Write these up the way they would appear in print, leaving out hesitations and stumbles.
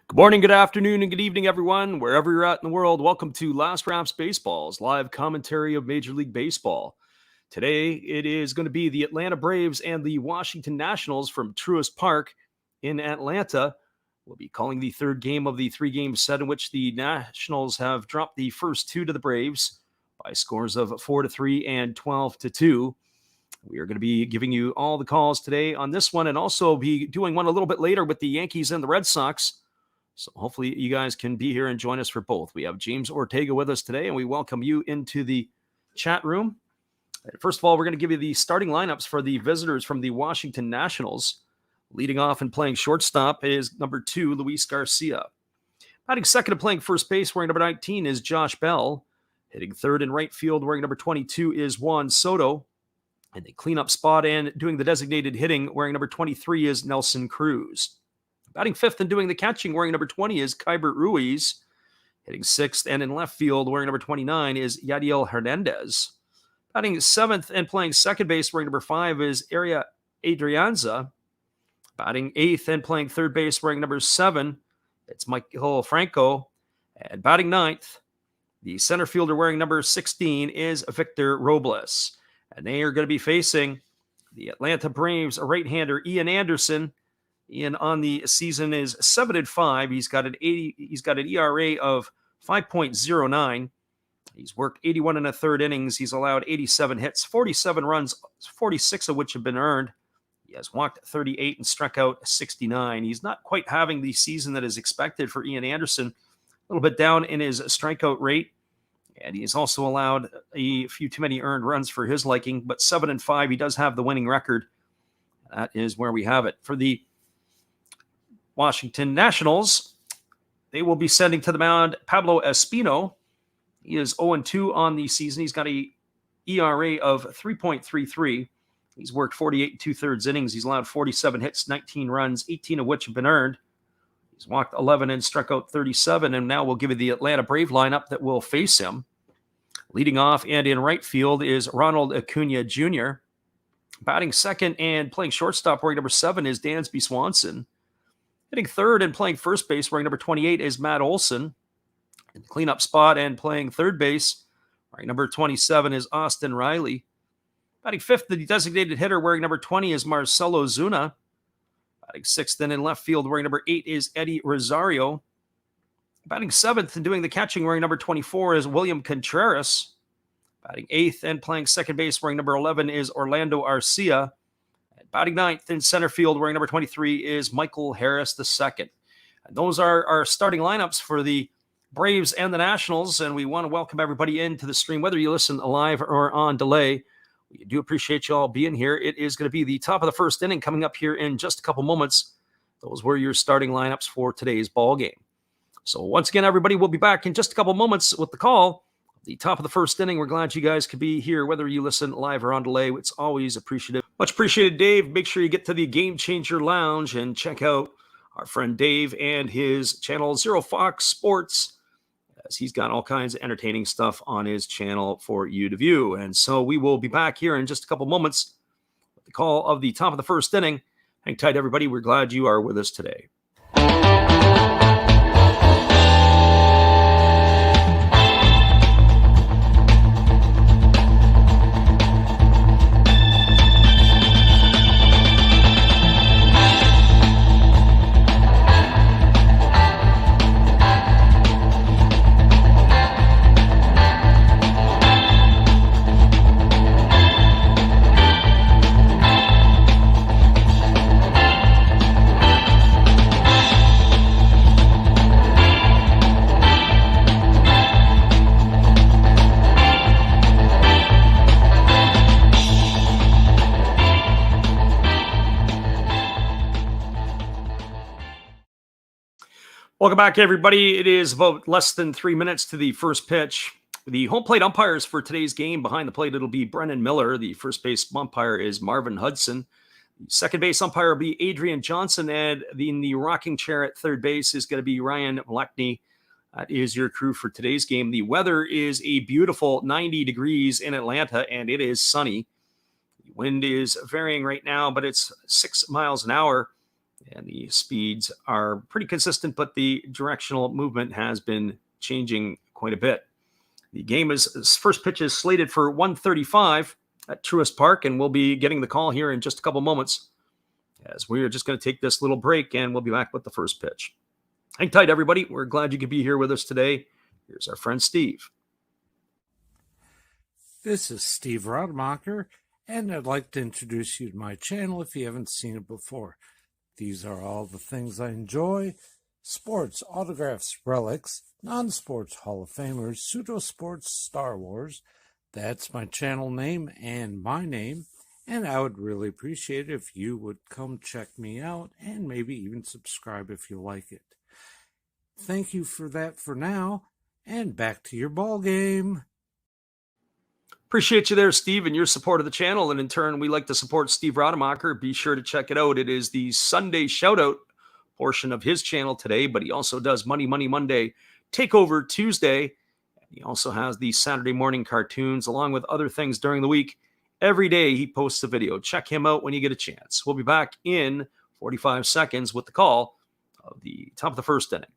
Good morning, good afternoon, and good evening, everyone. Wherever you're at in the world, welcome to Last Raps Baseball's live commentary of Major League Baseball. Today, it is going to be the Atlanta Braves and the Washington Nationals from Truist Park in Atlanta. We'll be calling the third game of the three-game set in which the Nationals have dropped the first two to the Braves by scores of 4-3 and 12-2. We are going to be giving you all the calls today on this one and also be doing one a little bit later with the Yankees and the Red Sox. So hopefully you guys can be here and join us for both. We have James Ortega with us today, and we welcome you into the chat room. First of all, we're going to give you the starting lineups for the visitors from the Washington Nationals. Leading off and playing shortstop is number 2, Luis Garcia. Batting second and playing first base wearing number 19 is Josh Bell. Hitting third and right field wearing number 22 is Juan Soto. And the cleanup spot and doing the designated hitting wearing number 23 is Nelson Cruz. Batting fifth and doing the catching wearing number 20 is Keibert Ruiz. Hitting sixth and in left field wearing number 29 is Yadiel Hernandez. Batting seventh and playing second base wearing number 5 is Aria Adrianza. Batting eighth and playing third base wearing number 7, it's Michael Franco. And batting ninth, the center fielder wearing number 16 is Victor Robles. And they are going to be facing the Atlanta Braves, a right-hander, Ian Anderson. Ian on the season is 7-5. He's got an ERA of 5.09. He's worked 81 and a third innings. He's allowed 87 hits, 47 runs, 46 of which have been earned. He has walked 38 and struck out 69. He's not quite having the season that is expected for Ian Anderson. A little bit down in his strikeout rate. And he's also allowed a few too many earned runs for his liking. But 7-5, he does have the winning record. That is where we have it. For the Washington Nationals, they will be sending to the mound Pablo Espino. He is 0-2 on the season. He's got a ERA of 3.33. He's worked 48 and two-thirds innings. He's allowed 47 hits, 19 runs, 18 of which have been earned. He's walked 11 and struck out 37, and now we'll give you the Atlanta Brave lineup that will face him. Leading off and in right field is Ronald Acuna Jr. Batting second and playing shortstop wearing number 7 is Dansby Swanson. Hitting third and playing first base wearing number 28 is Matt Olson. In the cleanup spot and playing third base wearing number 27 is Austin Riley. Batting fifth, the designated hitter wearing number 20 is Marcelo Zuna. Batting sixth and in left field wearing number 8 is Eddie Rosario. Batting seventh and doing the catching wearing number 24 is William Contreras. Batting eighth and playing second base wearing number 11 is Orlando Arcia. Batting ninth in center field wearing number 23 is Michael Harris II. And those are our starting lineups for the Braves and the Nationals, and we want to welcome everybody into the stream, whether you listen live or on delay. We do appreciate you all being here. It is going to be the top of the first inning coming up here in just a couple moments. Those were your starting lineups for today's ball game. So once again, everybody, we'll be back in just a couple moments with the call. The top of the first inning. We're glad you guys could be here, whether you listen live or on delay. It's always appreciative. Much appreciated, Dave. Make sure you get to the Game Changer Lounge and check out our friend Dave and his channel, Zero Fox Sports, as he's got all kinds of entertaining stuff on his channel for you to view. And so we will be back here in just a couple moments with the call of the top of the first inning. Hang tight, everybody. We're glad you are with us today. Welcome back, everybody. It is about less than 3 minutes to the first pitch. The home plate umpires for today's game behind the plate, it'll be Brennan Miller. The first base umpire is Marvin Hudson. The second base umpire will be Adrian Johnson. And in the rocking chair at third base is going to be Ryan Mlechny. That is your crew for today's game. The weather is a beautiful 90 degrees in Atlanta, and it is sunny. The wind is varying right now, but it's 6 miles an hour. And the speeds are pretty consistent, but the directional movement has been changing quite a bit. The game first pitch is slated for 1:35 at Truist Park, and we'll be getting the call here in just a couple moments, as we are just going to take this little break, and we'll be back with the first pitch. Hang tight, everybody. We're glad you could be here with us today. Here's our friend Steve. This is Steve Rademacher, and I'd like to introduce you to my channel if you haven't seen it before. These are all the things I enjoy: sports, autographs, relics, non-sports Hall of Famers, pseudo-sports, Star Wars. That's my channel name and my name, and I would really appreciate it if you would come check me out and maybe even subscribe if you like it. Thank you for that for now, and back to your ball game. Appreciate you there, Steve, and your support of the channel. And in turn, we like to support Steve Rademacher. Be sure to check it out. It is the Sunday Shoutout portion of his channel today, but he also does Money Monday, Takeover Tuesday. He also has the Saturday morning cartoons, along with other things during the week. Every day he posts a video. Check him out when you get a chance. We'll be back in 45 seconds with the call of the top of the first inning.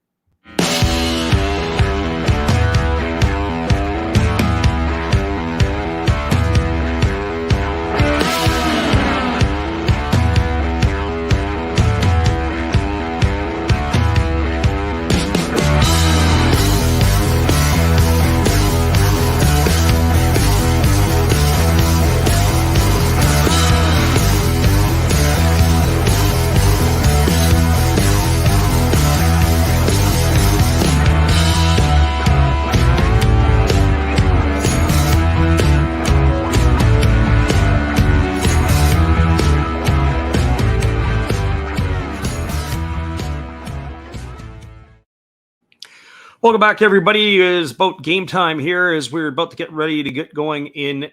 Welcome back, everybody. It is about game time here as we're about to get ready to get going in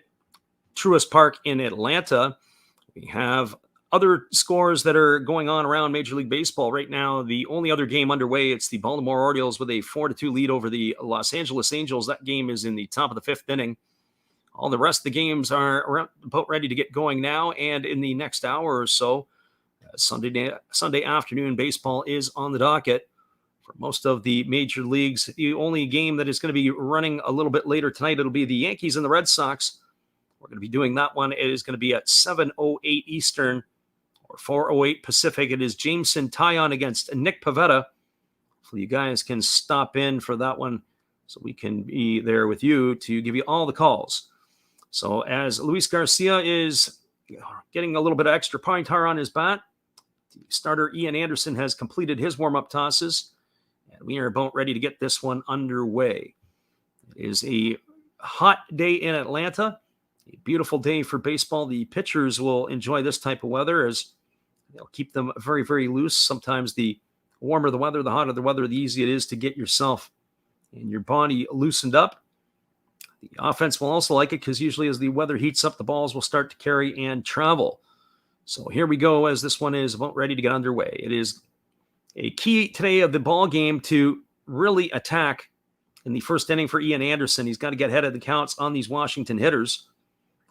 Truist Park in Atlanta. We have other scores that are going on around Major League Baseball right now. The only other game underway, it's the Baltimore Orioles with a 4-2 lead over the Los Angeles Angels. That game is in the top of the fifth inning. All the rest of the games are about ready to get going now, and in the next hour or so, Sunday afternoon baseball is on the docket. For most of the major leagues, the only game that is going to be running a little bit later tonight, it'll be the Yankees and the Red Sox. We're going to be doing that one. It is going to be at 7:08 Eastern or 4:08 Pacific. It is Jameson Taillon against Nick Pivetta. Hopefully you guys can stop in for that one so we can be there with you to give you all the calls. So as Luis Garcia is getting a little bit of extra pine tar on his bat, the starter Ian Anderson has completed his warm-up tosses. And we are about ready to get this one underway. It is a hot day in Atlanta, a beautiful day for baseball. The pitchers will enjoy this type of weather as they'll keep them very, very loose. Sometimes the warmer the weather, the hotter the weather, the easier it is to get yourself and your body loosened up. The offense will also like it because usually as the weather heats up, the balls will start to carry and travel. So here we go as this one is about ready to get underway. It is a key today of the ball game to really attack in the first inning for Ian Anderson. He's got to get ahead of the counts on these Washington hitters.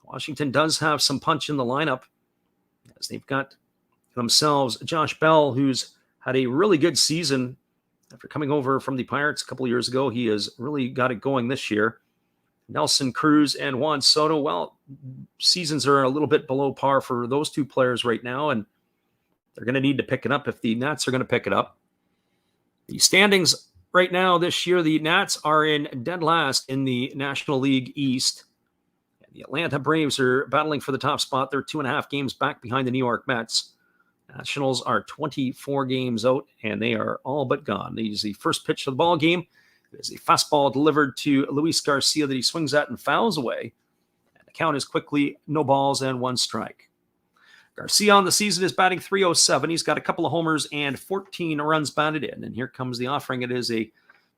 Washington does have some punch in the lineup as they've got themselves Josh Bell, who's had a really good season after coming over from the Pirates a couple of years ago. He has really got it going this year. Nelson Cruz and Juan Soto, well, seasons are a little bit below par for those two players right now, and they're going to need to pick it up if the Nats are going to pick it up. The standings right now this year, the Nats are in dead last in the National League East. And the Atlanta Braves are battling for the top spot. They're 2.5 games back behind the New York Mets. Nationals are 24 games out, and they are all but gone. This is the first pitch of the ball game. It is a fastball delivered to Luis Garcia that he swings at and fouls away. And the count is quickly no balls and one strike. Garcia on the season is batting .307. He's got a couple of homers and 14 runs batted in. And here comes the offering. It is a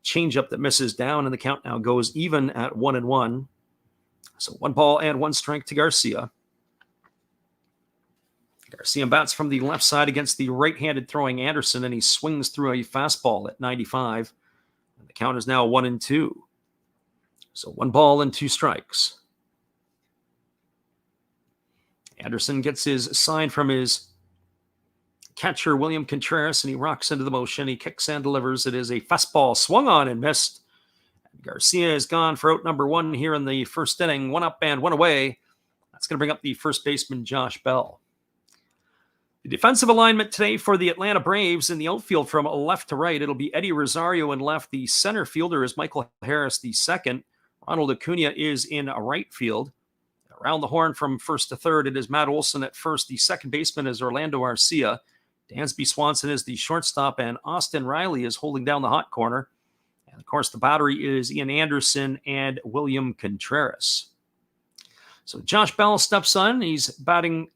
changeup that misses down, and the count now goes even at 1-1. So 1 ball and 1 strike to Garcia. Garcia bats from the left side against the right-handed throwing Anderson, and he swings through a fastball at 95. And the count is now 1-2. So 1 ball and 2 strikes. Anderson gets his sign from his catcher William Contreras, and he rocks into the motion. He kicks and delivers. It is a fastball swung on and missed. Garcia is gone for out number one here in the first inning. One up and one away. That's going to bring up the first baseman, Josh Bell. The defensive alignment today for the Atlanta Braves in the outfield from left to right. It'll be Eddie Rosario in left. The center fielder is Michael Harris, the second. Ronald Acuna is in right field. Around the horn from first to third, it is Matt Olson at first. The second baseman is Orlando Arcia. Dansby Swanson is the shortstop, and Austin Riley is holding down the hot corner. And, of course, the battery is Ian Anderson and William Contreras. So Josh Bell steps on. He's batting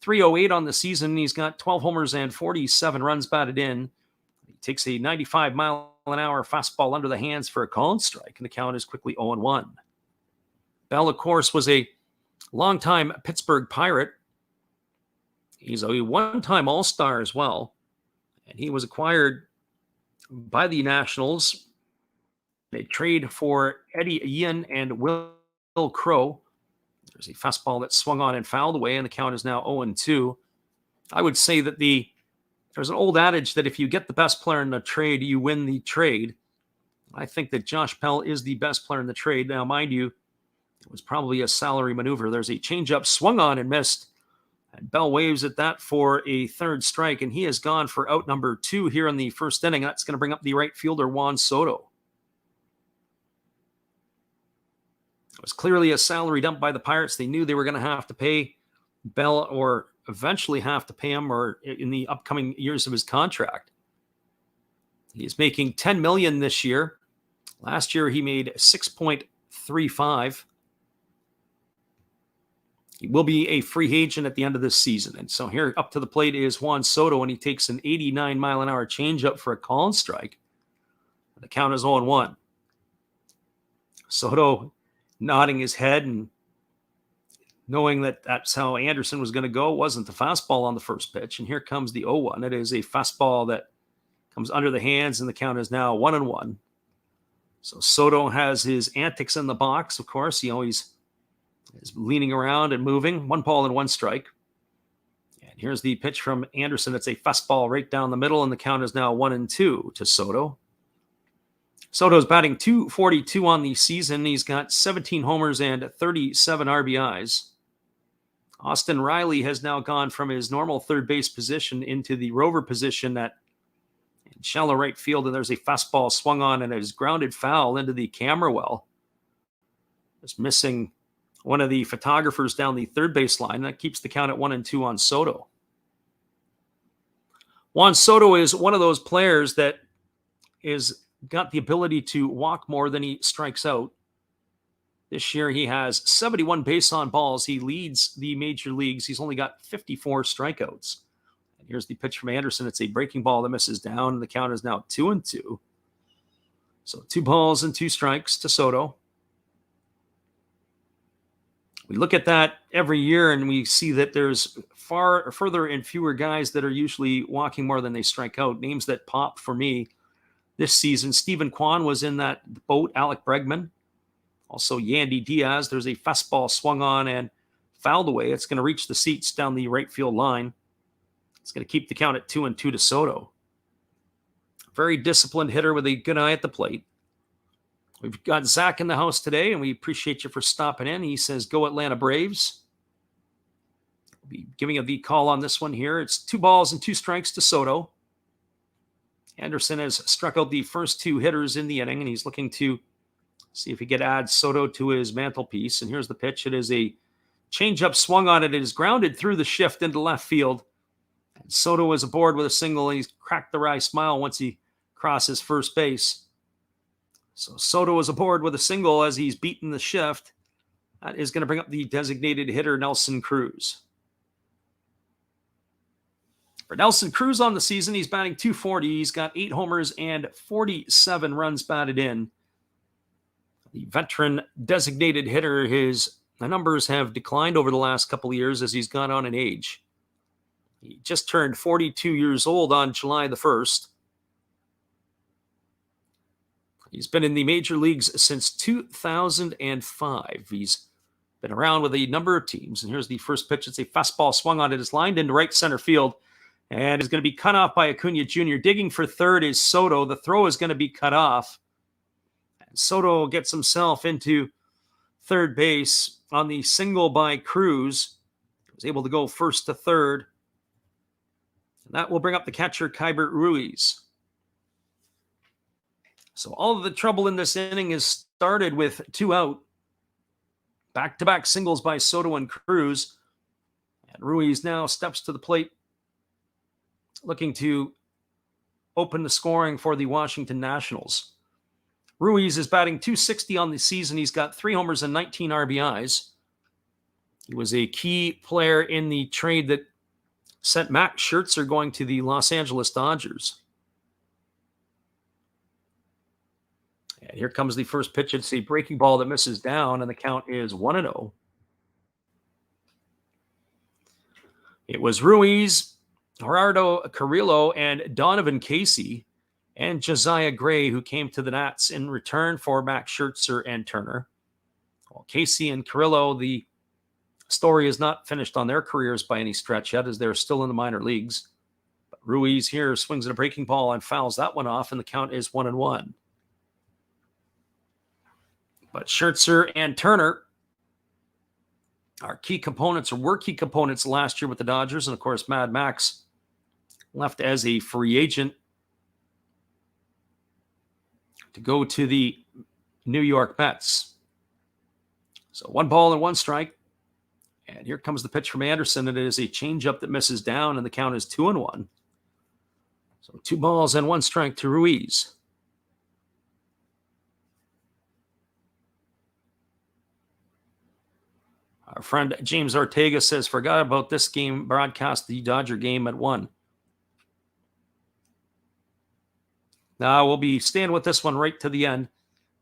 .308 on the season. He's got 12 homers and 47 runs batted in. He takes a 95-mile-an-hour fastball under the hands for a called strike, and the count is quickly 0-1. Bell, of course, was a longtime Pittsburgh Pirate. He's a one-time All-Star as well, and he was acquired by the Nationals. They trade for Eddie Ian and Will Crow. There's a fastball that swung on and fouled away, and the count is now 0-2. I would say that there's an old adage that if you get the best player in the trade, you win the trade. I think that Josh Bell is the best player in the trade. Now, mind you, it was probably a salary maneuver. There's a changeup swung on and missed, and Bell waves at that for a third strike, and he has gone for out number two here in the first inning. That's going to bring up the right fielder, Juan Soto. It was clearly a salary dump by the Pirates. They knew they were going to have to pay Bell, or eventually have to pay him, or in the upcoming years of his contract. He's making $10 million this year. Last year he made $6.35. He will be a free agent at the end of this season. And so here up to the plate is Juan Soto, and he takes an 89-mile-an-hour changeup for a called strike. The count is 0-1. Soto nodding his head and knowing that that's how Anderson was going to go. It wasn't the fastball on the first pitch. And here comes the 0-1. It is a fastball that comes under the hands, and the count is now 1-1. So Soto has his antics in the box, of course. He always is leaning around and moving. 1 ball and 1 strike. And here's the pitch from Anderson. It's a fastball right down the middle, and the count is now 1-2 to Soto. Soto's batting .242 on the season. He's got 17 homers and 37 RBIs. Austin Riley has now gone from his normal third base position into the rover position in shallow right field, and there's a fastball swung on and it is grounded foul into the camera well. Just missing one of the photographers down the third base line. That keeps the count at 1-2 on Soto. Juan Soto is one of those players that is got the ability to walk more than he strikes out. This year he has 71 base on balls. He leads the major leagues. He's only got 54 strikeouts. And here's the pitch from Anderson. It's a breaking ball that misses down, and the count is now 2-2. So 2 balls and 2 strikes to Soto. We look at that every year, and we see that there's further and fewer guys that are usually walking more than they strike out. Names that pop for me this season: Stephen Kwan was in that boat, Alec Bregman. Also Yandy Diaz. There's a fastball swung on and fouled away. It's going to reach the seats down the right field line. It's going to keep the count at 2-2 to Soto. Very disciplined hitter with a good eye at the plate. We've got Zach in the house today, and we appreciate you for stopping in. He says, go Atlanta Braves. We'll be giving the call on this one here. It's 2 balls and 2 strikes to Soto. Anderson has struck out the first 2 hitters in the inning, and he's looking to see if he can add Soto to his mantelpiece. And here's the pitch. It is a changeup swung on it. It is grounded through the shift into left field. And Soto is aboard with a single, and he's cracked the wry smile once he crosses first base. So Soto is aboard with a single as he's beaten the shift. That is going to bring up the designated hitter, Nelson Cruz. For Nelson Cruz on the season, he's batting .240. He's got 8 homers and 47 runs batted in. The veteran designated hitter, the numbers have declined over the last couple of years as he's gone on in age. He just turned 42 years old on July the 1st. He's been in the major leagues since 2005. He's been around with a number of teams. And here's the first pitch. It's a fastball swung on it. It's lined into right center field. and is going to be cut off by Acuna Jr. Digging for third is Soto. The throw is going to be cut off. And Soto gets himself into third base on the single by Cruz. He was able to go first to third. And that will bring up the catcher, Keibert Ruiz. So all of the trouble in this inning is started with 2 out. Back-to-back singles by Soto and Cruz. And Ruiz now steps to the plate, looking to open the scoring for the Washington Nationals. Ruiz is batting .260 on the season. He's got 3 homers and 19 RBIs. He was a key player in the trade that sent Max Scherzer going to the Los Angeles Dodgers. And here comes the first pitch. It's a breaking ball that misses down, and the count is 1-0. It was Ruiz, Gerardo Carrillo, and Donovan Casey, and Josiah Gray who came to the Nats in return for Max Scherzer and Turner. Well, Casey and Carrillo, the story is not finished on their careers by any stretch yet, as they're still in the minor leagues. But Ruiz here swings at a breaking ball and fouls that one off, and the count is 1-1. But Scherzer and Turner are key components, or were key components last year with the Dodgers. And of course, Mad Max left as a free agent to go to the New York Mets. So 1 ball and 1 strike. And here comes the pitch from Anderson. It is a changeup that misses down, and the count is 2-1. So 2 balls and 1 strike to Ruiz. Our friend James Ortega says, forgot about this game, broadcast the Dodger game at 1. Now we'll be staying with this one right to the end.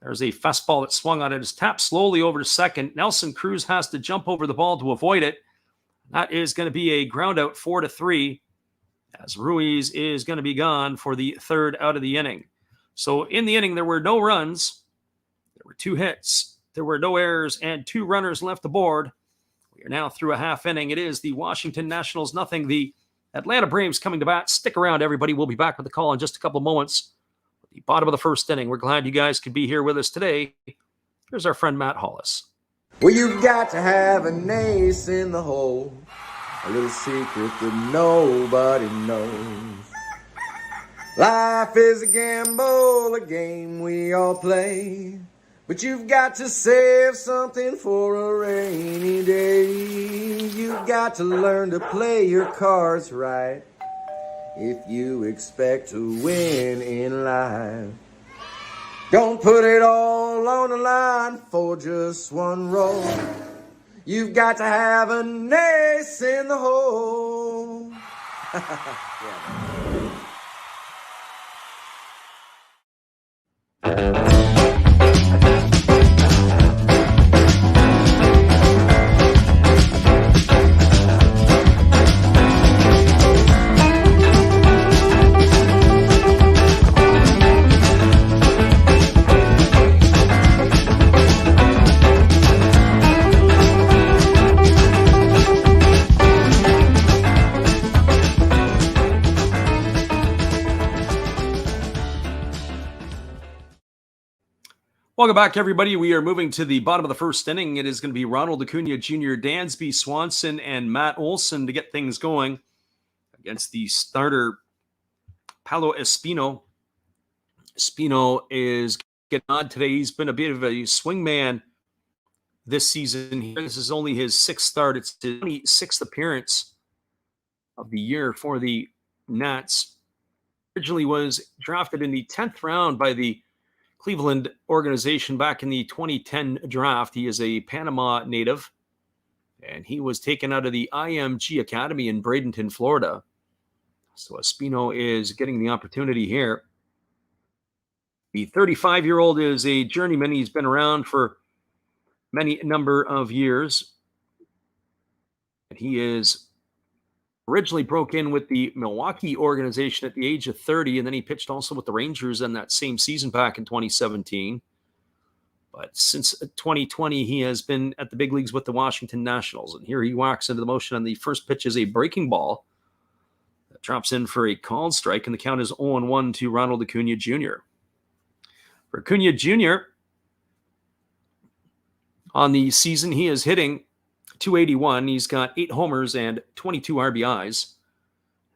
There's a fastball that swung on it. It's tapped slowly over to second. Nelson Cruz has to jump over the ball to avoid it. That is going to be a ground out, 4-3, as Ruiz is going to be gone for the 3rd out of the inning. So in the inning, there were no runs. There were 2 hits. There were no errors and 2 runners left aboard. We are now through a half inning. It is the Washington Nationals nothing. The Atlanta Braves coming to bat. Stick around, everybody. We'll be back with the call in just a couple of moments. At the bottom of the 1st inning. We're glad you guys could be here with us today. Here's our friend Matt Hollis. Well, you've got to have an ace in the hole, a little secret that nobody knows. Life is a gamble, a game we all play, but you've got to save something for a rainy day. You've got to learn to play your cards right if you expect to win in life. Don't put it all on the line for just 1 roll. You've got to have an ace in the hole. Welcome back, everybody. We are moving to the bottom of the 1st inning. It is going to be Ronald Acuna Jr., Dansby Swanson, and Matt Olson to get things going against the starter, Paolo Espino. Espino is getting on today. He's been a bit of a swingman this season. This is only his 6th start. It's his 26th appearance of the year for the Nats. Originally was drafted in the 10th round by the Cleveland organization back in the 2010 draft. He is a Panama native, and he was taken out of the IMG Academy in Bradenton, Florida. So Espino is getting the opportunity here. The 35-year-old is a journeyman. He's been around for many number of years. And he is originally broke in with the Milwaukee organization at the age of 30, and then he pitched also with the Rangers in that same season back in 2017. But since 2020, he has been at the big leagues with the Washington Nationals. And here he walks into the motion, and the first pitch is a breaking ball that drops in for a called strike, and the count is 0-1 to Ronald Acuna Jr. For Acuna Jr., on the season, he is hitting .281. He's got 8 homers and 22 RBIs.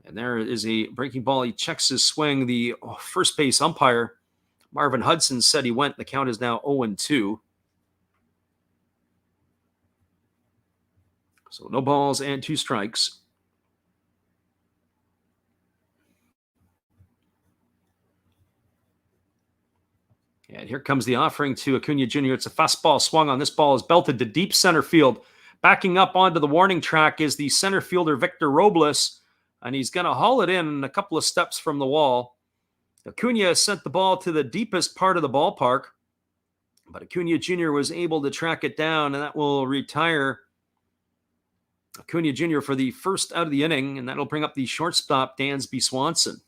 And there is a breaking ball. He checks his swing. The first base umpire, Marvin Hudson, said he went. The count is now 0-2. So no balls and 2 strikes. And here comes the offering to Acuna Jr. It's a fastball swung on. This ball is belted to deep center field. Backing up onto the warning track is the center fielder, Victor Robles, and he's going to haul it in a couple of steps from the wall. Acuna sent the ball to the deepest part of the ballpark, but Acuna Jr. was able to track it down, and that will retire Acuna Jr. for the first out of the inning, and that'll bring up the shortstop, Dansby Swanson.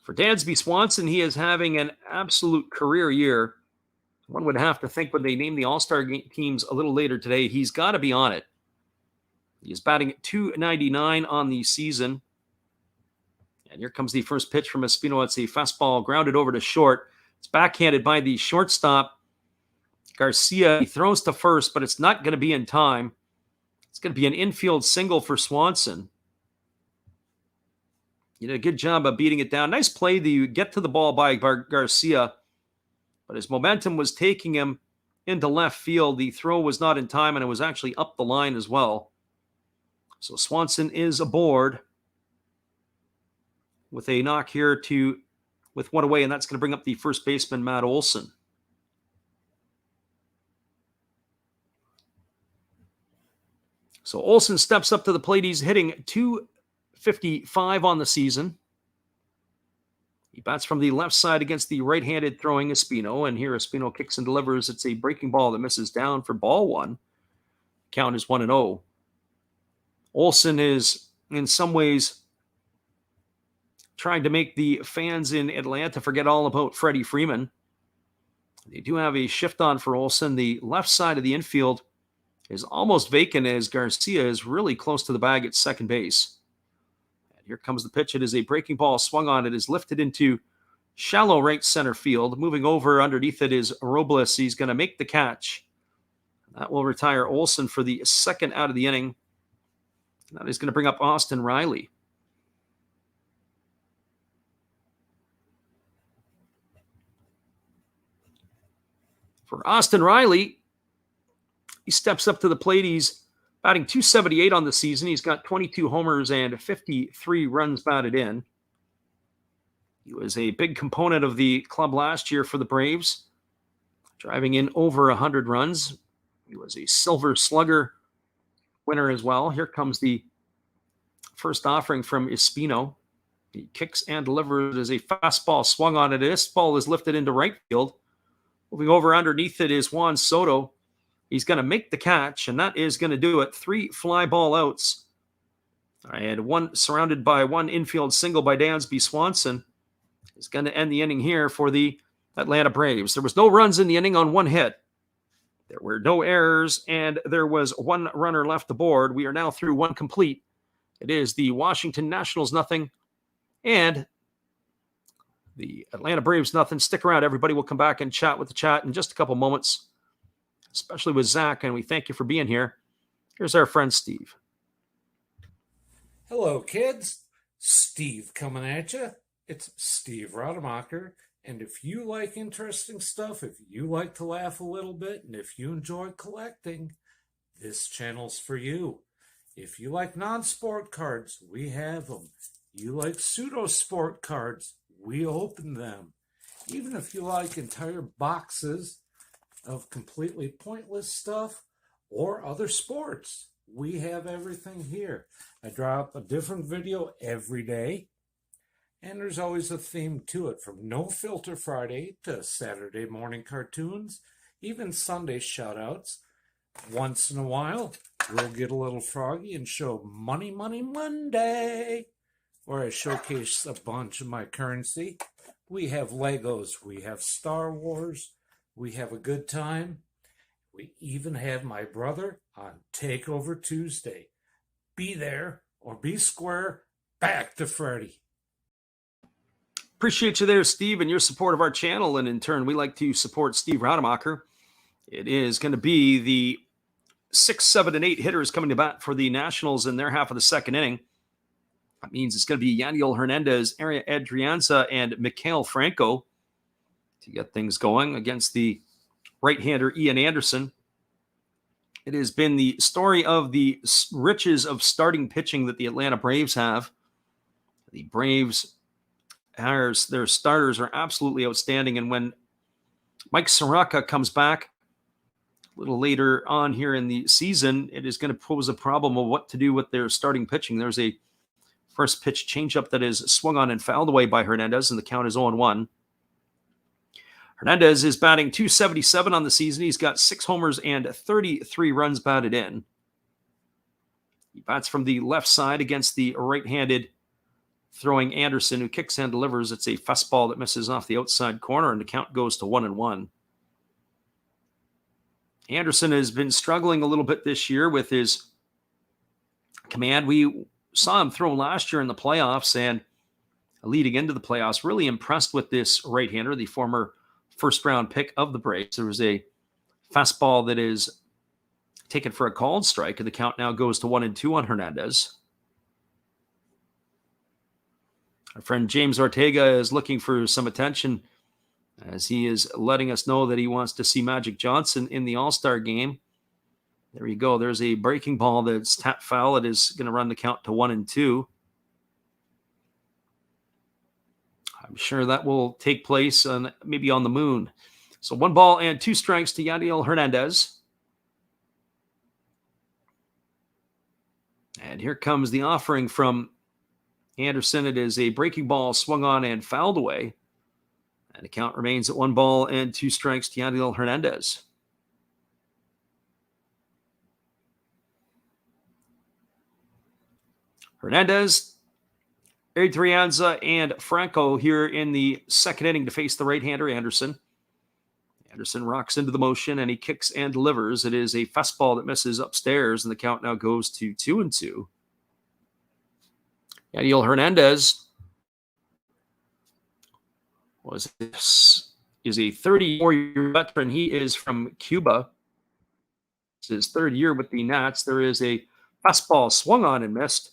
For Dansby Swanson, he is having an absolute career year. One would have to think when they name the All-Star teams a little later today, he's got to be on it. He is batting at .299 on the season. And here comes the first pitch from Espino. It's a fastball grounded over to short. It's backhanded by the shortstop, Garcia. He throws to first, but it's not going to be in time. It's going to be an infield single for Swanson. He did a good job of beating it down. Nice play to get to the ball by Garcia, but his momentum was taking him into left field. The throw was not in time, and it was actually up the line as well. So Swanson is aboard with a knock here with one away, and that's going to bring up the first baseman, Matt Olson. So Olson steps up to the plate. He's hitting .255 on the season. He bats from the left side against the right-handed throwing Espino, and here Espino kicks and delivers. It's a breaking ball that misses down for ball 1. Count is 1-0. Olson is, in some ways, trying to make the fans in Atlanta forget all about Freddie Freeman. They do have a shift on for Olson. The left side of the infield is almost vacant as Garcia is really close to the bag at second base. And here comes the pitch. It is a breaking ball swung on. It is lifted into shallow right center field. Moving over underneath it is Robles. He's going to make the catch. That will retire Olson for the second out of the inning. That is going to bring up Austin Riley. For Austin Riley, he steps up to the plate. He's batting .278 on the season. He's got 22 homers and 53 runs batted in. He was a big component of the club last year for the Braves, driving in over 100 runs. He was a Silver Slugger winner as well. Here comes the first offering from Espino. He kicks and delivers as a fastball swung on it. This ball is lifted into right field. Moving over underneath it is Juan Soto. He's going to make the catch, and that is going to do it. 3 fly ball outs. And one surrounded by one infield single by Dansby Swanson is going to end the inning here for the Atlanta Braves. There was no runs in the inning on 1 hit. There were no errors, and there was 1 runner left aboard. We are now through 1 complete. It is the Washington Nationals 0 and the Atlanta Braves 0. Stick around, everybody. We'll come back and chat with the chat in just a couple moments, especially with Zach, and we thank you for being here. Here's our friend Steve. Hello, kids. Steve coming at you. It's Steve Rademacher. And if you like interesting stuff, if you like to laugh a little bit, and if you enjoy collecting, this channel's for you. If you like non-sport cards, we have them. You like pseudo-sport cards, we open them. Even if you like entire boxes of completely pointless stuff or other sports, we have everything here. I drop a different video every day, and there's always a theme to it, from No Filter Friday to Saturday morning cartoons, even Sunday shoutouts. Once in a while, we'll get a little froggy and show Money Money Monday, where I showcase a bunch of my currency. We have Legos, we have Star Wars, we have a good time. We even have my brother on Takeover Tuesday. Be there or be square. Back to Freddie. Appreciate you there, Steve, and your support of our channel. And in turn, we like to support Steve Rademacher. It is going to be the 6, 7, and 8 hitters coming to bat for the Nationals in their half of the second inning. That means it's going to be Yadiel Hernandez, Aaron Adrianza, and Mikael Franco to get things going against the right-hander Ian Anderson. It has been the story of the riches of starting pitching that the Atlanta Braves have. The Braves, their starters are absolutely outstanding. And when Mike Soroka comes back a little later on here in the season, it is going to pose a problem of what to do with their starting pitching. There's a first pitch changeup that is swung on and fouled away by Hernandez, and the count is 0-1. Hernandez is batting .277 on the season. He's got 6 homers and 33 runs batted in. He bats from the left side against the right-handed throwing Anderson, who kicks and delivers. It's a fastball that misses off the outside corner, and the count goes to 1-1. Anderson has been struggling a little bit this year with his command. We saw him throw last year in the playoffs and leading into the playoffs. Really impressed with this right-hander, the former first-round pick of the Braves. There was a fastball that is taken for a called strike, and the count now goes to 1-2 on Hernandez. Our friend James Ortega is looking for some attention as he is letting us know that he wants to see Magic Johnson in the All-Star game. There you go. There's a breaking ball that's tapped foul. It is going to run the count to 1-2. I'm sure that will take place maybe on the moon. So 1 ball and 2 strikes to Yadiel Hernandez. And here comes the offering from Anderson. It is a breaking ball swung on and fouled away. And the count remains at 1 ball and 2 strikes to Yadiel Hernandez. Hernandez, Adrianza, and Franco here in the second inning to face the right-hander Anderson. Anderson rocks into the motion, and he kicks and delivers. It is a fastball that misses upstairs, and the count now goes to 2-2. Yadiel Hernandez is a 34-year veteran. He is from Cuba. It's his 3rd year with the Nats. There is a fastball swung on and missed.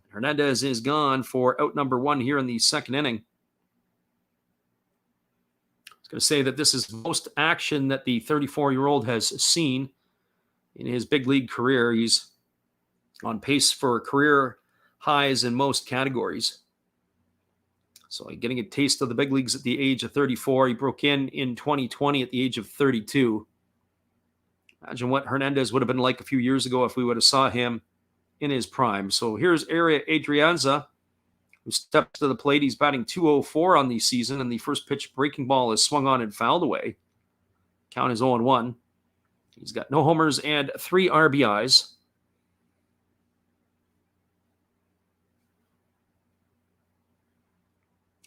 Hernandez is gone for out number 1 here in the second inning. I was going to say that this is most action that the 34-year-old has seen in his big league career. He's on pace for career highs in most categories. So getting a taste of the big leagues at the age of 34. He broke in 2020 at the age of 32. Imagine what Hernandez would have been like a few years ago if we would have saw him in his prime. So here's Aaron Adrianza, who steps to the plate. He's batting .204 on the season, and the first pitch breaking ball is swung on and fouled away. Count is 0-1. He's got no homers and 3 RBIs.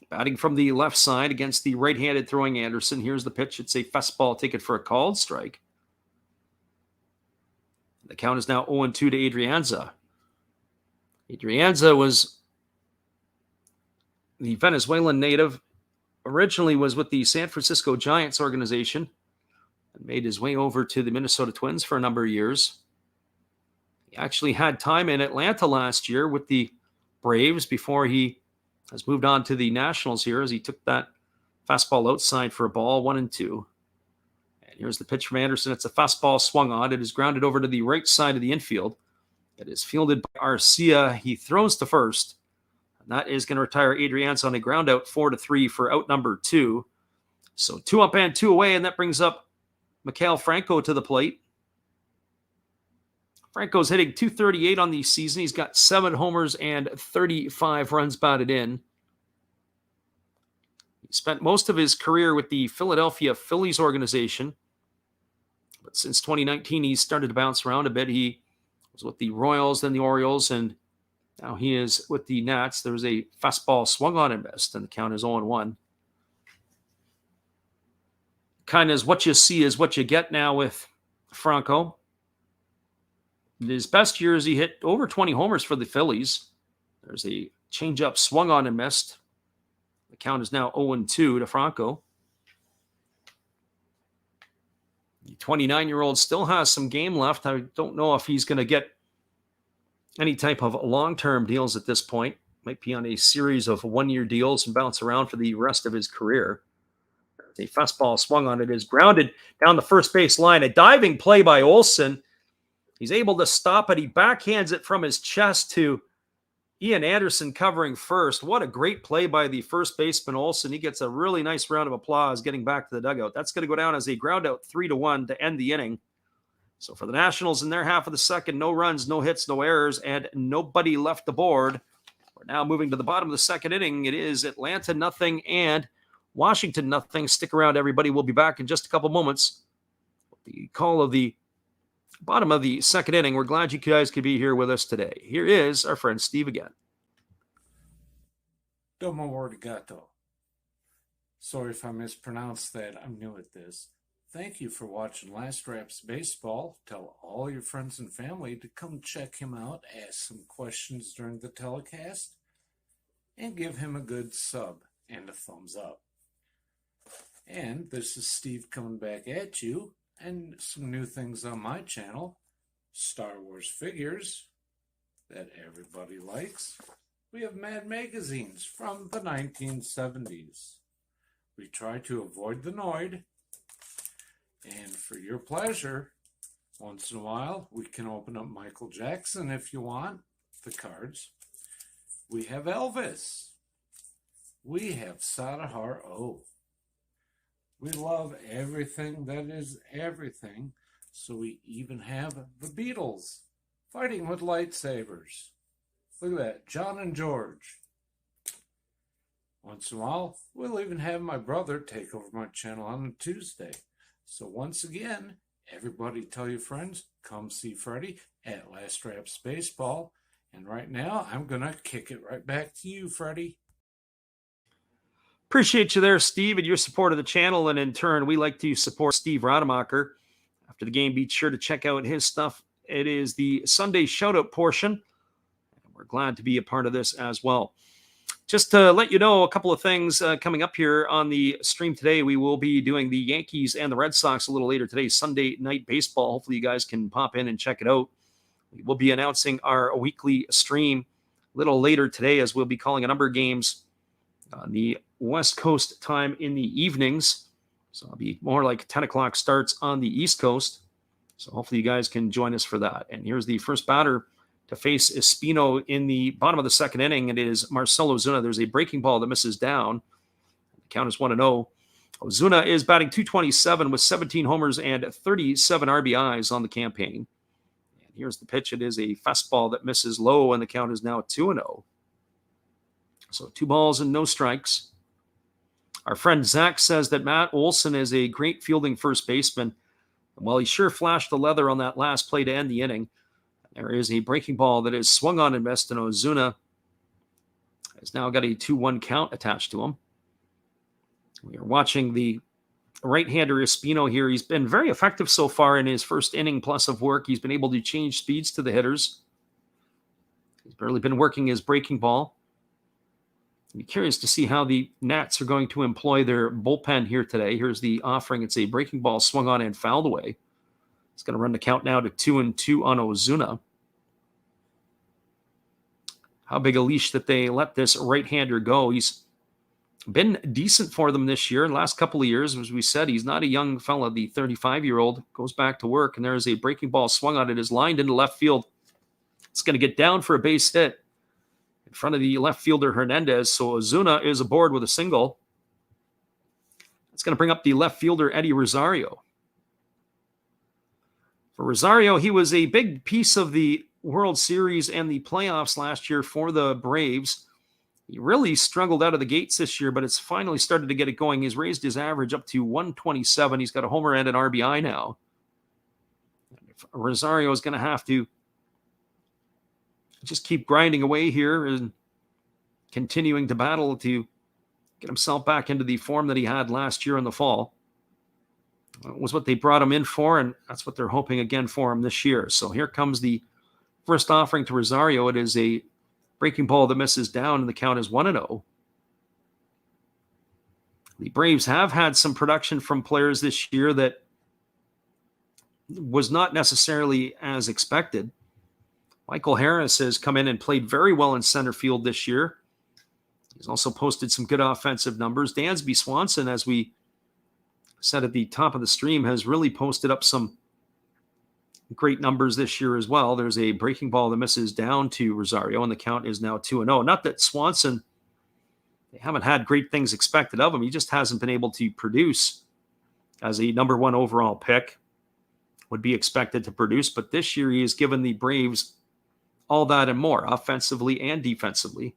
Batting from the left side against the right-handed throwing Anderson. Here's the pitch. It's a fastball taken for a called strike. The count is now 0-2 to Adrianza. Adrianza was the Venezuelan native. Originally was with the San Francisco Giants organization and made his way over to the Minnesota Twins for a number of years. He actually had time in Atlanta last year with the Braves before he has moved on to the Nationals here as he took that fastball outside for a ball, 1-2. And here's the pitch from Anderson. It's a fastball swung on. It is grounded over to the right side of the infield. It is fielded by Arcia. He throws to first. And that is going to retire Adrianza on a ground out, 4-3 for out number 2. So 2 up and 2 away, and that brings up Mikael Franco to the plate. Franco's hitting .238 on the season. He's got 7 homers and 35 runs batted in. He spent most of his career with the Philadelphia Phillies organization. But since 2019, he's started to bounce around a bit. He was with the Royals, then the Orioles, and now he is with the Nats. There was a fastball swung on and missed, and the count is 0-1. Kind of what you see is what you get now with Franco. In his best years, he hit over 20 homers for the Phillies. There's a changeup swung on and missed. The count is now 0-2 to Franco. The 29-year-old still has some game left. I don't know if he's going to get any type of long-term deals at this point. Might be on a series of one-year deals and bounce around for the rest of his career. The fastball swung on it is grounded down the first base line. A diving play by Olsen. He's able to stop it. He backhands it from his chest to Ian Anderson covering first. What a great play by the first baseman, Olsen. He gets a really nice round of applause getting back to the dugout. That's going to go down as a ground out 3-1 to end the inning. So for the Nationals in their half of the second, no runs, no hits, no errors, and nobody left the board. We're now moving to the bottom of the second inning. It is Atlanta 0 and Washington 0. Stick around, everybody. We'll be back in just a couple moments. The call of the bottom of the second inning. We're glad you guys could be here with us today. Here is our friend Steve again. Domo arigato. Sorry if I mispronounced that. I'm new at this. Thank you for watching Last Raps Baseball. Tell all your friends and family to come check him out, ask some questions during the telecast, and give him a good sub and a thumbs up. And this is Steve coming back at you, and some new things on my channel. Star Wars figures that everybody likes. We have Mad magazines from the 1970s. We try to avoid the Noid. And for your pleasure, once in a while, we can open up Michael Jackson if you want, the cards. We have Elvis. We have Sadahar O. We love everything that is everything, so we even have the Beatles fighting with lightsabers. Look at that, John and George. Once in a while, we'll even have my brother take over my channel on a Tuesday. So once again, everybody tell your friends, come see Freddie at Last Raps Baseball. And right now, I'm going to kick it right back to you, Freddie. Appreciate you there, Steve, and your support of the channel. And in turn, we like to support Steve Rademacher. After the game, be sure to check out his stuff. It is the Sunday shoutout portion. And we're glad to be a part of this as well. Just to let you know a couple of things coming up here on the stream today. We will be doing the Yankees and the Red Sox a little later today, Sunday night baseball. Hopefully you guys can pop in and check it out. We will be announcing our weekly stream a little later today, as we'll be calling a number of games on the West Coast time in the evenings. So it'll be more like 10 o'clock starts on the East Coast. So hopefully you guys can join us for that. And here's the first batter to face Espino in the bottom of the second inning. It is Marcell Ozuna. There's a breaking ball that misses down. The count is 1-0. Ozuna is batting .227 with 17 homers and 37 RBIs on the campaign. And here's the pitch. It is a fastball that misses low, and the count is now 2-0. So 2 balls and no strikes. Our friend Zach says that Matt Olson is a great fielding first baseman. And while he sure flashed the leather on that last play to end the inning, there is a breaking ball that is swung on and missed, and Ozuna has now got a 2-1 count attached to him. We are watching the right-hander Espino here. He's been very effective so far in his first inning plus of work. He's been able to change speeds to the hitters. He's barely been working his breaking ball. I'm curious to see how the Nats are going to employ their bullpen here today. Here's the offering. It's a breaking ball swung on and fouled away. It's going to run the count now to 2-2 on Ozuna. How big a leash that they let this right-hander go. He's been decent for them this year. In the last couple of years, as we said, he's not a young fella. The 35-year-old goes back to work, and there's a breaking ball swung on it. Is lined into left field. It's going to get down for a base hit in front of the left fielder Hernandez. So Ozuna is aboard with a single. It's going to bring up the left fielder Eddie Rosario. For Rosario, he was a big piece of the World Series and the playoffs last year for the Braves. He really struggled out of the gates this year, but it's finally started to get it going. He's raised his average up to 127. He's got a homer and an RBI now. Rosario is going to have to just keep grinding away here and continuing to battle to get himself back into the form that he had last year in the fall. That was what they brought him in for, and that's what they're hoping again for him this year. So here comes the first offering to Rosario. It is a breaking ball that misses down, and the count is 1-0. The Braves have had some production from players this year that was not necessarily as expected. Michael Harris has come in and played very well in center field this year. He's also posted some good offensive numbers. Dansby Swanson, as we said at the top of the stream, has really posted up some great numbers this year as well. There's a breaking ball that misses down to Rosario, and the count is now 2-0. Not that Swanson, they haven't had great things expected of him. He just hasn't been able to produce as a number one overall pick would be expected to produce. But this year he has given the Braves all that and more, offensively and defensively.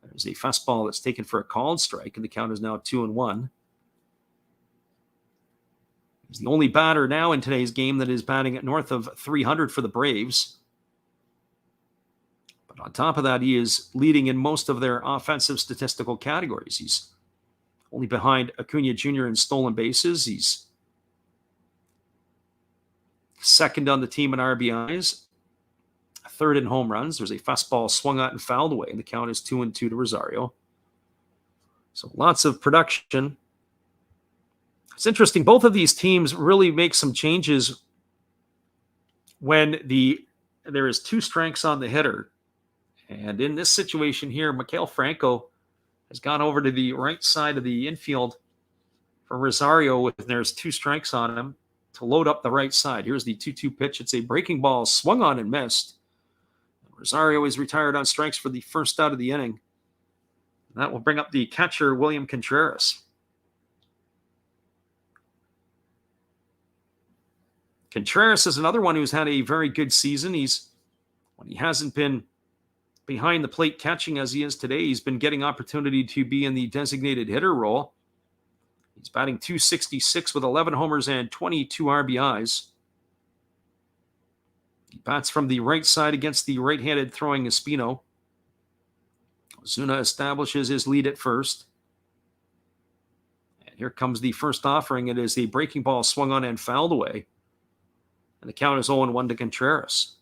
There's a fastball that's taken for a called strike, and the count is now 2-1. He's the only batter now in today's game that is batting at north of 300 for the Braves. But on top of that, he is leading in most of their offensive statistical categories. He's only behind Acuna Jr. in stolen bases. He's second on the team in RBIs, third in home runs. There's a fastball swung at and fouled away, and the count is 2-2 to Rosario. So lots of production. It's interesting. Both of these teams really make some changes when there is two strikes on the hitter. And in this situation here, Maikel Franco has gone over to the right side of the infield for Rosario when there's two strikes on him to load up the right side. Here's the 2-2 pitch. It's a breaking ball swung on and missed. Rosario is retired on strikes for the first out of the inning. That will bring up the catcher, William Contreras. Contreras is another one who's had a very good season. When he hasn't been behind the plate catching as he is today, he's been getting opportunity to be in the designated hitter role. He's batting .266 with 11 homers and 22 RBIs. He bats from the right side against the right-handed throwing Espino. Ozuna establishes his lead at first. And here comes the first offering. It is a breaking ball swung on and fouled away. And the count is 0-1 to Contreras.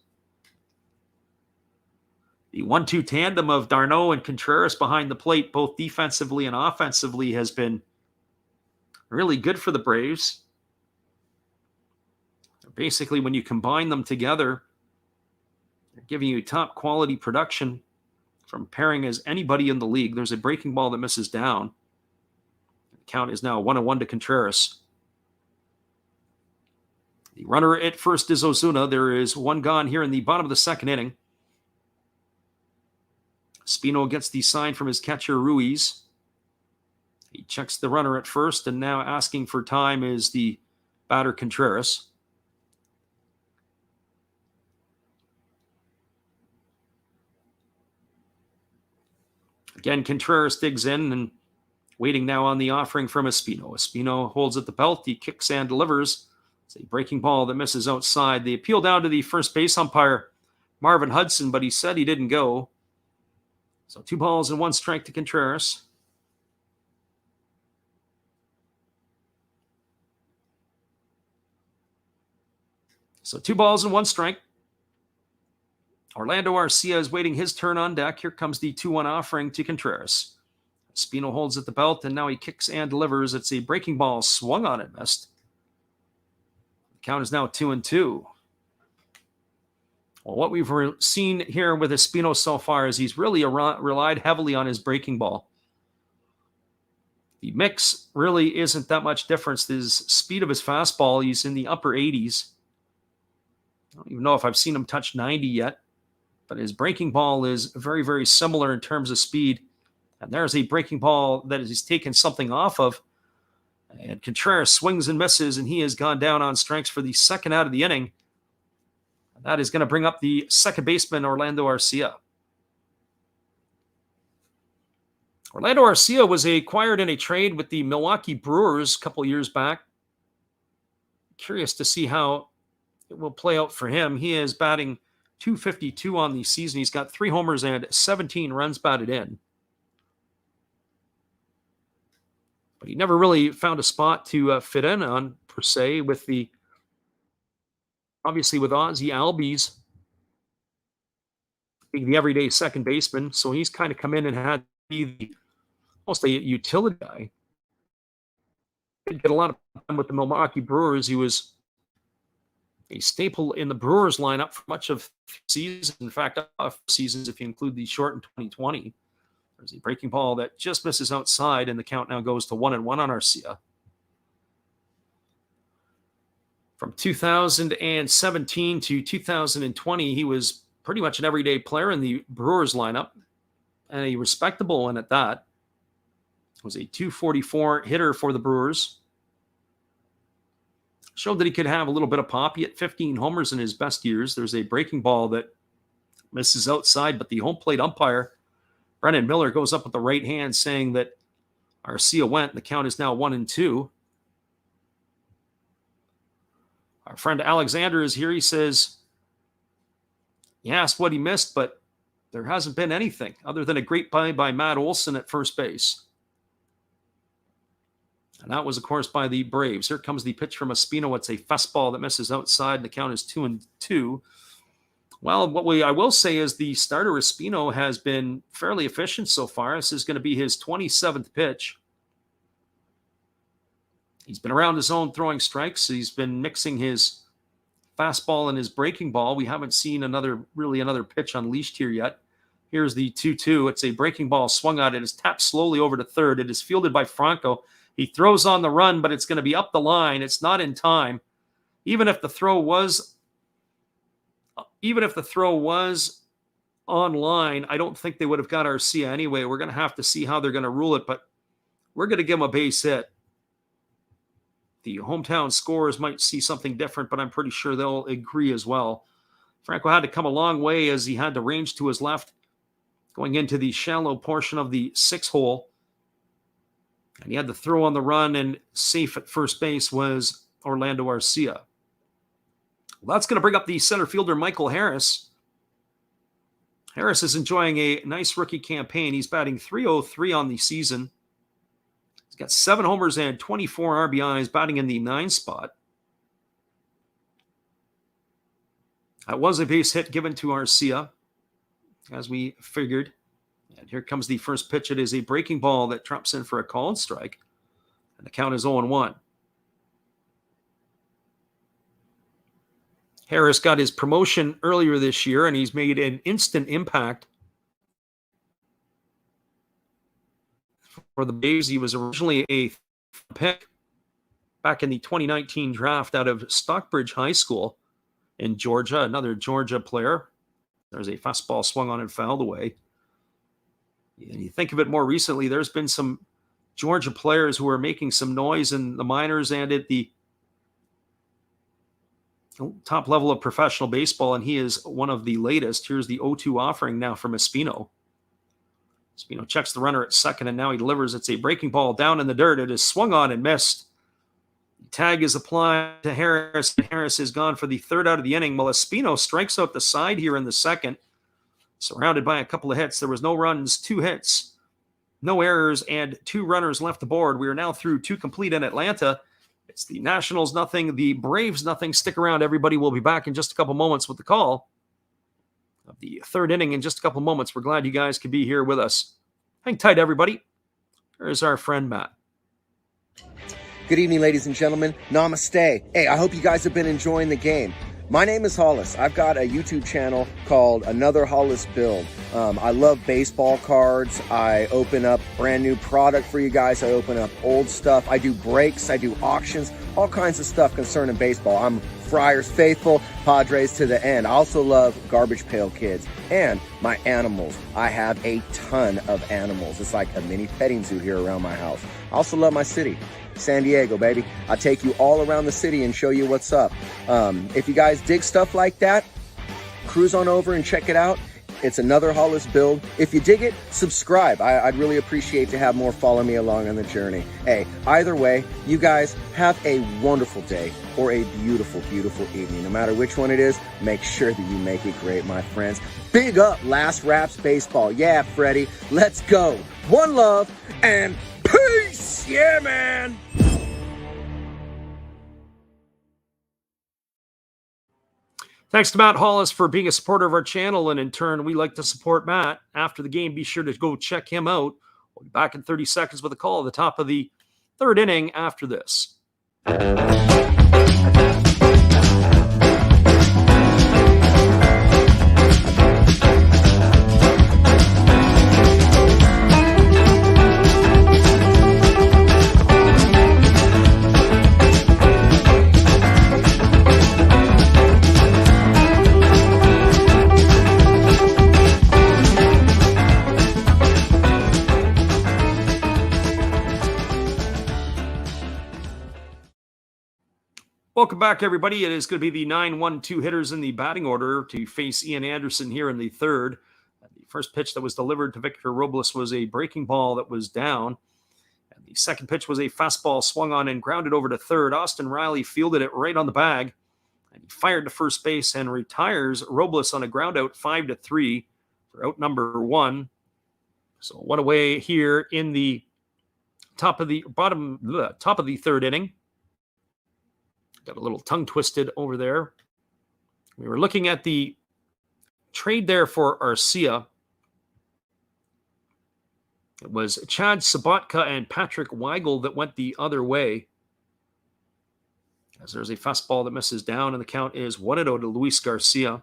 The 1-2 tandem of d'Arnaud and Contreras behind the plate, both defensively and offensively, has been really good for the Braves. Basically, when you combine them together, they're giving you top quality production from pairing as anybody in the league. There's a breaking ball that misses down. The count is now 1-1 to Contreras. The runner at first is Ozuna. There is one gone here in the bottom of the second inning. Espino gets the sign from his catcher, Ruiz. He checks the runner at first, and now asking for time is the batter, Contreras. Again, Contreras digs in and waiting now on the offering from Espino. Espino holds at the belt. He kicks and delivers. It's a breaking ball that misses outside. They appeal down to the first base umpire, Marvin Hudson, but he said he didn't go. So 2 balls and 1 strike to Contreras. So 2 balls and 1 strike. Orlando Arcia is waiting his turn on deck. Here comes the 2-1 offering to Contreras. Espino holds at the belt, and now he kicks and delivers. It's a breaking ball swung on and missed. The count is now 2-2. Well, what we've seen here with Espino so far is he's really relied heavily on his breaking ball. The mix really isn't that much difference. The speed of his fastball, he's in the upper 80s. I don't even know if I've seen him touch 90 yet, but his breaking ball is very, very similar in terms of speed. And there's a breaking ball that he's taken something off of. And Contreras swings and misses, and he has gone down on strikes for the second out of the inning. And that is going to bring up the second baseman, Orlando Arcia. Orlando Arcia was acquired in a trade with the Milwaukee Brewers a couple years back. Curious to see how it will play out for him. He is batting .252 on the season. He's got 3 homers and 17 runs batted in. But he never really found a spot to fit in on, per se, with obviously with Ozzie Albies being the everyday second baseman. So he's kind of come in and had to be almost a utility guy. Did get a lot of time with the Milwaukee Brewers. He was a staple in the Brewers lineup for much of the season. In fact, seasons, if you include the short in 2020. There's a breaking ball that just misses outside, and the count now goes to 1-1 on Arcia. From 2017 to 2020, he was pretty much an everyday player in the Brewers lineup, and a respectable one at that. Was a .244 hitter for the Brewers. Showed that he could have a little bit of pop. He hit 15 homers in his best years. There's a breaking ball that misses outside, but the home plate umpire, Brennan Miller, goes up with the right hand saying that Arcia went. The count is now 1-2. Our friend Alexander is here. He says, he asked what he missed, but there hasn't been anything other than a great play by Matt Olson at first base. And that was, of course, by the Braves. Here comes the pitch from Espino. It's a fastball that misses outside. The count is 2-2. Well, I will say is the starter Espino has been fairly efficient so far. This is going to be his 27th pitch. He's been around his zone throwing strikes. He's been mixing his fastball and his breaking ball. We haven't seen another pitch unleashed here yet. Here's the 2-2. It's a breaking ball swung out. It is tapped slowly over to third. It is fielded by Franco. He throws on the run, but it's going to be up the line. It's not in time. Even if the throw was online, I don't think they would have got Arcia anyway. We're going to have to see how they're going to rule it, but we're going to give him a base hit. The hometown scorers might see something different, but I'm pretty sure they'll agree as well. Franco had to come a long way as he had to range to his left, going into the shallow portion of the 6-hole. And he had to throw on the run, and safe at first base was Orlando Arcia. Well, that's going to bring up the center fielder, Michael Harris. Harris is enjoying a nice rookie campaign. He's batting .303 on the season. He's got 7 homers and 24 RBIs, batting in the 9 spot. That was a base hit given to Arcia, as we figured. And here comes the first pitch. It is a breaking ball that drops in for a called strike. And the count is 0-1. Harris got his promotion earlier this year, and he's made an instant impact for the Braves. He was originally a pick back in the 2019 draft out of Stockbridge High School in Georgia, another Georgia player. There's a fastball swung on and fouled away. And you think of it more recently, there's been some Georgia players who are making some noise in the minors and at the top level of professional baseball, and he is one of the latest. Here's the 0-2 offering now from Espino. Espino checks the runner at second, and now he delivers. It's a breaking ball down in the dirt. It is swung on and missed. The tag is applied to Harris, and Harris is gone for the third out of the inning. Well, Espino strikes out the side here in the second, surrounded by a couple of hits. There was no runs, 2 hits, no errors, and 2 runners left aboard. We are now through 2 complete in Atlanta. It's the Nationals nothing, the Braves nothing. Stick around, everybody. We'll be back in just a couple moments with the call of the third inning in just a couple moments. We're glad you guys could be here with us. Hang tight, everybody. There's our friend Matt. Good evening, ladies and gentlemen. Namaste. Hey, I hope you guys have been enjoying the game. My name is Hollis. I've got a YouTube channel called Another Hollis Build. I love baseball cards. I open up brand new product for you guys. I open up old stuff. I do breaks. I do auctions. All kinds of stuff concerning baseball. I'm Friars faithful, Padres to the end. I also love Garbage Pail Kids and my animals. I have a ton of animals. It's like a mini petting zoo here around my house. I also love my city. San Diego, baby. I take you all around the city and show you what's up. If you guys dig stuff like that, cruise on over and check it out. It's Another Hollis Build. If you dig it, subscribe. I'd really appreciate to have more follow me along on the journey. Hey, either way, you guys have a wonderful day or a beautiful, beautiful evening. No matter which one it is, make sure that you make it great, my friends. Big up Last Raps Baseball. Yeah, Freddie, let's go. One love and peace. Yeah, man. Thanks to Matt Hollis for being a supporter of our channel, and in turn, we like to support Matt. After the game, be sure to go check him out. We'll be back in 30 seconds with a call at the top of the third inning after this. Welcome back, everybody. It is going to be the 9-1-2 hitters in the batting order to face Ian Anderson here in the third. The first pitch that was delivered to Victor Robles was a breaking ball that was down. And the second pitch was a fastball swung on and grounded over to third. Austin Riley fielded it right on the bag. And he fired to first base and retires Robles on a ground out 5-3 for out number one. So one away here in the top of the third inning. Got a little tongue twisted over there. We were looking at the trade there for Arcia. It was Chad Sabatka and Patrick Weigel that went the other way. As there's a fastball that misses down, and the count is 1-0 to Luis Garcia. And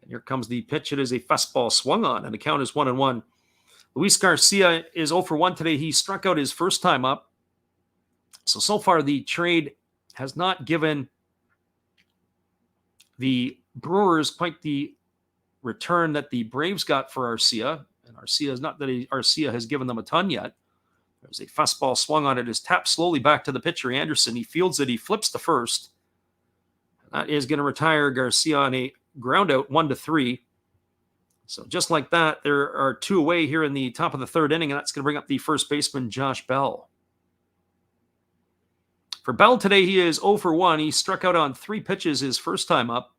here comes the pitch. It is a fastball swung on, and the count is 1-1. Luis Garcia is 0 for 1 today. He struck out his first time up. So far the trade has not given the Brewers quite the return that the Braves got for Arcia. And Arcia is not that Arcia has given them a ton yet. There's a fastball swung on it. Is tapped slowly back to the pitcher, Anderson. He fields it. He flips to first. That is going to retire Garcia on a ground out 1-3. So just like that, there are two away here in the top of the third inning, and that's going to bring up the first baseman, Josh Bell. For Bell today, he is 0 for 1. He struck out on 3 pitches his first time up.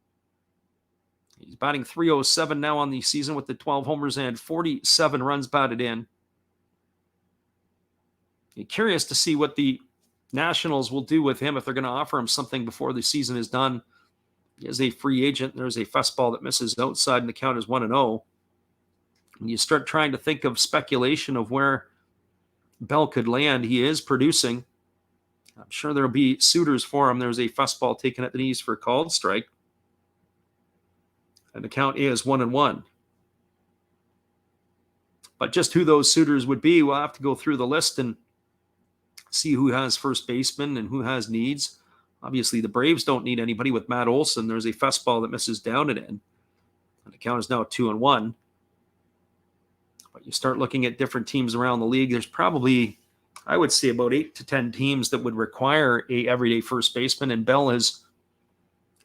He's batting .307 now on the season with the 12 homers and 47 runs batted in. You're curious to see what the Nationals will do with him, if they're going to offer him something before the season is done. He is a free agent. There's a fastball that misses outside, and the count is 1-0. When you start trying to think of speculation of where Bell could land, he is producing. I'm sure there'll be suitors for him. There's a fastball taken at the knees for a called strike. And the count is 1-1. But just who those suitors would be, we'll have to go through the list and see who has first baseman and who has needs. Obviously, the Braves don't need anybody with Matt Olson. There's a fastball that misses down and in. And the count is now 2-1. But you start looking at different teams around the league, there's probably, I would say, about 8 to 10 teams that would require a everyday first baseman, and Bell has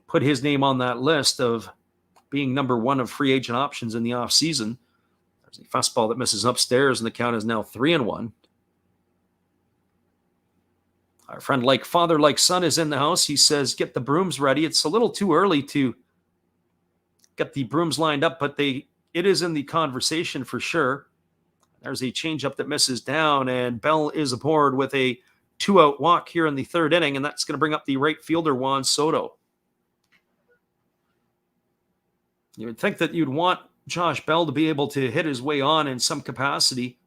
put his name on that list of being number one of free agent options in the offseason. There's a fastball that misses upstairs, and the count is now 3-1. Our friend Like Father, Like Son is in the house. He says, get the brooms ready. It's a little too early to get the brooms lined up, but it is in the conversation for sure. There's a changeup that misses down, and Bell is aboard with a 2-out walk here in the third inning, and that's going to bring up the right fielder, Juan Soto. You would think that you'd want Josh Bell to be able to hit his way on in some capacity.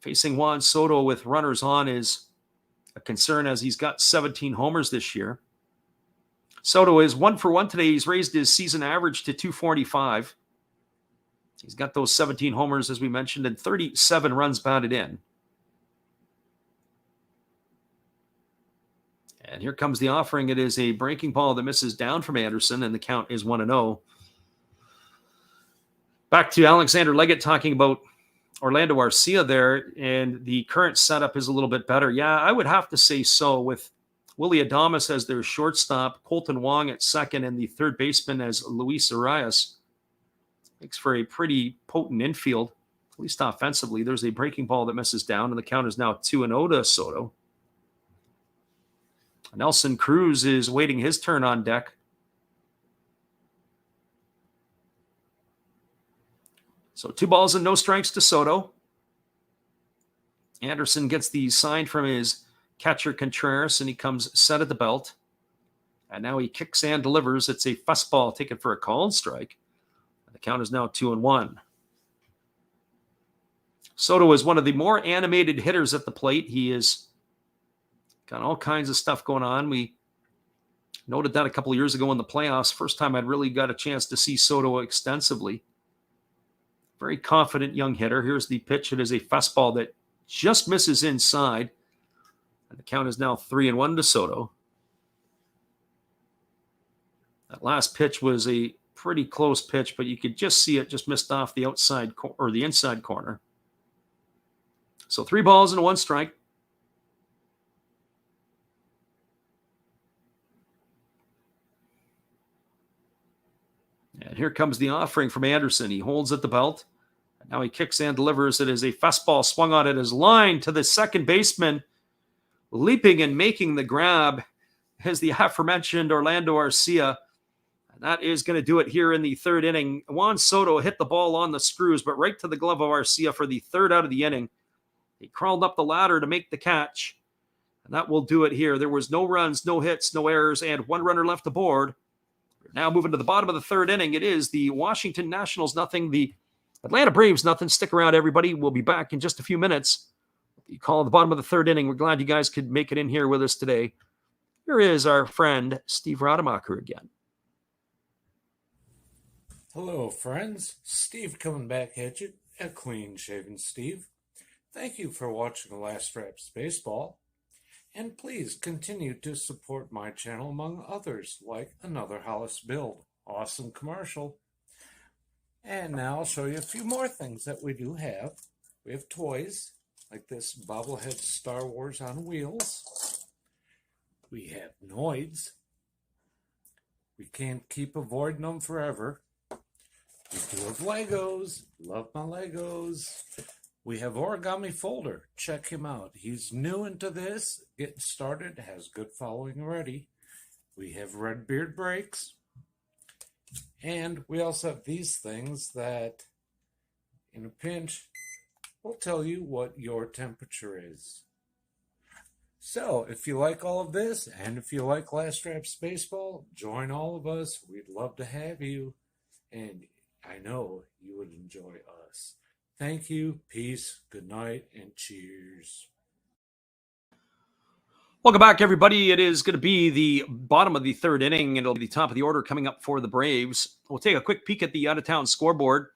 Facing Juan Soto with runners on is a concern, as he's got 17 homers this year. Soto is 1 for 1 today. He's raised his season average to 245. He's got those 17 homers, as we mentioned, and 37 runs batted in. And here comes the offering. It is a breaking ball that misses down from Anderson, and the count is 1-0. Back to Alexander Leggett talking about Orlando Arcia there, and the current setup is a little bit better. Yeah, I would have to say so, with Willie Adames as their shortstop, Colton Wong at second, and the third baseman as Luis Arias. Makes for a pretty potent infield, at least offensively. There's a breaking ball that misses down, and the count is now 2-0 to Soto. Nelson Cruz is waiting his turn on deck. So 2 balls and no strikes to Soto. Anderson gets the sign from his catcher Contreras, and he comes set at the belt. And now he kicks and delivers. It's a fastball taken for a called strike. The count is now 2-1. Soto is one of the more animated hitters at the plate. He has got all kinds of stuff going on. We noted that a couple of years ago in the playoffs. First time I'd really got a chance to see Soto extensively. Very confident young hitter. Here's the pitch. It is a fastball that just misses inside. And the count is now 3-1 to Soto. That last pitch was a pretty close pitch, but you could just see it just missed off the outside or the inside corner. So 3 balls and 1 strike. And here comes the offering from Anderson. He holds at the belt. And now he kicks and delivers. It is a fastball swung on at his line to the second baseman. Leaping and making the grab is the aforementioned Orlando Arcia. And that is going to do it here in the 3rd inning. Juan Soto hit the ball on the screws, but right to the glove of Arcia for the 3rd out of the inning. He crawled up the ladder to make the catch. And that will do it here. There was no runs, no hits, no errors, and 1 runner left aboard. We're now moving to the bottom of the 3rd inning. It is the Washington Nationals nothing, the Atlanta Braves nothing. Stick around, everybody. We'll be back in just a few minutes. The call at the bottom of the 3rd inning. We're glad you guys could make it in here with us today. Here is our friend Steve Rademacher again. Hello, friends. Steve coming back at you, a clean-shaven Steve. Thank you for watching The Last Raps Baseball. And please continue to support my channel among others, like Another Hollis Build. Awesome commercial. And now I'll show you a few more things that we do have. We have toys, like this bobblehead Star Wars on wheels. We have Noids. We can't keep avoiding them forever. We do have Legos. Love my Legos. We have Origami Folder. Check him out. He's new into this, getting started, has good following already. We have Red Beard Breaks. And we also have these things that, in a pinch, will tell you what your temperature is. So, if you like all of this, and if you like Last Raps Baseball, join all of us. We'd love to have you. And I know you would enjoy us. Thank you, peace, good night, and cheers. Welcome back, everybody. It is going to be the bottom of the 3rd inning. It'll be the top of the order coming up for the Braves. We'll take a quick peek at the out-of-town scoreboard.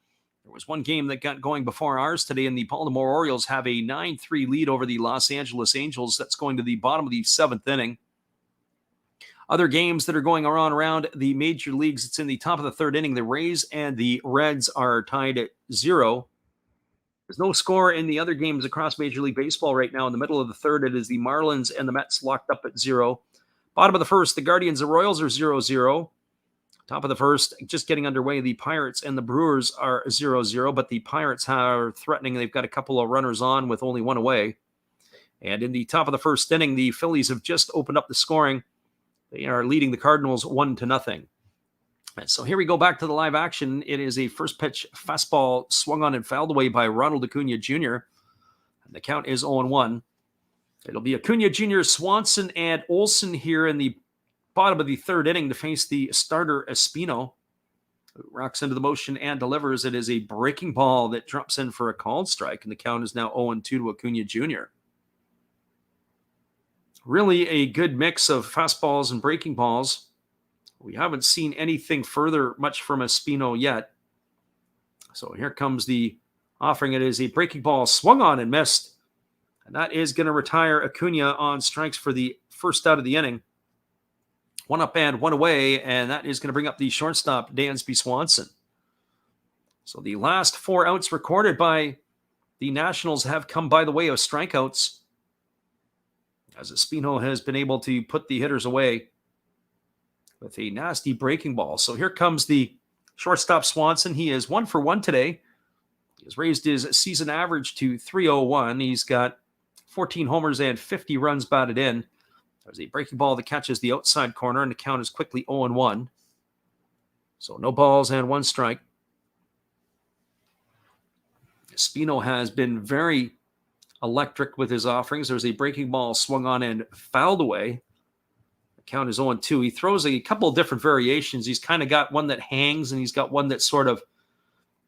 There was one game that got going before ours today, and the Baltimore Orioles have a 9-3 lead over the Los Angeles Angels. That's going to the bottom of the 7th inning. Other games that are going around the major leagues, it's in the top of the 3rd inning. The Rays and the Reds are tied at 0. There's no score in the other games across Major League Baseball right now. In the middle of the 3rd, it is the Marlins and the Mets locked up at 0. Bottom of the 1st, the Guardians and Royals are 0-0. Top of the 1st, just getting underway, the Pirates and the Brewers are 0-0, but the Pirates are threatening. They've got a couple of runners on with only 1 away. And in the top of the 1st inning, the Phillies have just opened up the scoring. They are leading the Cardinals 1-0. And so here we go back to the live action. It is a first pitch fastball swung on and fouled away by Ronald Acuna Jr. And the count is 0-1. It'll be Acuna Jr., Swanson, and Olsen here in the bottom of the 3rd inning to face the starter Espino, who rocks into the motion and delivers. It is a breaking ball that drops in for a called strike, and the count is now 0-2 to Acuna Jr. Really a good mix of fastballs and breaking balls. We haven't seen anything further much from Espino yet. So here comes the offering. It is a breaking ball swung on and missed. And that is going to retire Acuna on strikes for the 1st out of the inning. 1 up and 1 away, and that is going to bring up the shortstop, Dansby Swanson. So the last 4 outs recorded by the Nationals have come by the way of strikeouts, as Espino has been able to put the hitters away with a nasty breaking ball. So here comes the shortstop Swanson. He is 1 for 1 today. He has raised his season average to .301. He's got 14 homers and 50 runs batted in. There's a breaking ball that catches the outside corner, and the count is quickly 0-1. So no balls and 1 strike. Espino has been very electric with his offerings. There's a breaking ball swung on and fouled away. The count is 0-2. He throws a couple of different variations. He's kind of got one that hangs, and he's got one that sort of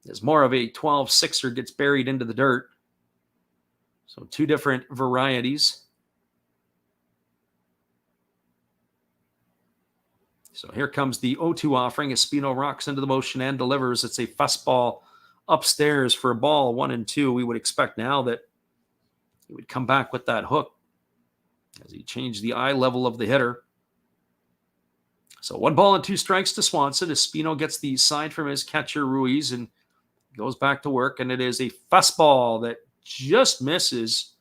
is more of a 12-6er, gets buried into the dirt. So 2 different varieties. So here comes the 0-2 offering. Espino rocks into the motion and delivers. It's a fastball upstairs for a ball 1-2. We would expect now that he would come back with that hook as he changed the eye level of the hitter. So 1 ball and 2 strikes to Swanson. Espino gets the side from his catcher Ruiz and goes back to work, and it is a fastball that just misses.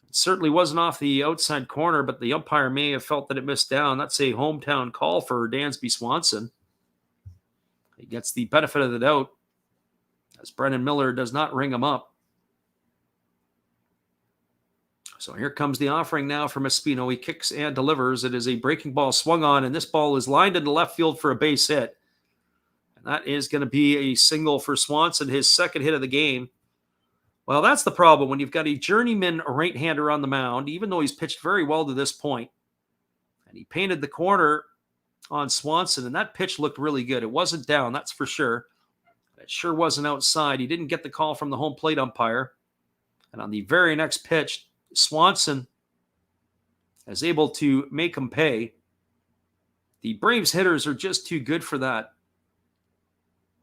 It certainly wasn't off the outside corner, but the umpire may have felt that it missed down. That's a hometown call for Dansby Swanson. He gets the benefit of the doubt as Brennan Miller does not ring him up. So here comes the offering now from Espino. He kicks and delivers. It is a breaking ball swung on, and this ball is lined into left field for a base hit. And that is going to be a single for Swanson, his second hit of the game. Well, that's the problem when you've got a journeyman right-hander on the mound, even though he's pitched very well to this point. And he painted the corner on Swanson, and that pitch looked really good. It wasn't down, that's for sure. It sure wasn't outside. He didn't get the call from the home plate umpire. And on the very next pitch, Swanson is able to make him pay. The Braves hitters are just too good for that.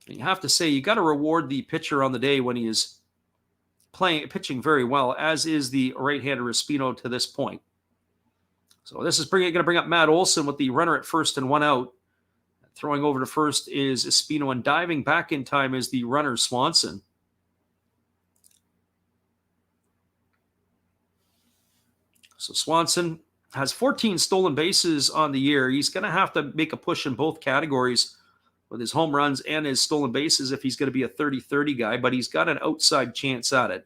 And you have to say, you got to reward the pitcher on the day when he is pitching very well, as is the right-hander Espino to this point. So this is going to bring up Matt Olson with the runner at first and 1 out. Throwing over to first is Espino, and diving back in time is the runner Swanson. So Swanson has 14 stolen bases on the year. He's going to have to make a push in both categories with his home runs and his stolen bases if he's going to be a 30-30 guy, but he's got an outside chance at it.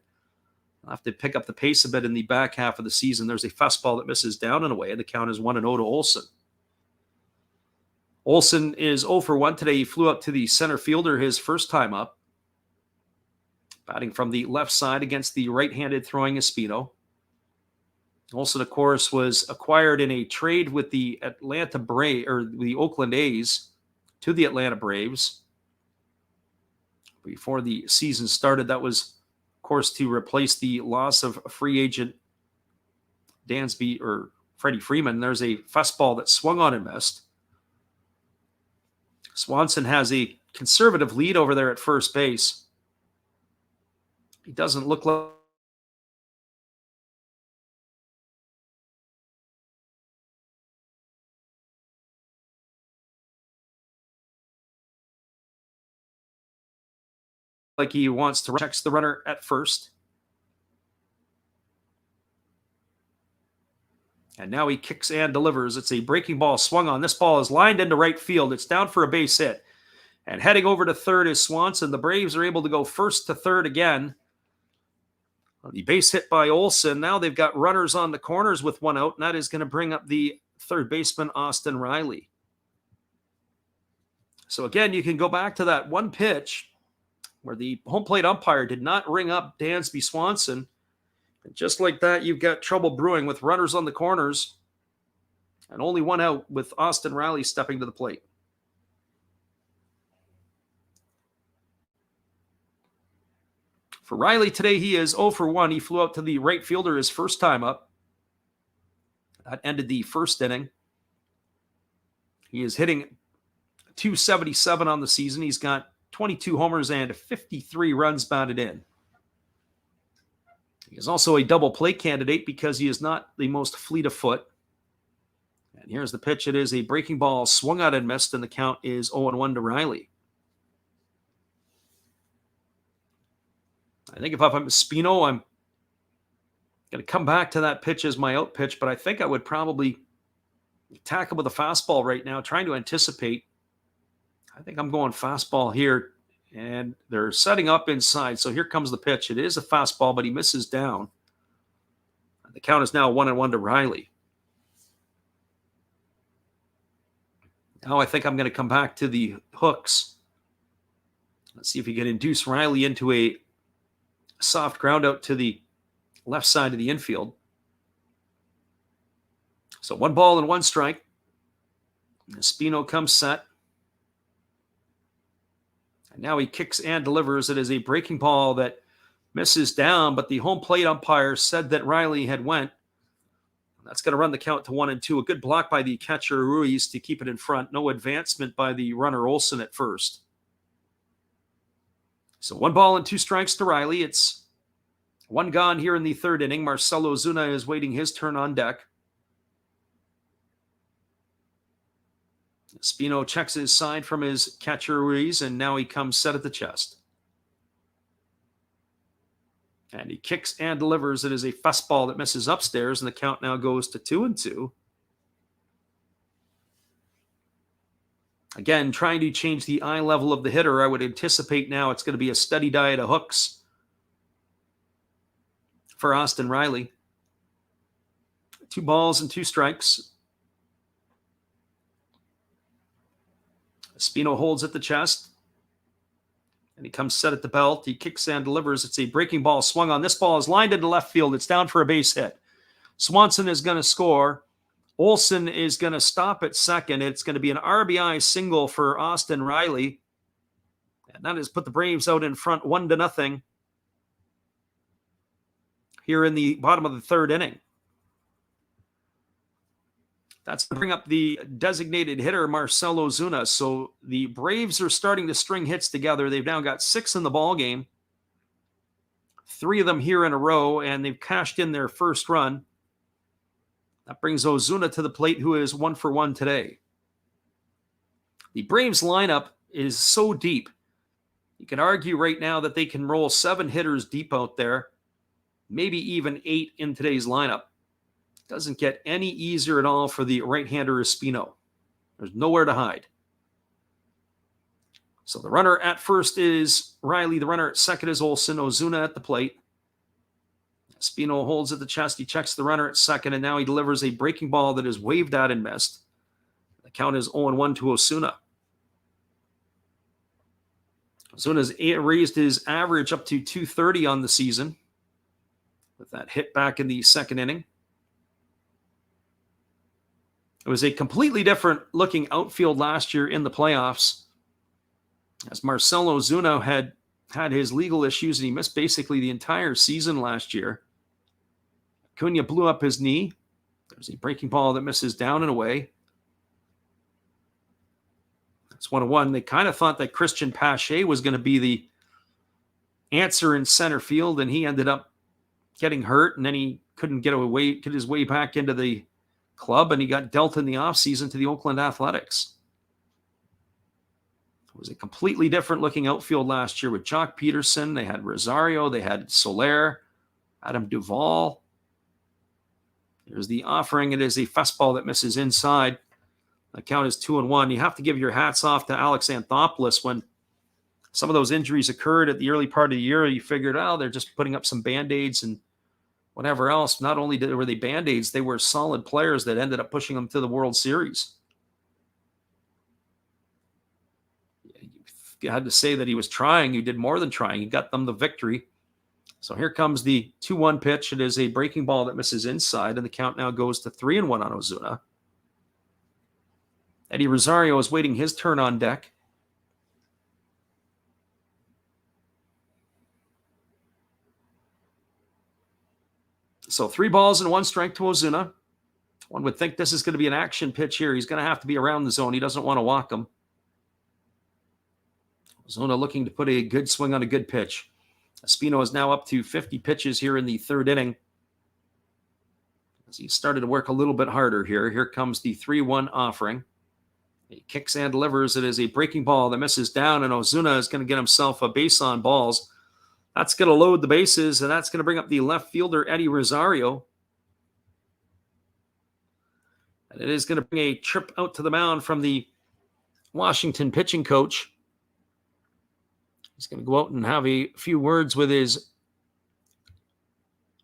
I'll have to pick up the pace a bit in the back half of the season. There's a fastball that misses down and away. The count is 1-0 to Olson. Olson is 0 for 1 today. He flew up to the center fielder his first time up, batting from the left side against the right-handed throwing Espino. Olson, of course, was acquired in a trade with the the Oakland A's to the Atlanta Braves. Before the season started, that was, of course, to replace the loss of free agent Freddie Freeman. There's a fastball that swung on and missed. Swanson has a conservative lead over there at first base. He doesn't look like he wants to checks the runner at first. And now he kicks and delivers. It's a breaking ball swung on. This ball is lined into right field. It's down for a base hit. And heading over to third is Swanson. The Braves are able to go first to third again. The base hit by Olson. Now they've got runners on the corners with 1 out, and that is going to bring up the third baseman, Austin Riley. So again, you can go back to that one pitch where the home plate umpire did not ring up Dansby Swanson. And just like that, you've got trouble brewing with runners on the corners and only 1 out with Austin Riley stepping to the plate. For Riley today, he is 0 for 1. He flew out to the right fielder his first time up. That ended the first inning. He is hitting .277 on the season. He's got 22 homers and 53 runs batted in. He is also a double play candidate because he is not the most fleet of foot. And here's the pitch. It is a breaking ball swung out and missed, and the count is 0-1 to Riley. I think if I'm Espino, I'm going to come back to that pitch as my out pitch, but I think I would probably attack him with a fastball right now, trying to anticipate. I think I'm going fastball here, and they're setting up inside. So here comes the pitch. It is a fastball, but he misses down. The count is now 1-1 to Riley. Now I think I'm going to come back to the hooks. Let's see if he can induce Riley into a soft ground out to the left side of the infield. So 1-1 Espino comes set. And now he kicks and delivers. It is a breaking ball that misses down, but the home plate umpire said that Riley had went. That's going to run the count to 1-2. A good block by the catcher Ruiz to keep it in front. No advancement by the runner Olson at first. So 1-2 to Riley. It's 1 gone here in the third inning. Marcelo Ozuna is waiting his turn on deck. Espino checks his side from his catcher Ruiz, and now he comes set at the chest. And he kicks and delivers. It is a fastball that misses upstairs, and the count now goes to 2-2. Again, trying to change the eye level of the hitter. I would anticipate now it's going to be a steady diet of hooks for Austin Riley. 2-2. Espino holds at the chest. And he comes set at the belt. He kicks and delivers. It's a breaking ball swung on. This ball is lined into left field. It's down for a base hit. Swanson is going to score. Olson is going to stop at second. It's going to be an RBI single for Austin Riley. And that has put the Braves out in front 1-0 here in the bottom of the third inning. That's to bring up the designated hitter, Marcelo Ozuna. So the Braves are starting to string hits together. They've now got 6 in the ball game, 3 of them here in a row, and they've cashed in their first run. That brings Ozuna to the plate, who is 1 for 1 today. The Braves lineup is so deep. You can argue right now that they can roll 7 hitters deep out there, maybe even 8 in today's lineup. Doesn't get any easier at all for the right-hander Espino. There's nowhere to hide. So the runner at first is Riley. The runner at second is Olson. Ozuna at the plate. Espino holds at the chest. He checks the runner at second, and now he delivers a breaking ball that is waved out and missed. The count is 0-1 to Ozuna. Ozuna's raised his average up to 230 on the season with that hit back in the second inning. It was a completely different looking outfield last year in the playoffs, as Marcelo Ozuna had his legal issues and he missed basically the entire season last year. Acuna blew up his knee. There's a breaking ball that misses down and away. That's 1-1. They kind of thought that Christian Pache was going to be the answer in center field, and he ended up getting hurt, and then he couldn't get his way back into the club, and he got dealt in the offseason to the Oakland Athletics. It was a completely different looking outfield last year with Jock Peterson. They had Rosario. They had Soler, Adam Duvall. There's the offering. It is a fastball that misses inside. The count is 2-1. You have to give your hats off to Alex Anthopoulos. When some of those injuries occurred at the early part of the year, you figured, oh, they're just putting up some Band-Aids and whatever else. Not only were they Band-Aids, they were solid players that ended up pushing them to the World Series. You had to say that he was trying. He did more than trying. He got them the victory. So here comes the 2-1 pitch. It is a breaking ball that misses inside, and the count now goes to 3-1 on Ozuna. Eddie Rosario is waiting his turn on deck. So 3 balls and 1 strike to Ozuna. One would think this is going to be an action pitch here. He's going to have to be around the zone. He doesn't want to walk him. Ozuna looking to put a good swing on a good pitch. Espino is now up to 50 pitches here in the third inning, as he started to work a little bit harder here. Here comes the 3-1 offering. He kicks and delivers. It is a breaking ball that misses down, and Ozuna is going to get himself a base on balls. That's going to load the bases, and that's going to bring up the left fielder, Eddie Rosario. And it is going to bring a trip out to the mound from the Washington pitching coach. He's going to go out and have a few words with his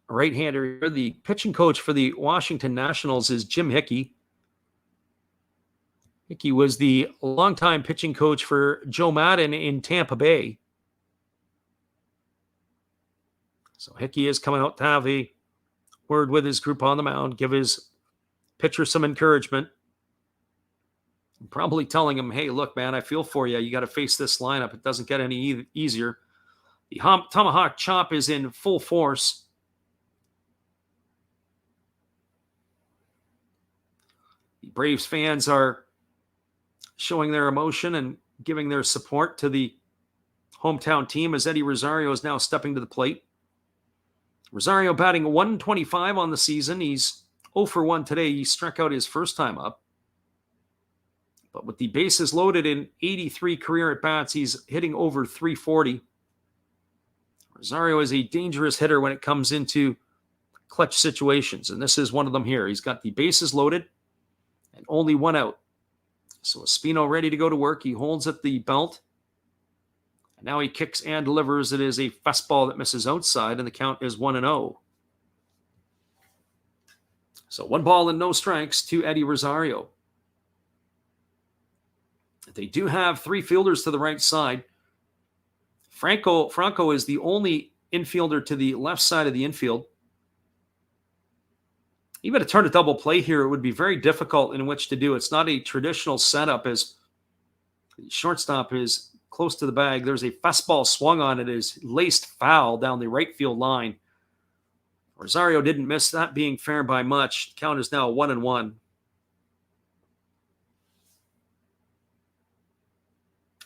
right-hander. The pitching coach for the Washington Nationals is Jim Hickey. Hickey was the longtime pitching coach for Joe Madden in Tampa Bay. So Hickey is coming out to have a word with his group on the mound, give his pitcher some encouragement. Probably telling him, hey, look, man, I feel for you. You got to face this lineup. It doesn't get any easier. The tomahawk chop is in full force. The Braves fans are showing their emotion and giving their support to the hometown team as Eddie Rosario is now stepping to the plate. Rosario batting 125 on the season. He's 0 for 1 today. He struck out his first time up. But with the bases loaded in 83 career at-bats, he's hitting over 340. Rosario is a dangerous hitter when it comes into clutch situations, and this is one of them here. He's got the bases loaded and only 1 out. So Espino ready to go to work. He holds at the belt. And now he kicks and delivers. It is a fastball that misses outside, and the count is 1-0. So 1 ball and no strikes to Eddie Rosario. They do have 3 fielders to the right side. Franco is the only infielder to the left side of the infield. Even to turn a double play here, it would be very difficult in which to do. It's not a traditional setup as the shortstop is close to the bag. There's a fastball swung on it. It is laced foul down the right field line. Rosario didn't miss that, being fair by much. Count is now 1-1.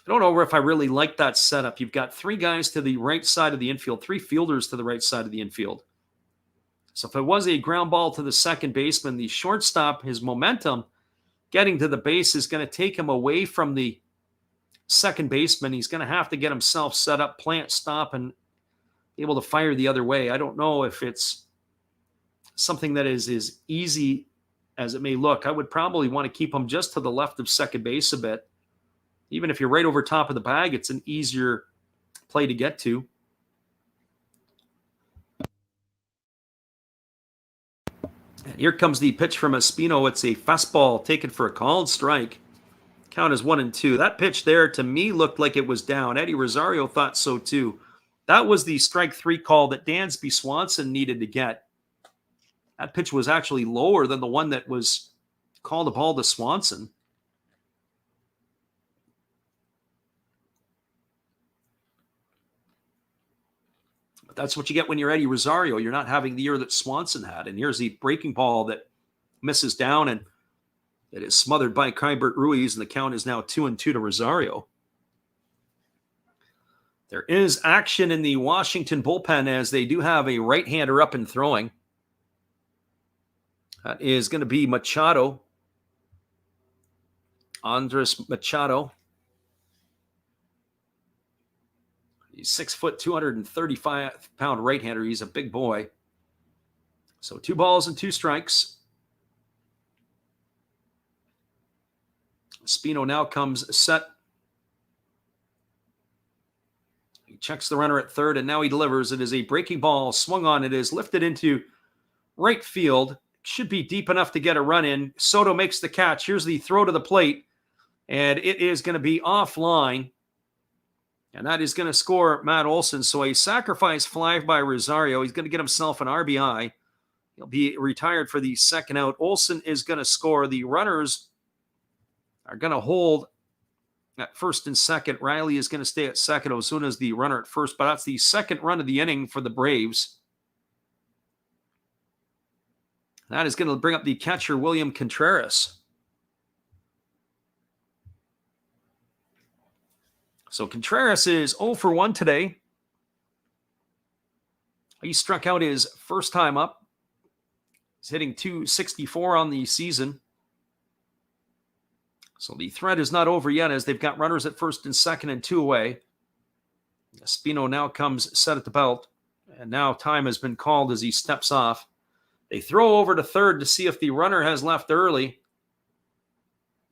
I don't know if I really like that setup. You've got 3 guys to the right side of the infield, 3 fielders to the right side of the infield. So if it was a ground ball to the second baseman, the shortstop, his momentum getting to the base is going to take him away from the second baseman. He's going to have to get himself set up, plant, stop, and be able to fire the other way. I don't know if it's something that is as easy as it may look. I would probably want to keep him just to the left of second base a bit. Even if you're right over top of the bag, it's an easier play to get to. And here comes the pitch from Espino. It's a fastball taken for a called strike. Count is 1-2. That pitch there to me looked like it was down. Eddie Rosario thought so too. That was the strike 3 call that Dansby Swanson needed to get. That pitch was actually lower than the one that was called a ball to Swanson. That's what you get when you're Eddie Rosario. You're not having the year that Swanson had. And here's the breaking ball that misses down, and it is smothered by Kybert Ruiz, and the count is now 2-2 to Rosario. There is action in the Washington bullpen as they do have a right-hander up and throwing. That is going to be Machado. Andres Machado. He's 6 foot, 235-pound right-hander. He's a big boy. So 2 balls and 2 strikes. Espino now comes set. He checks the runner at third, and now he delivers. It is a breaking ball swung on. It is lifted into right field. Should be deep enough to get a run in. Soto makes the catch. Here's the throw to the plate, and it is going to be offline. And that is going to score Matt Olson. So a sacrifice fly by Rosario. He's going to get himself an RBI. He'll be retired for the second out. Olson is going to score. The runners are going to hold at first and second. Riley is going to stay at second. Ozuna's the runner at first. But that's the second run of the inning for the Braves. That is going to bring up the catcher, William Contreras. So Contreras is 0 for 1 today. He struck out his first time up. He's hitting .264 on the season. So the threat is not over yet as they've got runners at first and second and 2 away. Espino now comes set at the belt. And now time has been called as he steps off. They throw over to third to see if the runner has left early.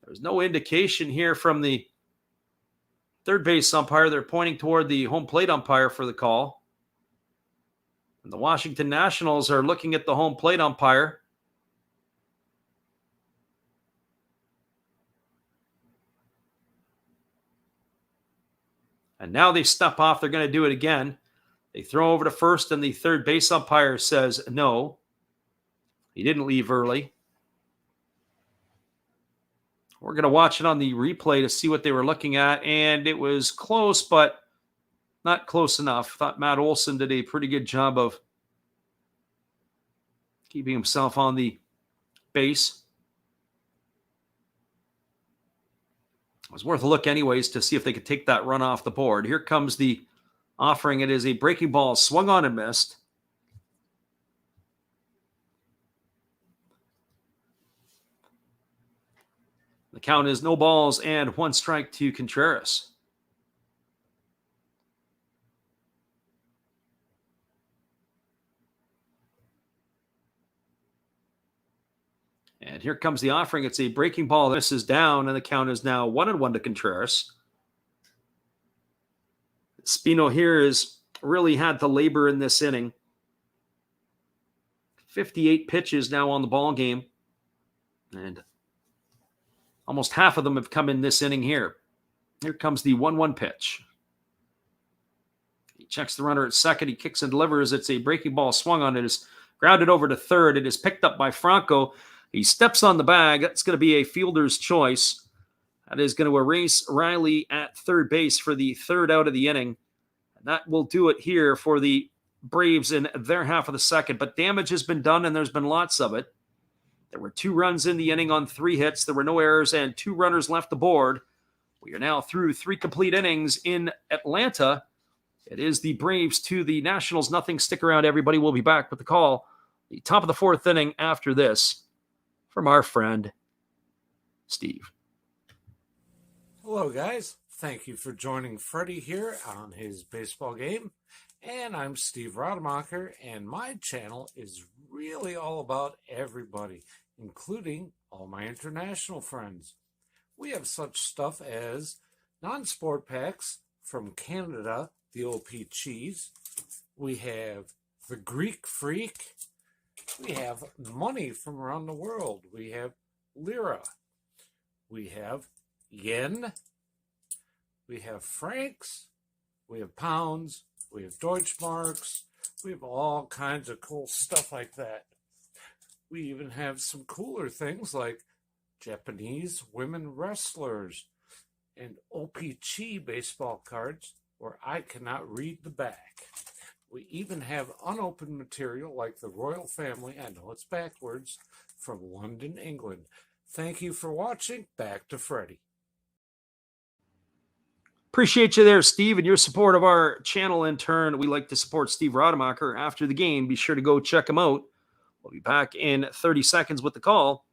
There's no indication here from the third base umpire. They're pointing toward the home plate umpire for the call. And the Washington Nationals are looking at the home plate umpire. And now they step off. They're going to do it again. They throw over to first, and the third base umpire says no. He didn't leave early. We're going to watch it on the replay to see what they were looking at, and it was close, but not close enough. Thought Matt Olson did a pretty good job of keeping himself on the base. It was worth a look anyways to see if they could take that run off the board. Here comes the offering. It is a breaking ball, swung on and missed. The count is no balls and 1 strike to Contreras. And here comes the offering. It's a breaking ball. This is down, and the count is now 1-1 to Contreras. Spino here has really had to labor in this inning. 58 pitches now on the ball game, and almost half of them have come in this inning here. Here comes the 1-1 pitch. He checks the runner at second. He kicks and delivers. It's a breaking ball swung on. It is grounded over to third. It is picked up by Franco. He steps on the bag. That's going to be a fielder's choice. That is going to erase Riley at third base for the third out of the inning. And that will do it here for the Braves in their half of the second. But damage has been done, and there's been lots of it. There were 2 runs in the inning on 3 hits. There were no errors and 2 runners left aboard. We are now through 3 complete innings in Atlanta. It is the Braves to the Nationals. Nothing. Stick around, everybody. We'll be back with the call. The top of the 4th inning after this from our friend Steve. Hello, guys. Thank you for joining Freddie here on his baseball game. And I'm Steve Rademacher, and my channel is really all about everybody, including all my international friends. We have such stuff as non-sport packs from Canada, the OP cheese. We have the Greek Freak. We have money from around the world. We have lira. We have yen. We have francs. We have pounds. We have Deutschmarks. We have all kinds of cool stuff like that. We even have some cooler things like Japanese women wrestlers and OPC baseball cards where I cannot read the back. We even have unopened material like the royal family, I know it's backwards, from London, England. Thank you for watching. Back to Freddie. Appreciate you there, Steve, and your support of our channel. In turn, we like to support Steve Rademacher after the game. Be sure to go check him out. We'll be back in 30 seconds with the call.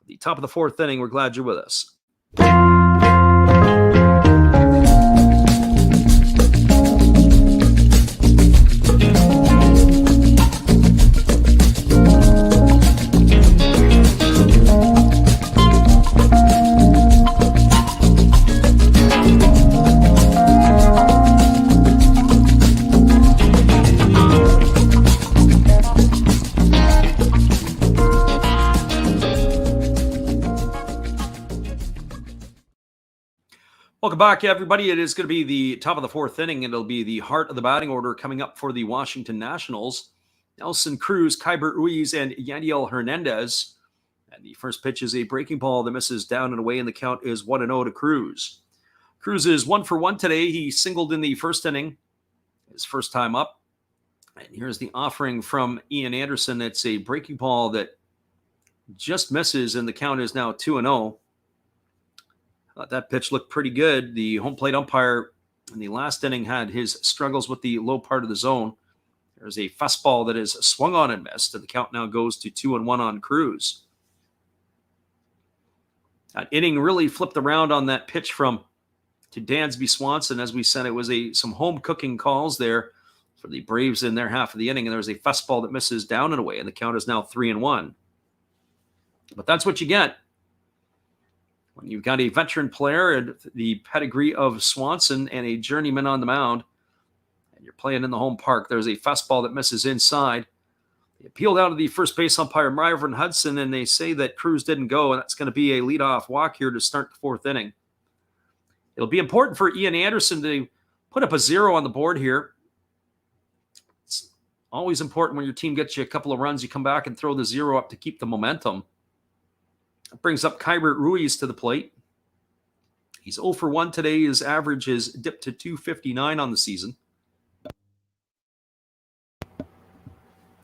The top of the 4th inning. We're glad you're with us. Welcome back, everybody. It is going to be the top of the 4th inning, and it'll be the heart of the batting order coming up for the Washington Nationals. Nelson Cruz, Kyber Ruiz, and Yaniel Hernandez. And the first pitch is a breaking ball that misses down and away, and the count is 1-0 to Cruz. Cruz is 1 for 1 today. He singled in the first inning, his first time up. And here's the offering from Ian Anderson. It's a breaking ball that just misses, and the count is now 2-0. That pitch looked pretty good. The home plate umpire in the last inning had his struggles with the low part of the zone. There's a fastball that is swung on and missed, and the count now goes to 2-1 on Cruz. That inning really flipped around on that pitch to Dansby Swanson. As we said, it was some home cooking calls there for the Braves in their half of the inning, and there was a fastball that misses down and away, and the count is now 3-1. But that's what you get when you've got a veteran player and the pedigree of Swanson and a journeyman on the mound, and you're playing in the home park. There's a fastball that misses inside. They appealed out of the first base umpire, Myron Hudson, and they say that Cruz didn't go, and that's going to be a leadoff walk here to start the 4th inning. It'll be important for Ian Anderson to put up a 0 on the board here. It's always important when your team gets you a couple of runs, you come back and throw the 0 up to keep the momentum. Brings up Kybert Ruiz to the plate. He's 0 for 1 today. His average is dipped to 259 on the season.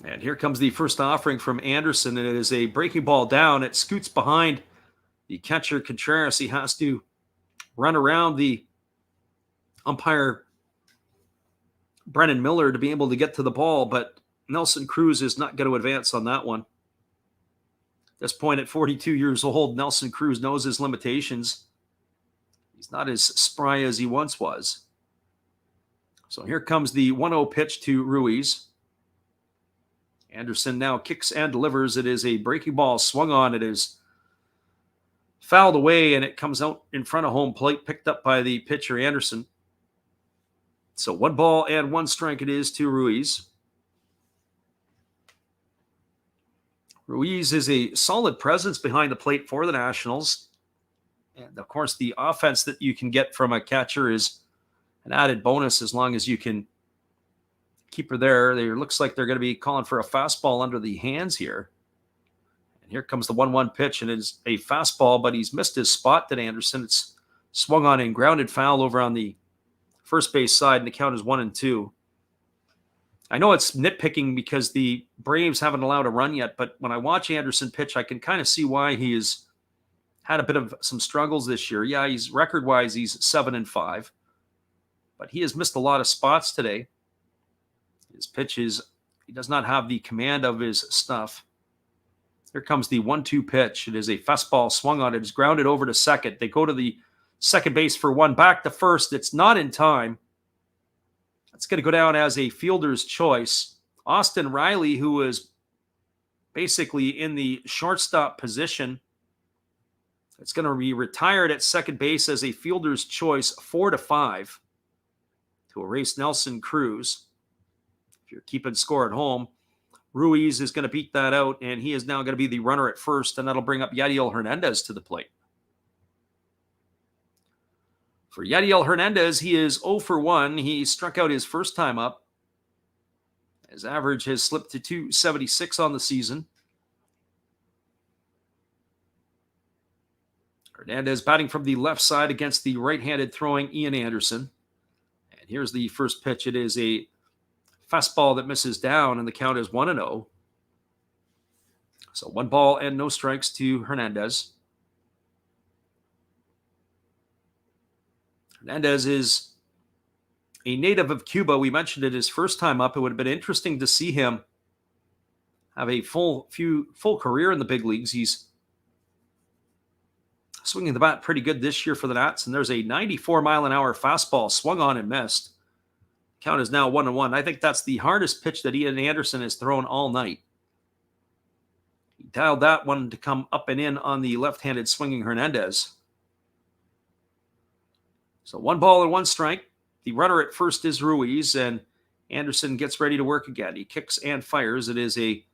And here comes the first offering from Anderson. It is a breaking ball down. It scoots behind the catcher Contreras. He has to run around the umpire Brennan Miller to be able to get to the ball, but Nelson Cruz is not going to advance on that one. At this point, at 42 years old, Nelson Cruz knows his limitations. He's not as spry as he once was. So here comes the 1-0 pitch to Ruiz. Anderson now kicks and delivers. It is a breaking ball swung on. It is fouled away, and it comes out in front of home plate, picked up by the pitcher Anderson. So 1 ball and 1 strike it is to Ruiz. Ruiz is a solid presence behind the plate for the Nationals. And, of course, the offense that you can get from a catcher is an added bonus as long as you can keep her there. It looks like they're going to be calling for a fastball under the hands here. And here comes the 1-1 pitch, and it's a fastball, but he's missed his spot to Anderson. It's swung on and grounded foul over on the first base side, and the count is 1-2. I know it's nitpicking because the Braves haven't allowed a run yet, but when I watch Anderson pitch, I can kind of see why he has had a bit of some struggles this year. Yeah, he's record-wise, he's 7-5, but he has missed a lot of spots today. His pitches, he does not have the command of his stuff. Here comes the 1-2 pitch. It is a fastball swung on. It is grounded over to second. They go to the second base for 1, back to first. It's not in time. It's going to go down as a fielder's choice. Austin Riley, who was basically in the shortstop position, it's going to be retired at second base as a fielder's choice, 4-5, to erase Nelson Cruz. If you're keeping score at home, Ruiz is going to beat that out, and he is now going to be the runner at first, and that'll bring up Yadiel Hernandez to the plate. For Yadiel Hernandez, he is 0 for 1. He struck out his first time up. His average has slipped to 276 on the season. Hernandez batting from the left side against the right-handed throwing Ian Anderson. And here's the first pitch. It is a fastball that misses down, and the count is 1-0. So 1 ball and no strikes to Hernandez. Hernandez is a native of Cuba. We mentioned it his first time up. It would have been interesting to see him have a full career in the big leagues. He's swinging the bat pretty good this year for the Nats, and there's a 94-mile-an-hour fastball swung on and missed. Count is now 1-1. I think that's the hardest pitch that Ian Anderson has thrown all night. He dialed that one to come up and in on the left-handed swinging Hernandez. So 1 ball and 1 strike. The runner at first is Ruiz, and Anderson gets ready to work again. He kicks and fires. It is a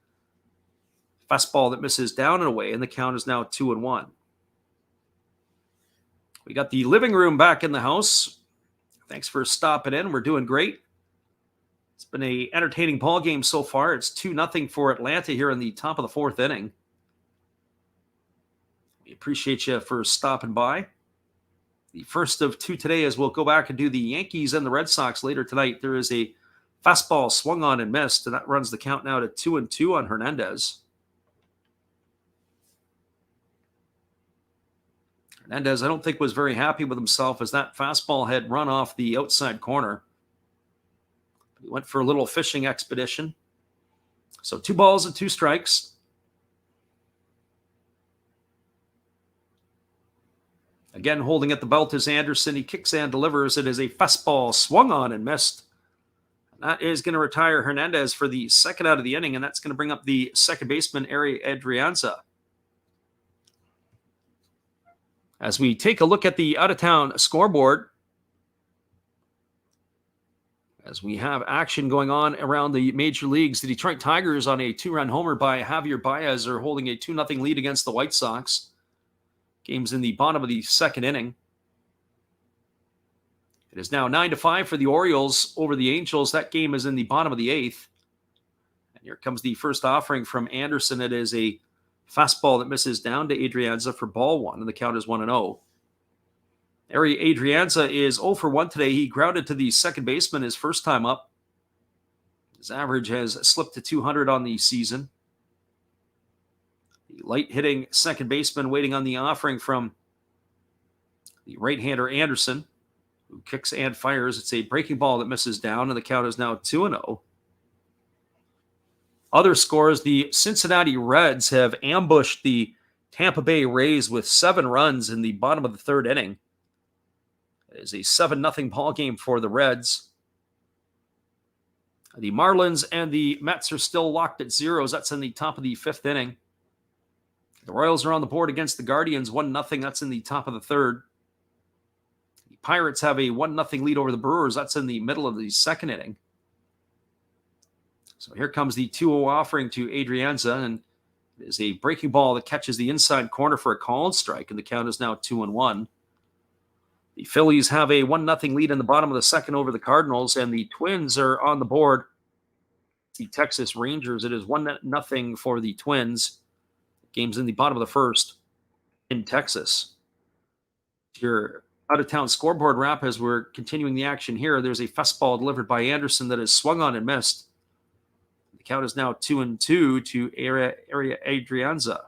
fastball that misses down and away, and the count is now 2-1. We got the living room back in the house. Thanks for stopping in. We're doing great. It's been an entertaining ball game so far. It's 2-0 for Atlanta here in the top of the 4th inning. We appreciate you for stopping by. The first of 2 today, as we'll go back and do the Yankees and the Red Sox later tonight. There is a fastball swung on and missed, and that runs the count now to 2-2 on Hernandez. Hernandez, I don't think, was very happy with himself as that fastball had run off the outside corner. He went for a little fishing expedition. So 2 balls and 2 strikes. Again, holding at the belt is Anderson. He kicks and delivers. It is a fastball swung on and missed. And that is going to retire Hernandez for the second out of the inning, and that's going to bring up the second baseman, Ari Adrianza. As we take a look at the out-of-town scoreboard, as we have action going on around the major leagues, the Detroit Tigers on a 2-run homer by Javier Baez are holding a 2-0 lead against the White Sox. Game's in the bottom of the second inning. It is now 9-5 for the Orioles over the Angels. That game is in the bottom of the 8th. And here comes the first offering from Anderson. It is a Fastball that misses down to Adrianza for ball one, and the count is 1-0. Adrianza is 0 for 1 today. He grounded to the second baseman his first time up. His average has slipped to 200 on the season. The light-hitting second baseman waiting on the offering from the right-hander Anderson, who kicks and fires. It's a breaking ball that misses down, and the count is now 2-0. Other scores, the Cincinnati Reds have ambushed the Tampa Bay Rays with 7 runs in the bottom of the third inning. It is a 7-0 ball game for the Reds. The Marlins and the Mets are still locked at zeros. That's in the top of the fifth inning. The Royals are on the board against the Guardians, 1-0. That's in the top of the third. The Pirates have a 1-0 lead over the Brewers. That's in the middle of the second inning. So here comes the 2-0 offering to Adrianza, and it is a breaking ball that catches the inside corner for a called strike, and the count is now 2-1. The Phillies have a 1-0 lead in the bottom of the second over the Cardinals, and the Twins are on the board. The Texas Rangers, it is 1-0 for the Twins. Game's in the bottom of the first in Texas. Your out-of-town scoreboard wrap as we're continuing the action here. There's a fastball delivered by Anderson that is swung on and missed. The count is now 2-2 to Adrianza.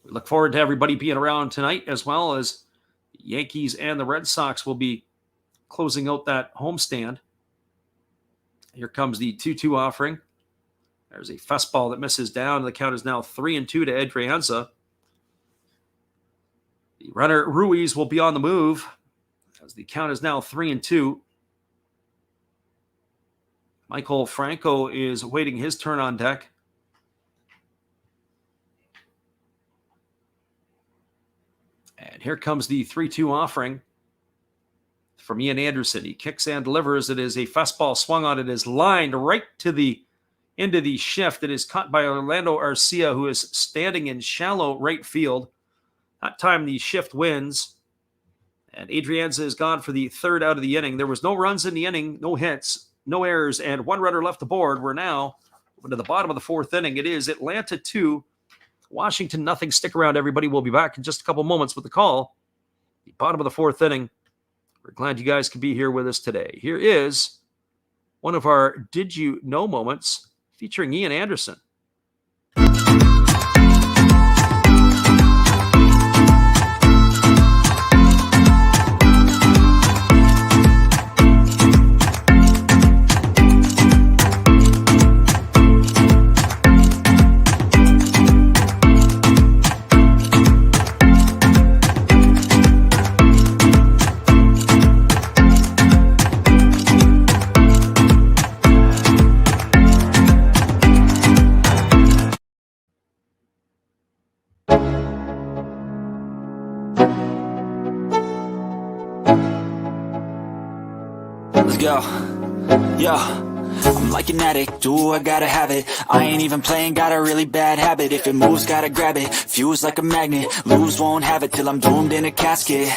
We look forward to everybody being around tonight, as well as the Yankees and the Red Sox will be closing out that homestand. Here comes the 2-2 offering. There's a fastball that misses down. The count is now 3-2 to Adrianza. The runner Ruiz will be on the move as the count is now 3-2. Michael Franco is waiting his turn on deck. And here comes the 3-2 offering from Ian Anderson. He kicks and delivers. It is a fastball swung on. It is lined right to the into the shift. It is caught by Orlando Arcia, who is standing in shallow right field. That time the shift wins. And Adrianza is gone for the third out of the inning. There was no runs in the inning, no hits, no errors, and 1 runner left aboard. We're now to the bottom of the fourth inning. It is Atlanta 2, Washington nothing. Stick around, everybody. We'll be back in just a couple moments with the call. The bottom of the fourth inning. We're glad you guys could be here with us today. Here is one of our Did You Know moments featuring Ian Anderson. Let's go. Yo, I'm like an addict, do I gotta have it. I ain't even playing, got a really bad habit. If it moves, gotta grab it, fuse like a magnet. Lose, won't have it till I'm doomed in a casket.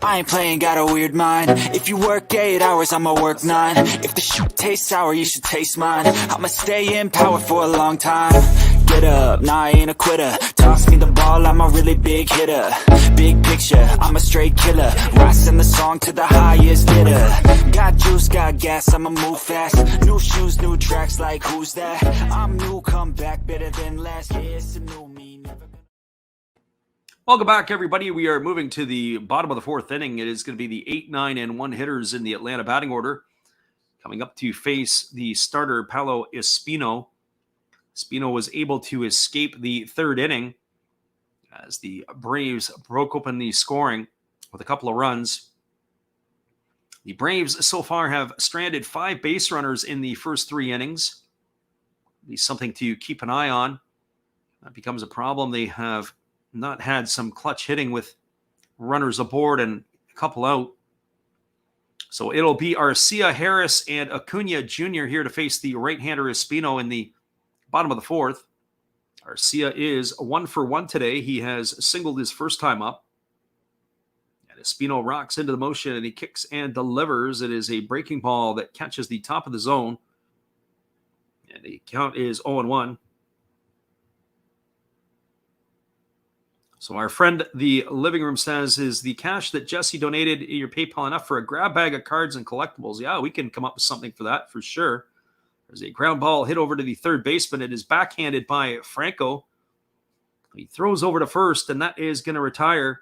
I ain't playing, got a weird mind. If you work 8 hours, I'ma work 9. If the shit tastes sour, you should taste mine. I'ma stay in power for a long time. Get up, nah, I ain't a quitter. Toss me the ball, I'm a really big hitter. Big picture, I'm a straight killer. Rising the song to the highest bidder. Got juice, got gas, I'ma move fast. New shoes, new tracks, like who's that? I'm new, come back, better than last. Yeah, it's a new me, never gonna... Welcome back, everybody. We are moving to the bottom of the fourth inning. It is going to be the 8, 9, and 1 hitters in the Atlanta batting order. Coming up to face the starter, Paolo Espino. Espino was able to escape the third inning as the Braves broke open the scoring with a couple of runs. The Braves so far have stranded 5 base runners in the first 3 innings. Be something to keep an eye on. That becomes a problem. They have not had some clutch hitting with runners aboard and a couple out. So it'll be Arcia, Harris, and Acuna Jr. here to face the right-hander Espino in the bottom of the fourth. Arcia is 1 for 1 today. He has singled his first time up. And Espino rocks into the motion and he kicks and delivers. It is a breaking ball that catches the top of the zone. And the count is 0-1. So our friend, the living room, says, is the cash that Jesse donated in your PayPal enough for a grab bag of cards and collectibles? Yeah, we can come up with something for that for sure. There's a ground ball hit over to the third baseman. It is backhanded by Franco. He throws over to first, and that is going to retire.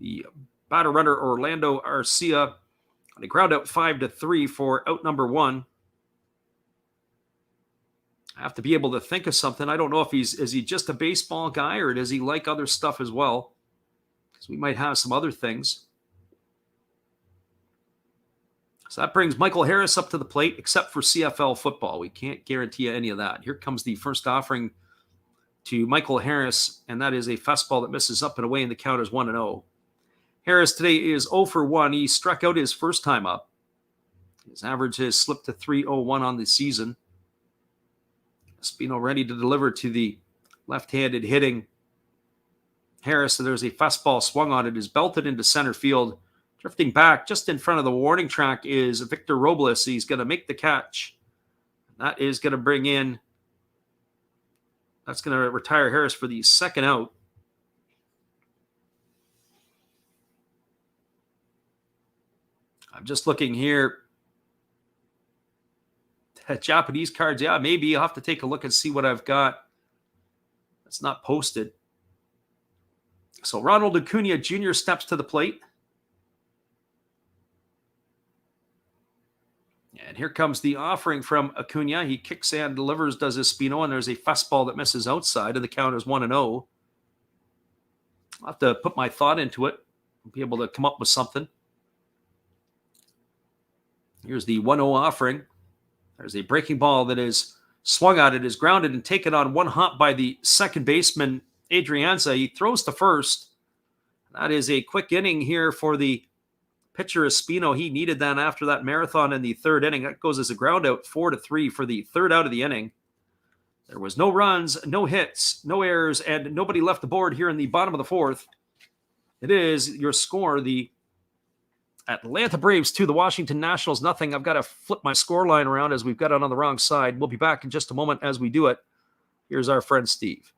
The batter runner, Orlando Arcia, on a ground out 5-3 for out number 1. I have to be able to think of something. I don't know if is he just a baseball guy or does he like other stuff as well? Because we might have some other things. So that brings Michael Harris up to the plate, except for CFL football. We can't guarantee you any of that. Here comes the first offering to Michael Harris, and that is a fastball that misses up and away, and the count is 1-0. Harris today is 0 for 1. He struck out his first time up. His average has slipped to 3.01 on the season. Espino ready to deliver to the left-handed hitting Harris. So there's a fastball swung on it, is belted into center field. Drifting back just in front of the warning track is Victor Robles. He's going to make the catch. That is going to bring in, that's going to retire Harris for the second out. I'm just looking here. Japanese cards, yeah, maybe I'll have to take a look and see what I've got. It's not posted. So Ronald Acuna Jr. steps to the plate. And here comes the offering from Acuna. He kicks and delivers, does Espino, and there's a fastball that misses outside, and the count is 1-0. I'll have to put my thought into it, be able to come up with something. Here's the 1-0 offering. There's a breaking ball that is swung at. It is grounded and taken on one hop by the second baseman, Adrianza. He throws to first. That is a quick inning here for the pitcher, Espino. He needed that after that marathon in the third inning. That goes as a ground out 4-3 for the third out of the inning. There was no runs, no hits, no errors, and nobody left the board here in the bottom of the fourth. It is your score, the Atlanta Braves 2, the Washington Nationals 0. I've got to flip my score line around as we've got it on the wrong side. We'll be back in just a moment as we do it. Here's our friend Steve.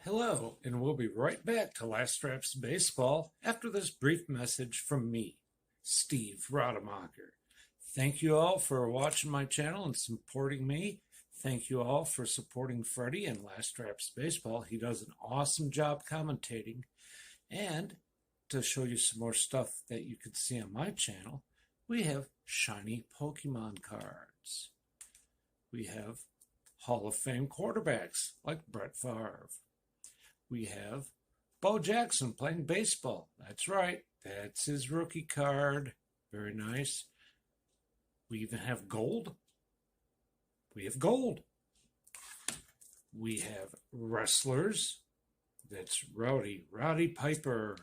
Hello, and we'll be right back to Last Raps Baseball after this brief message from me, Steve Rademacher. Thank you all for watching my channel and supporting me. Thank you all for supporting Freddie and Last Raps Baseball. He does an awesome job commentating. And to show you some more stuff that you could see on my channel, we have shiny Pokemon cards. We have Hall of Fame quarterbacks like Brett Favre. We have Bo Jackson playing baseball. That's right. That's his rookie card. Very nice. We even have gold. We have gold. We have wrestlers. That's Rowdy Piper.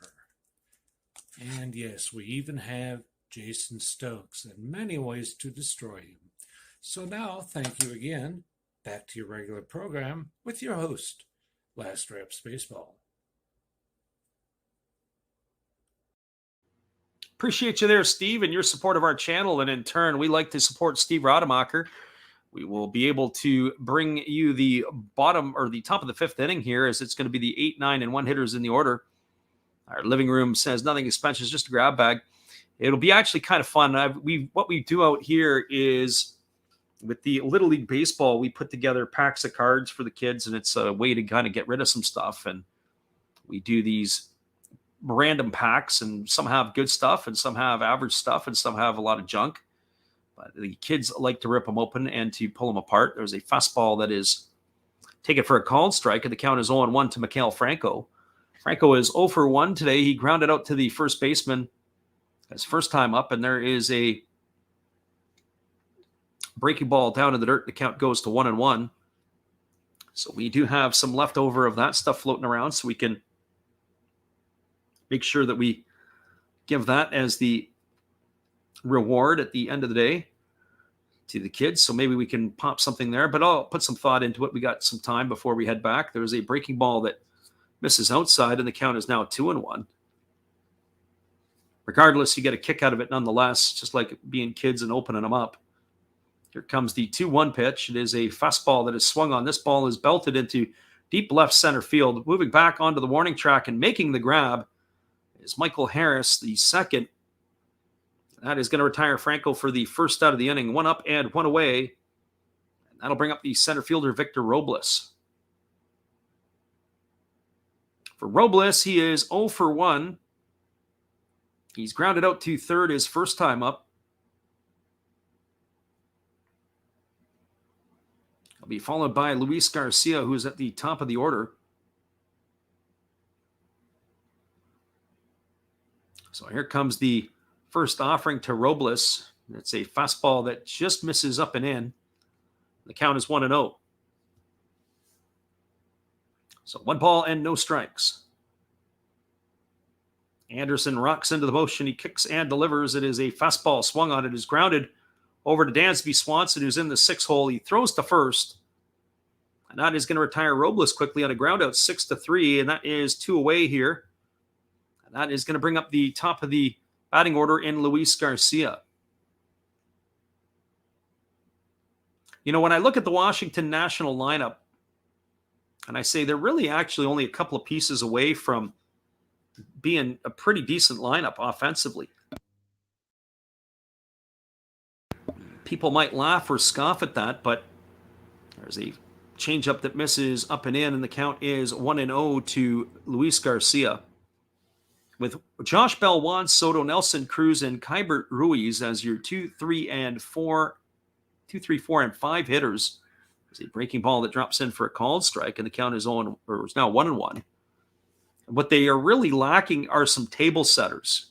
And yes, we even have Jason Stokes and many ways to destroy him. So now, thank you again. Back to your regular program with your host, Last Raps Baseball. Appreciate you there, Steve, and your support of our channel. And in turn, we like to support Steve Rademacher. We will be able to bring you the bottom or the top of the fifth inning here, as it's going to be the 8, 9, and 1 hitters in the order. Our living room says nothing expensive, just a grab bag. It'll be actually kind of fun. What we do out here is with the Little League Baseball, we put together packs of cards for the kids, and it's a way to kind of get rid of some stuff. And we do these random packs, and some have good stuff, and some have average stuff, and some have a lot of junk. But the kids like to rip them open and to pull them apart. There's a fastball that is taken for a called strike, and the count is 0-1 to Mikael Franco. Franco is 0 for 1 today. He grounded out to the first baseman his first time up, and there is a breaking ball down in the dirt. The count goes to 1-1. So we do have some leftover of that stuff floating around, so we can make sure that we give that as the reward at the end of the day to the kids. So maybe we can pop something there, but I'll put some thought into it. We got some time before we head back. There's a breaking ball that misses outside, and the count is now 2-1. Regardless, you get a kick out of it nonetheless, just like being kids and opening them up. Here comes the 2-1 pitch. It is a fastball that is swung on. This ball is belted into deep left center field. Moving back onto the warning track and making the grab is Michael Harris, the second. That is going to retire Franco for the first out of the inning. 1 up and 1 away. And that'll bring up the center fielder, Victor Robles. For Robles, he is 0 for 1. He's grounded out to third his first time up. He'll be followed by Luis Garcia, who's at the top of the order. So here comes the first offering to Robles. It's a fastball that just misses up and in. The count is 1-0. So 1 ball and no strikes. Anderson rocks into the motion. He kicks and delivers. It is a fastball swung on. It is grounded over to Dansby Swanson, who's in the 6 hole. He throws to first. And that is going to retire Robles quickly on a ground out 6-3. And that is 2 away here. And that is going to bring up the top of the batting order in Luis Garcia. You know, when I look at the Washington National lineup, and I say they're really actually only a couple of pieces away from being a pretty decent lineup offensively. People might laugh or scoff at that, but there's a changeup that misses up and in, and the count is 1-0 to Luis Garcia. With Josh Bell, Juan Soto, Nelson Cruz, and Kybert Ruiz as your 2, 3, 4, and 5 hitters. There's a breaking ball that drops in for a called strike, and the count is now 1-1. What they are really lacking are some table setters.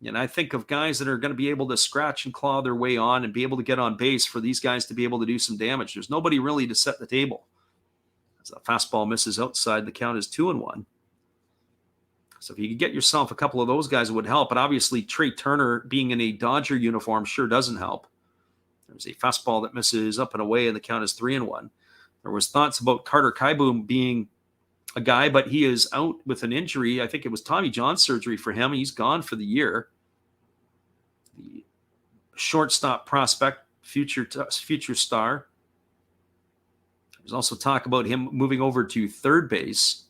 And I think of guys that are going to be able to scratch and claw their way on and be able to get on base for these guys to be able to do some damage. There's nobody really to set the table. As the fastball misses outside, the count is 2-1. So if you could get yourself a couple of those guys, it would help. But obviously, Trey Turner being in a Dodger uniform sure doesn't help. There's a fastball that misses up and away, and the count is 3-1. There was thoughts about Carter Kieboom being a guy, but he is out with an injury. I think it was Tommy John surgery for him. He's gone for the year. The shortstop prospect, future star. There's also talk about him moving over to third base.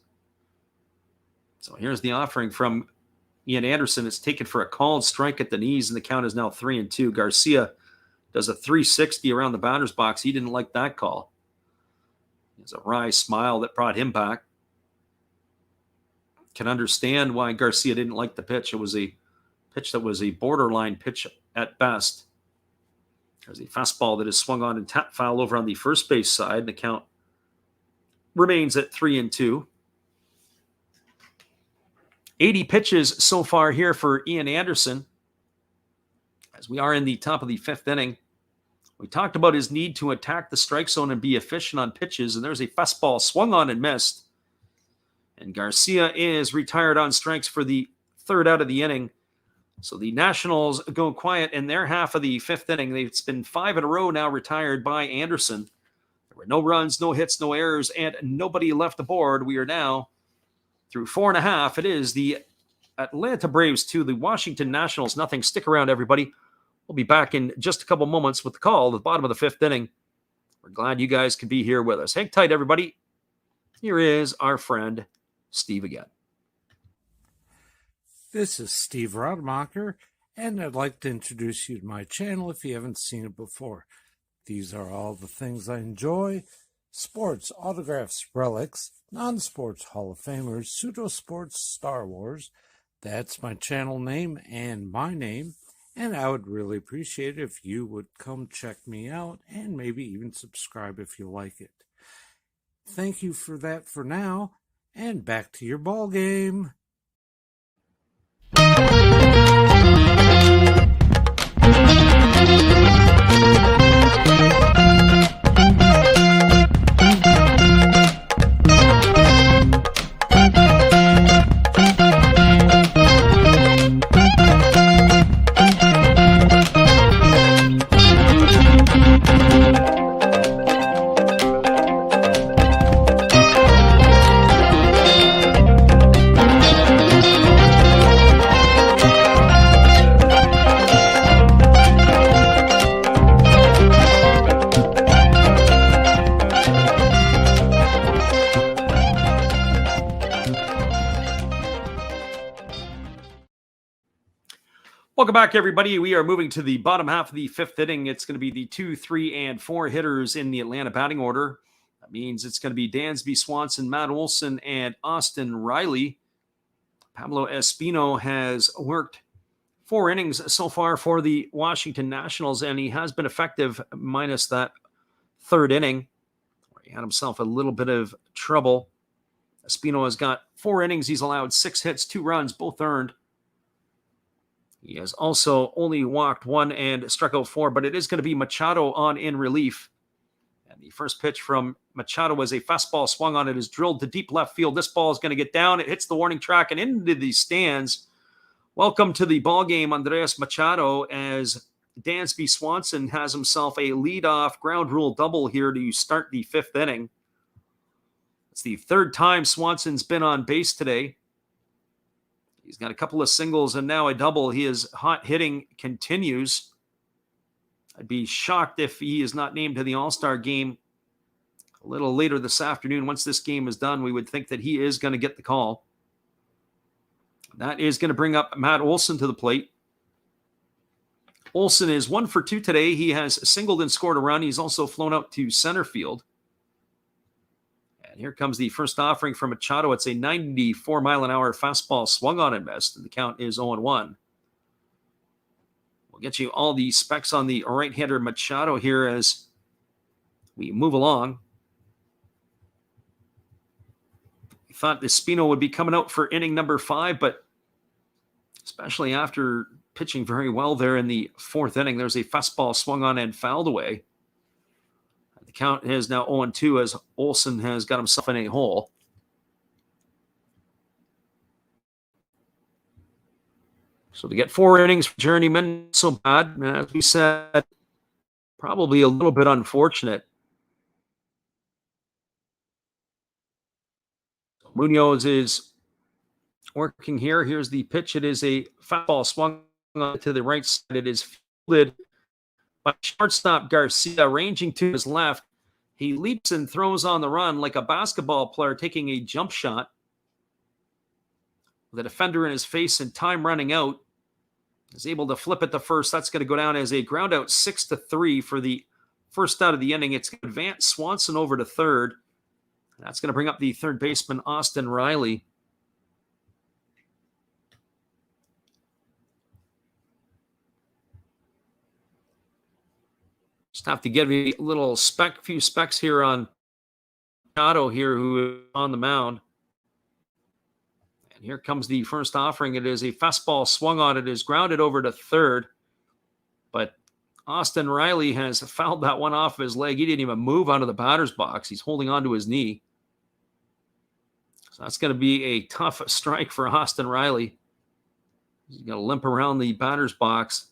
So here's the offering from Ian Anderson. It's taken for a called strike at the knees, and the count is now 3-2. Garcia does a 360 around the batter's box. He didn't like that call. There's a wry smile that brought him back. Can understand why Garcia didn't like the pitch. It was a pitch that was a borderline pitch at best. There's a fastball that is swung on and tap foul over on the first base side. The count remains at 3-2. 80 pitches so far here for Ian Anderson. As we are in the top of the 5th inning, we talked about his need to attack the strike zone and be efficient on pitches, and there's a fastball swung on and missed. And Garcia is retired on strikes for the 3rd out of the inning. So the Nationals go quiet in their half of the 5th inning. It's been 5 in a row now retired by Anderson. There were no runs, no hits, no errors, and nobody left aboard. We are now through 4.5. It is the Atlanta Braves 2, the Washington Nationals nothing. Stick around, everybody. We'll be back in just a couple moments with the call at the bottom of the 5th inning. We're glad you guys could be here with us. Hang tight, everybody. Here is our friend Steve again. This is Steve Rademacher, and I'd like to introduce you to my channel if you haven't seen it before. These are all the things I enjoy: sports, autographs, relics, non-sports Hall of Famers, pseudo-sports, Star Wars. That's my channel name and my name, and I would really appreciate it if you would come check me out and maybe even subscribe if you like it. Thank you for that for now, and back to your ball game. Welcome back, everybody. We are moving to the bottom half of the fifth inning. It's going to be the 2, 3, and 4 hitters in the Atlanta batting order. That means it's going to be Dansby Swanson, Matt Olson, and Austin Riley. Pablo Espino has worked 4 innings so far for the Washington Nationals, and he has been effective minus that third inning. He had himself a little bit of trouble. Espino has got 4 innings. He's allowed 6 hits, 2 runs, both earned. He has also only walked 1 and struck out 4, but it is going to be Machado on in relief. And the first pitch from Machado was a fastball swung on. It is drilled to deep left field. This ball is going to get down. It hits the warning track and into the stands. Welcome to the ball game, Andres Machado, as Dansby Swanson has himself a leadoff ground rule double here to start the 5th inning. It's the 3rd time Swanson's been on base today. He's got a couple of singles and now a double. His hot hitting continues. I'd be shocked if he is not named to the All-Star game a little later this afternoon. Once this game is done, we would think that he is going to get the call. That is going to bring up Matt Olson to the plate. Olson is 1 for 2 today. He has singled and scored a run. He's also flown out to center field. And here comes the first offering from Machado. It's a 94-mile-an-hour fastball swung on and missed, and the count is 0-1. We'll get you all the specs on the right-hander Machado here as we move along. We thought Espino would be coming out for inning number 5, but especially after pitching very well there in the 4th inning, there's a fastball swung on and fouled away. The count is now 0-2 as Olson has got himself in a hole. So to get 4 innings for Journeyman, so bad. And as we said, probably a little bit unfortunate. Munoz is working here. Here's the pitch. It is a fastball swung to the right side. It is fielded by shortstop Garcia, ranging to his left. He leaps and throws on the run like a basketball player taking a jump shot. With a defender in his face and time running out, is able to flip it to first. That's going to go down as a ground out 6-3 for the first out of the inning. It's going to advance Swanson over to third. That's going to bring up the third baseman, Austin Riley. Just have to give you a little few specs here on Machado here, who is on the mound. And here comes the first offering. It is a fastball swung on. It is grounded over to third. But Austin Riley has fouled that one off his leg. He didn't even move out of the batter's box. He's holding on to his knee. So that's going to be a tough strike for Austin Riley. He's going to limp around the batter's box.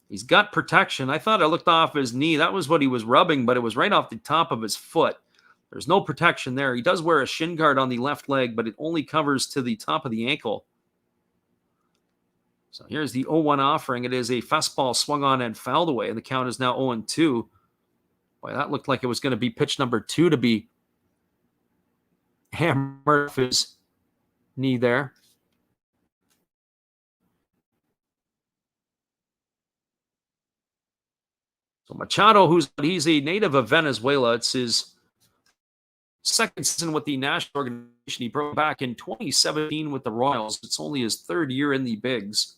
He's got protection. I thought I looked off his knee. That was what he was rubbing, but it was right off the top of his foot. There's no protection there. He does wear a shin guard on the left leg, but it only covers to the top of the ankle. So here's the 0-1 offering. It is a fastball swung on and fouled away, and the count is now 0-2. Boy, that looked like it was going to be pitch number 2 to be hammered off his knee there. So Machado, he's a native of Venezuela. It's his second season with the national organization. He broke back in 2017 with the Royals. It's only his 3rd year in the bigs.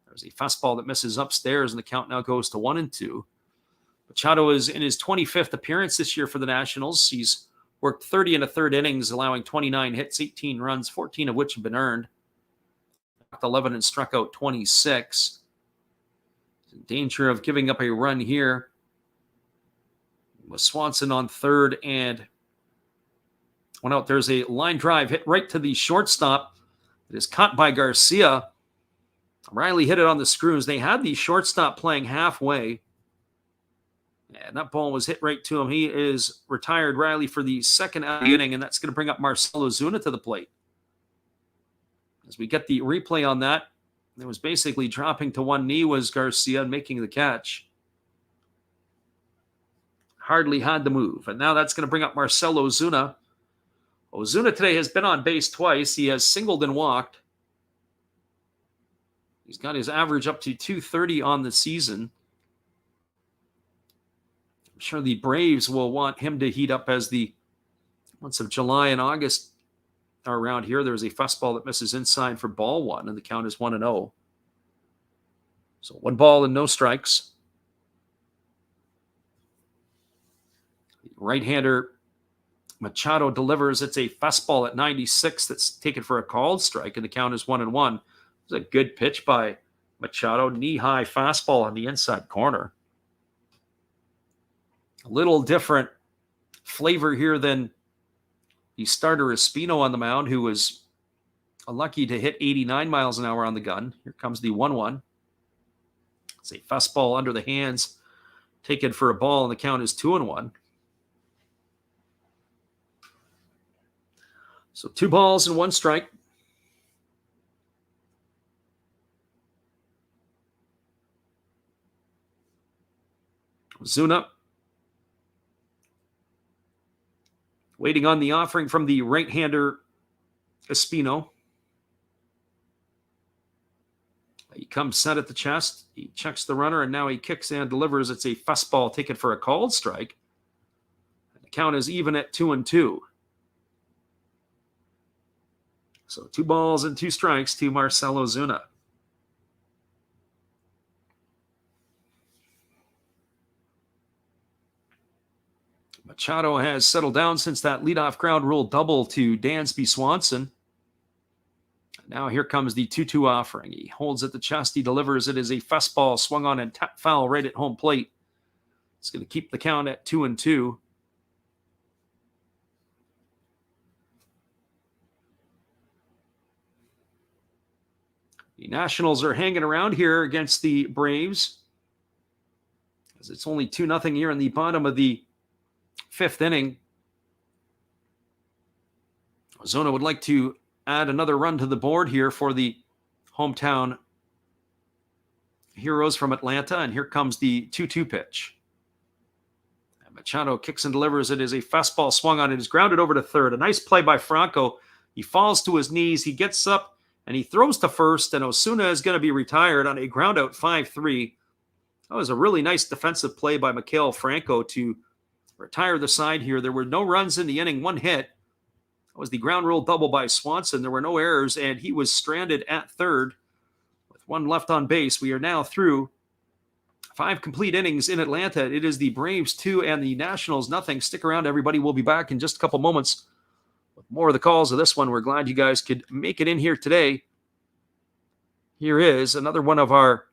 There's a fastball that misses upstairs, and the count now goes to 1-2. Machado is in his 25th appearance this year for the Nationals. He's worked 30 1/3 innings, allowing 29 hits, 18 runs, 14 of which have been earned. 11 and struck out 26. In danger of giving up a run here with Swanson on third and one out. There's a line drive hit right to the shortstop. It is caught by Garcia. Riley hit it on the screws. They had the shortstop playing halfway, and that ball was hit right to him. He is retired, Riley, for the second out of the inning, and that's going to bring up Marcell Ozuna to the plate. As we get the replay on that, it was basically dropping to one knee was Garcia and making the catch. Hardly had the move. And now that's going to bring up Marcell Ozuna. Ozuna today has been on base twice. He has singled and walked. He's got his average up to 230 on the season. I'm sure the Braves will want him to heat up as the months of July and August are around here. There's a fastball that misses inside for ball one, and the count is 1-0. So 1 ball and no strikes. The right-hander Machado delivers. It's a fastball at 96 that's taken for a called strike, and the count is 1-1. It was a good pitch by Machado. Knee-high fastball on the inside corner. A little different flavor here than the starter Espino on the mound, who was unlucky to hit 89 miles an hour on the gun. Here comes the 1-1. It's a fastball under the hands, taken for a ball, and the count is 2-1. So 2 balls and 1 strike. Zuna waiting on the offering from the right-hander Espino. He comes set at the chest. He checks the runner, and now he kicks and delivers. It's a fastball taken for a called strike. The count is even at 2-2. So 2 balls and 2 strikes to Marcell Ozuna. Machado has settled down since that leadoff ground rule double to Dansby Swanson. Now here comes the 2-2 offering. He holds at the chest. He delivers. It is a fastball swung on and tap foul right at home plate. It's going to keep the count at 2-2. The Nationals are hanging around here against the Braves, as it's only 2-0 here in the bottom of the 5th inning. Ozuna would like to add another run to the board here for the hometown heroes from Atlanta, and here comes the 2-2 pitch. And Machado kicks and delivers. It is a fastball swung on. It is grounded over to third. A nice play by Franco. He falls to his knees. He gets up and he throws to first, and Ozuna is going to be retired on a ground out 5-3. That was a really nice defensive play by Maikel Franco to retire the side here. There were no runs in the inning, 1 hit. That was the ground rule double by Swanson. There were no errors, and he was stranded at third with 1 left on base. We are now through 5 complete innings in Atlanta. It is the Braves 2 and the Nationals nothing. Stick around, everybody. We'll be back in just a couple moments with more of the calls of this one. We're glad you guys could make it in here today. Here is another one of our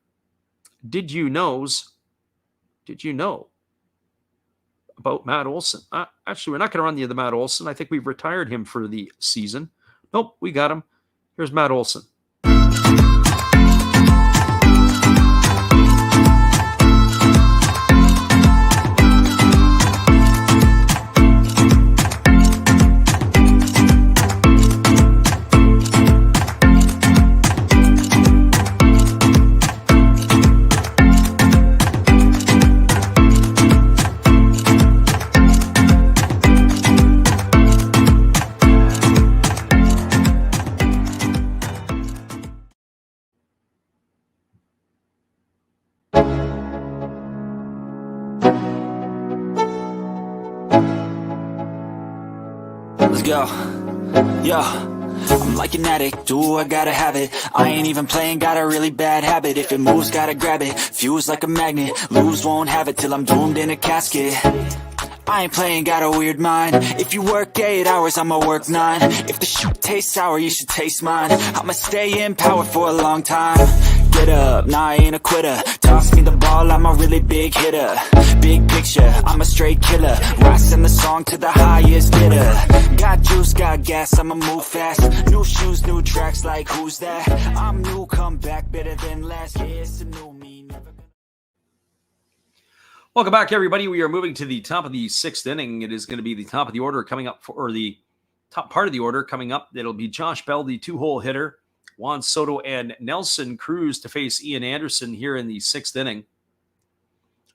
Did You Knows. Did you know about Matt Olson? Actually, we're not going to run the Matt Olson. I think we've retired him for the season. Nope, we got him. Here's Matt Olson. Let's go. Yo, I'm like an addict, ooh, I gotta have it. I ain't even playing, got a really bad habit. If it moves, gotta grab it. Fuse like a magnet, lose, won't have it till I'm doomed in a casket. I ain't playing, got a weird mind. If you work 8 hours, I'ma work 9. If the shoot tastes sour, you should taste mine. I'ma stay in power for a long time. Get up, nah, I ain't a quitter. Toss me the ball, I'm a really big hitter. Big picture, I'm a straight killer. Rising the song to the highest bidder. Got juice, got gas, I'ma move fast. New shoes, new tracks, like who's that? I'm new, come back, better than last. Yeah, it's a new me, never gonna... Welcome back, everybody. We are moving to the top of the 6th inning. It is going to be the top of the order coming up, or the top part of the order coming up. It'll be Josh Bell, the 2-hole hitter, Juan Soto, and Nelson Cruz to face Ian Anderson here in the 6th inning.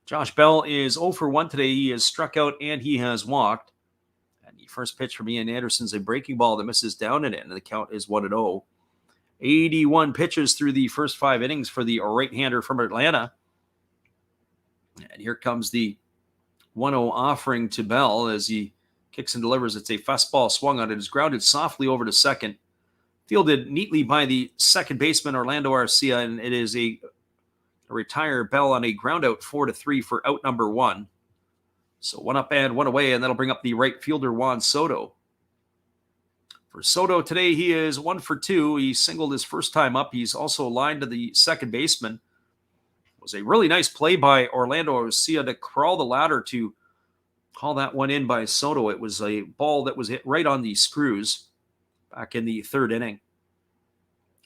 Josh Bell is 0 for 1 today. He has struck out and he has walked. And the first pitch from Ian Anderson is a breaking ball that misses down and in, and the count is 1-0. 81 pitches through the first 5 innings for the right-hander from Atlanta. And here comes the 1-0 offering to Bell as he kicks and delivers. It's a fastball swung on. It is grounded softly over to second. Fielded neatly by the second baseman, Orlando Arcia, and it is a retire Bell on a ground out 4-3 for out number 1. So 1 up and 1 away, and that'll bring up the right fielder, Juan Soto. For Soto today, he is 1 for 2. He singled his first time up. He's also lined to the second baseman. It was a really nice play by Orlando Arcia to crawl the ladder to call that one in by Soto. It was a ball that was hit right on the screws back in the 3rd inning.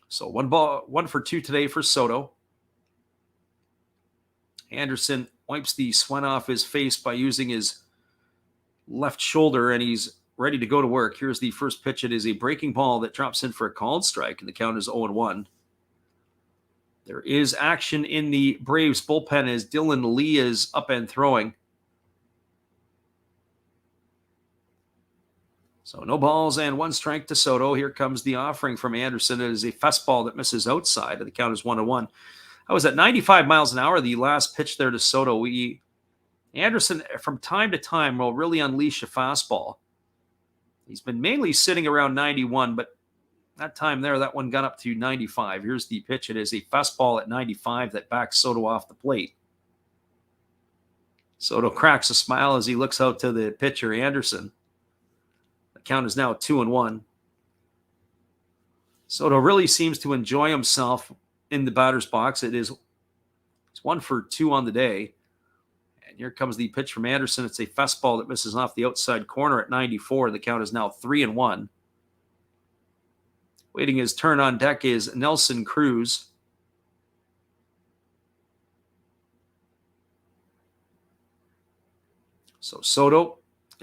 So 1 for 2 today for Soto. Anderson wipes the sweat off his face by using his left shoulder, and he's ready to go to work. Here's the first pitch. It is a breaking ball that drops in for a called strike, and the count is 0-1. There is action in the Braves bullpen as Dylan Lee is up and throwing. So no balls and 1 strike to Soto. Here comes the offering from Anderson. It is a fastball that misses outside, and the count is 1-1. I was at 95 miles an hour the last pitch there to Soto. Anderson, from time to time, will really unleash a fastball. He's been mainly sitting around 91, but that time there, that one got up to 95. Here's the pitch. It is a fastball at 95 that backs Soto off the plate. Soto cracks a smile as he looks out to the pitcher, Anderson. The count is now 2-1. Soto really seems to enjoy himself in the batter's box. It's 1 for 2 on the day. And here comes the pitch from Anderson. It's a fastball that misses off the outside corner at 94. The count is now 3-1. Waiting his turn on deck is Nelson Cruz. So Soto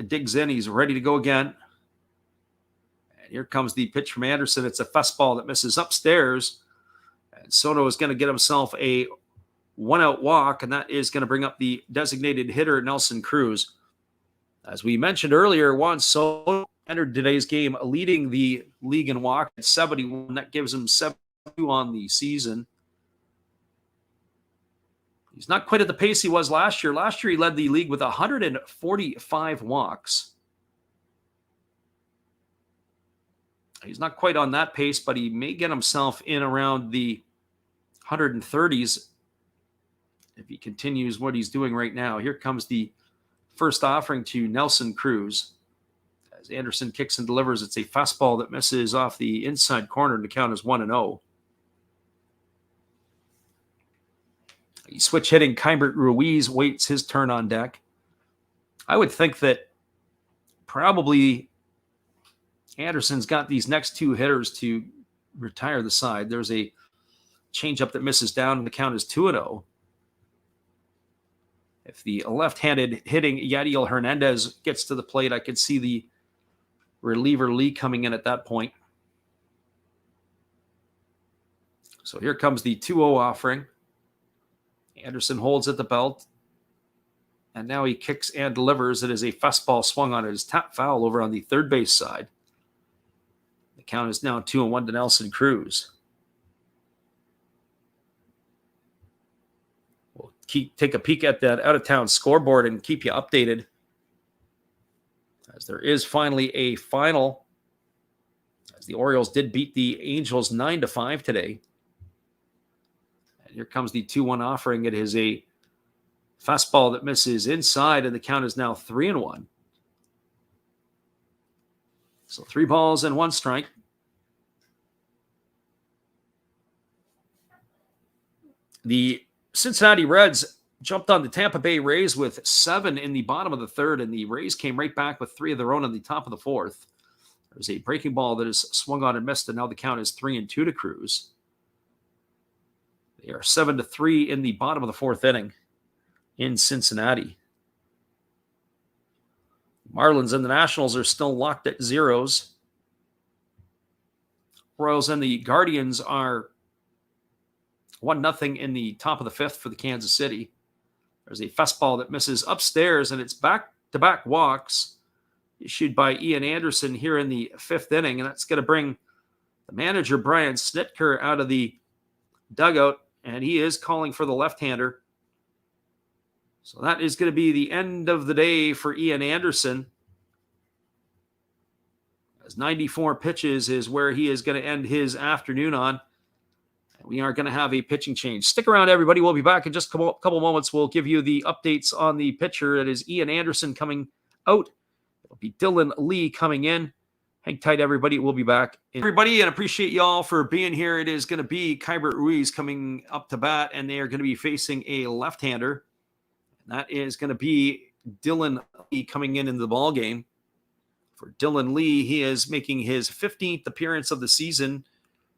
digs in. He's ready to go again. And here comes the pitch from Anderson. It's a fastball that misses upstairs. And Soto is going to get himself a 1-out walk, and that is going to bring up the designated hitter, Nelson Cruz. As we mentioned earlier, Juan Soto entered today's game leading the league in walk at 71. That gives him 72 on the season. He's not quite at the pace he was last year. Last year, he led the league with 145 walks. He's not quite on that pace, but he may get himself in around the 130s if he continues what he's doing right now. Here comes the first offering to Nelson Cruz. As Anderson kicks and delivers, it's a fastball that misses off the inside corner, and the count is 1-0. Switch hitting Keibert Ruiz waits his turn on deck. I would think that probably Anderson's got these next 2 hitters to retire the side. There's a changeup that misses down, and the count is 2-0. If the left-handed hitting Yadiel Hernandez gets to the plate, I could see the reliever Lee coming in at that point. So here comes the 2-0 offering. Anderson holds at the belt. And now he kicks and delivers. It is a fastball swung on. It is tap foul over on the third base side. The count is now 2-1 to Nelson Cruz. We'll take a peek at that out-of-town scoreboard and keep you updated, as there is finally a final, as the Orioles did beat the Angels 9-5 today. And here comes the 2-1 offering. It is a fastball that misses inside, and the count is now 3-1. So 3 balls and 1 strike. The Cincinnati Reds jumped on the Tampa Bay Rays with 7 in the bottom of the 3rd, and the Rays came right back with 3 of their own in the top of the 4th. There's a breaking ball that is swung on and missed, and now the count is 3-2 to Cruz. They are 7-3 in the bottom of the 4th inning in Cincinnati. Marlins and the Nationals are still locked at 0s. Royals and the Guardians are 1-0 in the top of the 5th for the Kansas City. There's a fastball that misses upstairs, and it's back-to-back walks issued by Ian Anderson here in the 5th inning, and that's going to bring The manager, Brian Snitker, out of the dugout, and he is calling for the left-hander. So that is going to be the end of the day for Ian Anderson. As 94 pitches is where he is going to end his afternoon on. And we are going to have a pitching change. Stick around, everybody. We'll be back in just a couple moments. We'll give you the updates on the pitcher. It is Ian Anderson coming out. It'll be Dylan Lee coming in. Hang tight, everybody. We'll be back. Everybody, and appreciate y'all for being here. It is going to be Keibert Ruiz coming up to bat, and they are going to be facing a left-hander. And that is going to be Dylan Lee coming in the ball game. For Dylan Lee, he is making his 15th appearance of the season.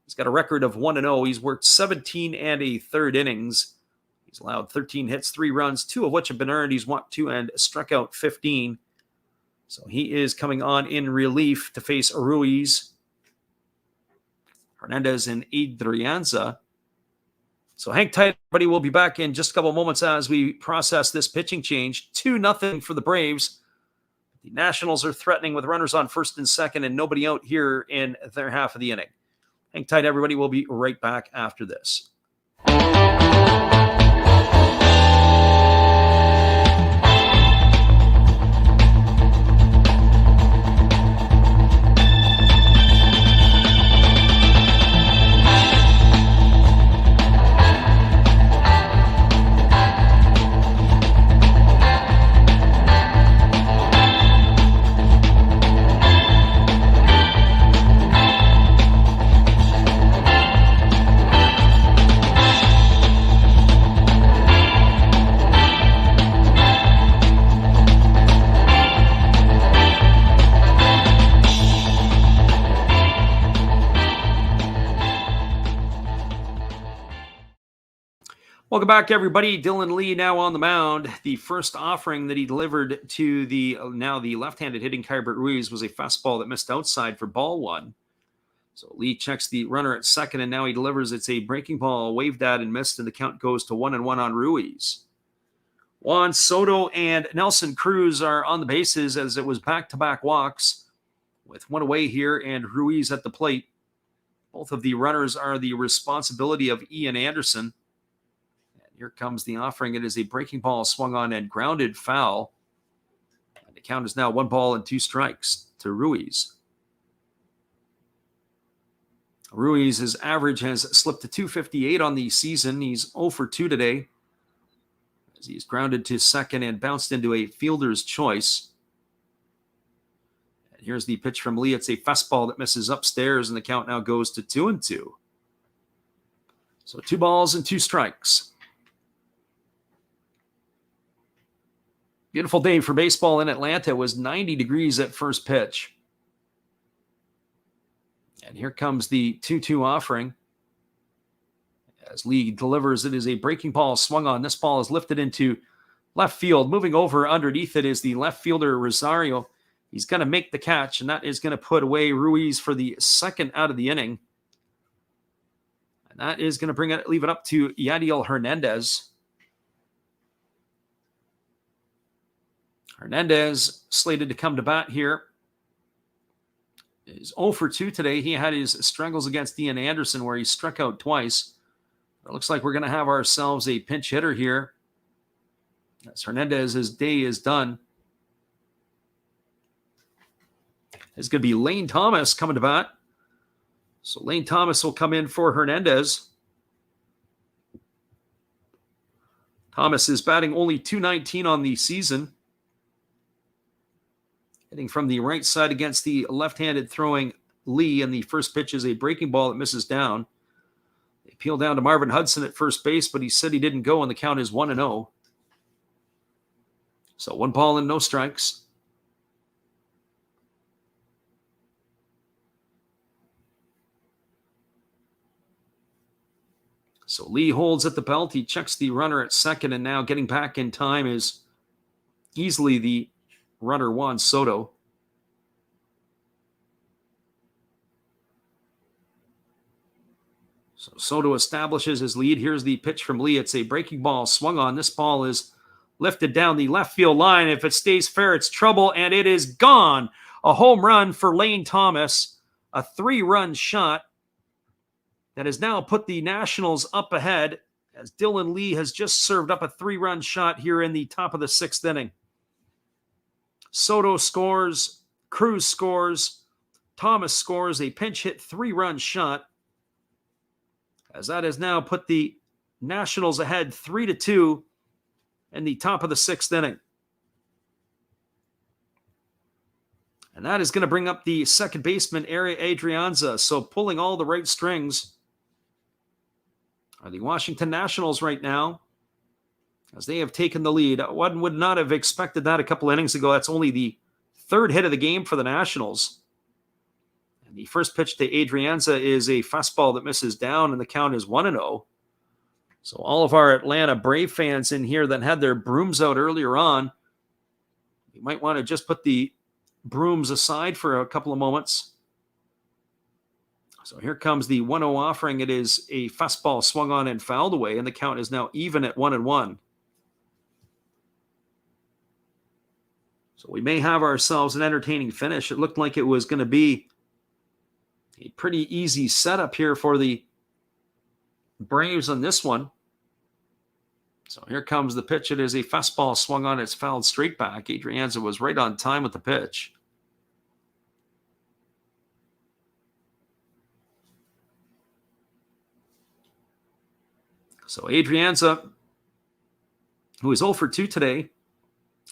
He's got a record of 1-0. He's worked 17 1/3 innings. He's allowed 13 hits, 3 runs, 2 of which have been earned. He's walked 2 and struck out 15. So he is coming on in relief to face Ruiz, Hernandez, and Adrianza. So hang tight, everybody. We'll be back in just a couple moments as we process this pitching change. 2-0 for the Braves. The Nationals are threatening with runners on first and second and nobody out here in their half of the inning. Hang tight, everybody. We'll be right back after this. Welcome back, everybody. Dylan Lee now on the mound. The first offering that he delivered to the left-handed hitting Keibert Ruiz was a fastball that missed outside for ball 1. So Lee checks the runner at second, and now he delivers. It's a breaking ball, waved at and missed, and the count goes to 1-1 on Ruiz. Juan Soto and Nelson Cruz are on the bases as it was back-to-back walks with one away here and Ruiz at the plate. Both of the runners are the responsibility of Ian Anderson. Here comes the offering. It is a breaking ball swung on and grounded foul. And the count is now 1-2 strikes to Ruiz. Ruiz's average has slipped to 258 on the season. He's 0 for 2 today as he's grounded to second and bounced into a fielder's choice. And here's the pitch from Lee. It's a fastball that misses upstairs, and the count now goes to 2-2. So 2 strikes. Beautiful day for baseball in Atlanta. It was 90 degrees at first pitch. And here comes the 2-2 offering. As Lee delivers, it is a breaking ball swung on. This ball is lifted into left field. Moving over underneath it is the left fielder, Rosario. He's going to make the catch, and that is going to put away Ruiz for the second out of the inning. And that is going to leave it up to Yadiel Hernandez. Hernandez slated to come to bat here. Is 0 for 2 today. He had his struggles against Ian Anderson where he struck out twice. It looks like we're going to have ourselves a pinch hitter here. As Hernandez's day is done. It's going to be Lane Thomas coming to bat. So Lane Thomas will come in for Hernandez. Thomas is batting only .219 on the season. Hitting from the right side against the left-handed throwing Lee, and the first pitch is a breaking ball that misses down. They peel down to Marvin Hudson at first base, but he said he didn't go, and the count is 1-0. So 1 strikes. So Lee holds at the belt. He checks the runner at second, and now getting back in time is easily the runner Juan Soto. So Soto establishes his lead. Here's the pitch from Lee. It's a breaking ball swung on. This ball is lifted down the left field line. If it stays fair, it's trouble, and it is gone. A home run for Lane Thomas. A 3-run shot. that has now put the Nationals up ahead as Dylan Lee has just served up a 3-run shot here in the top of the 6th inning. Soto scores, Cruz scores, Thomas scores a pinch hit 3-run shot, as that has now put the Nationals ahead 3-2 in the top of the 6th inning. And that is going to bring up the second baseman, Ari Adrianza. So pulling all the right strings are the Washington Nationals right now, as they have taken the lead. One would not have expected that a couple innings ago. That's only the 3rd hit of the game for the Nationals. And the first pitch to Adrianza is a fastball that misses down, and the count is 1-0. So all of our Atlanta Brave fans in here that had their brooms out earlier on, you might want to just put the brooms aside for a couple of moments. So here comes the 1-0 offering. It is a fastball swung on and fouled away, and the count is now even at 1-1. So we may have ourselves an entertaining finish. It looked like it was going to be a pretty easy setup here for the Braves on this one. So here comes the pitch. It is a fastball swung on. It's fouled straight back. Adrianza was right on time with the pitch. So Adrianza, who is 0 for 2 today,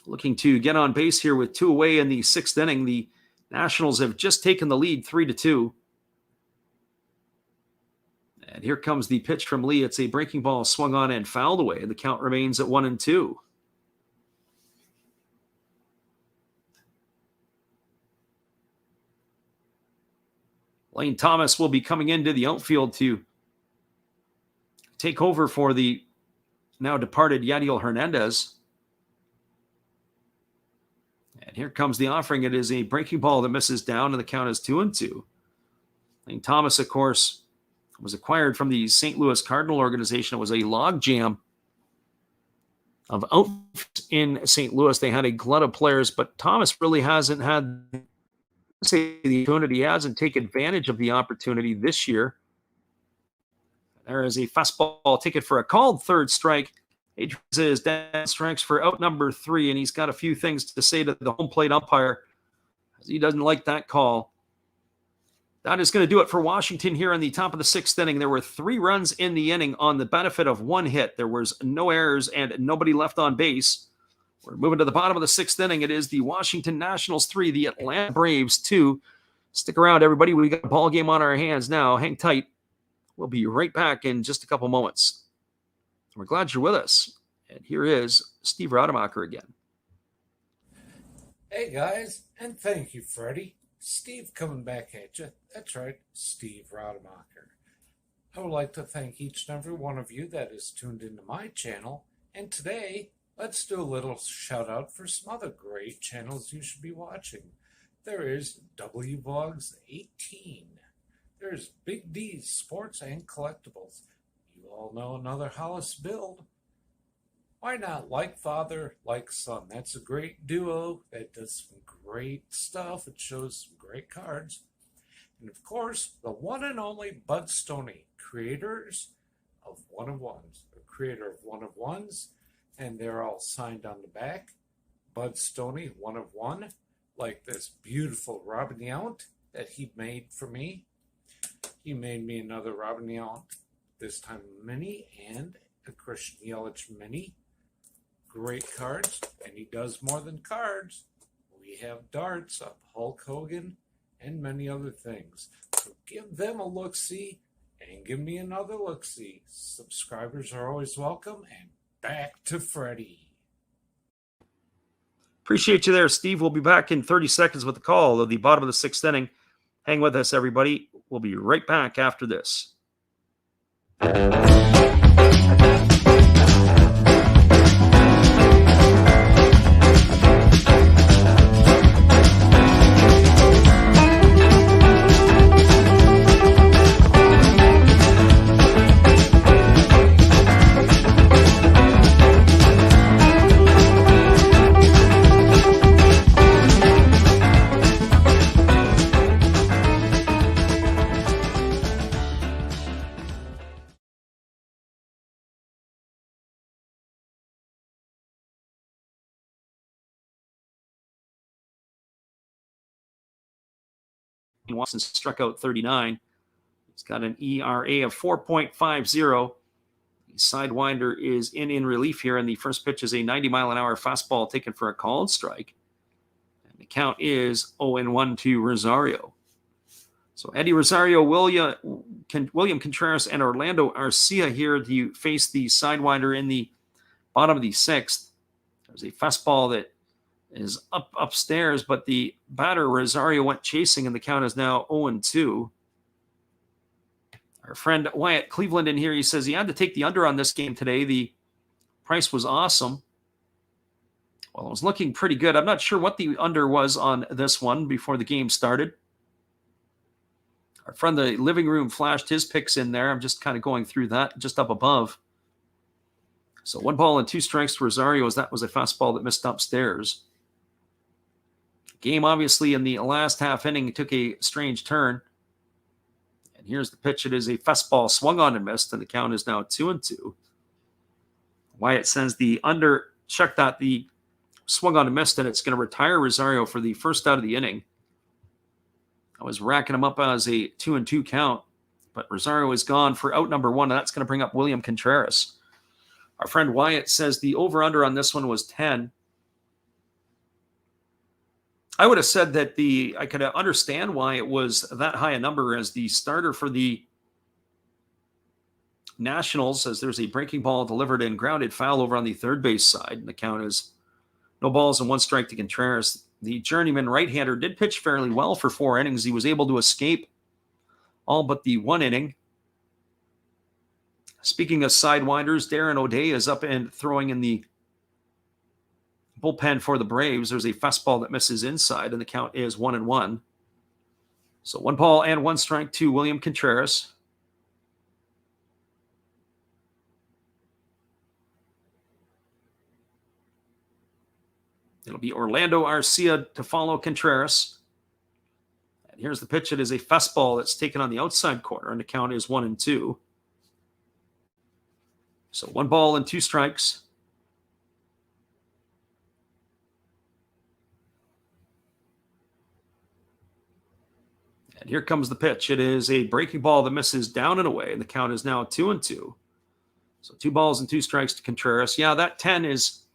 looking to get on base here with 2 away in the 6th inning. The Nationals have just taken the lead 3-2. And here comes the pitch from Lee. It's a breaking ball swung on and fouled away. And the count remains at 1-2. Lane Thomas will be coming into the outfield to take over for the now departed Yadiel Hernandez. And here comes the offering. It is a breaking ball that misses down, and the count is 2-2. Lane Thomas, of course, was acquired from the St. Louis Cardinal organization. It was a logjam of outfits in St. Louis. They had a glut of players, but Thomas really hasn't had the opportunity. He hasn't taken advantage of the opportunity this year. There is a fastball ticket for a called 3rd strike. Adrianza is down strikes for out number 3, and he's got a few things to say to the home plate umpire, as he doesn't like that call. That is going to do it for Washington here in the top of the 6th inning. There were 3 runs in the inning on the benefit of 1 hit. There was no errors and nobody left on base. We're moving to the bottom of the 6th inning. It is the Washington Nationals 3, the Atlanta Braves 2. Stick around, everybody. We got a ball game on our hands now. Hang tight. We'll be right back in just a couple moments. We're glad you're with us. And here is Steve Rademacher again. Hey, guys, and thank you, Freddie. Steve coming back at you. That's right, Steve Rademacher. I would like to thank each and every one of you that is tuned into my channel. And today, let's do a little shout out for some other great channels you should be watching. There is WVogs 18. There's Big D's Sports and Collectibles. You all know another Hollis build. Why not Like Father, Like Son? That's a great duo that does some great stuff. It shows some great cards. And of course, the one and only Bud Stoney, creators of One of Ones. The creator of One of Ones, and they're all signed on the back. Bud Stoney, One of One, like this beautiful Robin Yount that he made for me. He made me another Robin Yount, this time mini, and a Christian Yelich mini. Great cards, and he does more than cards. We have darts of Hulk Hogan and many other things. So give them a look-see and give me another look-see. Subscribers are always welcome, and back to Freddie. Appreciate you there, Steve. We'll be back in 30 seconds with the call of the bottom of the 6th inning. Hang with us, everybody. We'll be right back after this. Watson struck out 39. He's got an ERA of 4.50. The Sidewinder is in relief here, and the first pitch is a 90-mile-an-hour fastball taken for a called strike. And the count is 0-1 to Rosario. So Eddie Rosario, William Contreras, and Orlando Arcia here to face the Sidewinder in the bottom of the sixth. There's a fastball that is upstairs, but the batter, Rosario, went chasing, and the count is now 0-2. Our friend Wyatt Cleveland in here, he says he had to take the under on this game today. The price was awesome. Well, it was looking pretty good. I'm not sure what the under was on this one before the game started. Our friend the living room flashed his picks in there. I'm just kind of going through that just up above. So 1 ball and 2 strikes to Rosario, as that was a fastball that missed upstairs. Game obviously in the last half inning took a strange turn. And here's the pitch. It is a fastball swung on and missed, and the count is now 2-2. Wyatt sends the under, check that, the swung on and missed, and it's going to retire Rosario for the first out of the inning. I was racking him up as a 2-2 count, but Rosario is gone for out number 1, and that's going to bring up William Contreras. Our friend Wyatt says the over-under on this one was 10. I would have said that I could understand why it was that high a number, as the starter for the Nationals, as there's a breaking ball delivered and grounded foul over on the third base side, and the count is no balls and 1 strike to Contreras. The journeyman right-hander did pitch fairly well for 4 innings. He was able to escape all but the 1 inning. Speaking of sidewinders, Darren O'Day is up and throwing in the bullpen for the Braves. There's a fastball that misses inside, and the count is 1-1. So 1 ball and 1 strike to William Contreras. It'll be Orlando Arcia to follow Contreras. And here's the pitch. It is a fastball that's taken on the outside corner, and the count is 1-2. So 1 ball and 2 strikes. And here comes the pitch. It is a breaking ball that misses down and away, and the count is now 2-2. So 2 balls and 2 strikes to Contreras. Yeah, that 10 is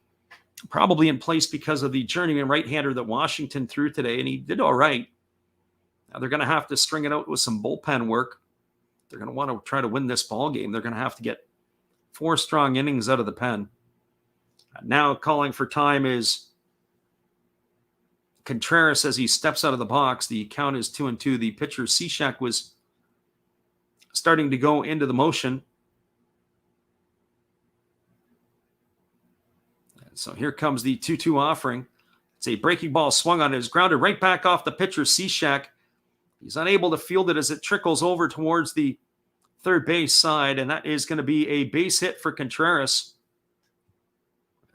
probably in place because of the journeyman right-hander that Washington threw today, and he did all right. Now they're going to have to string it out with some bullpen work. They're going to want to try to win this ball game. They're going to have to get 4 strong innings out of the pen. Now calling for time is Contreras as he steps out of the box. The count is 2-2. The pitcher, Cishek, was starting to go into the motion. And so here comes the 2-2 offering. It's a breaking ball swung on. It is grounded right back off the pitcher, Cishek. He's unable to field it as it trickles over towards the third base side, and that is going to be a base hit for Contreras.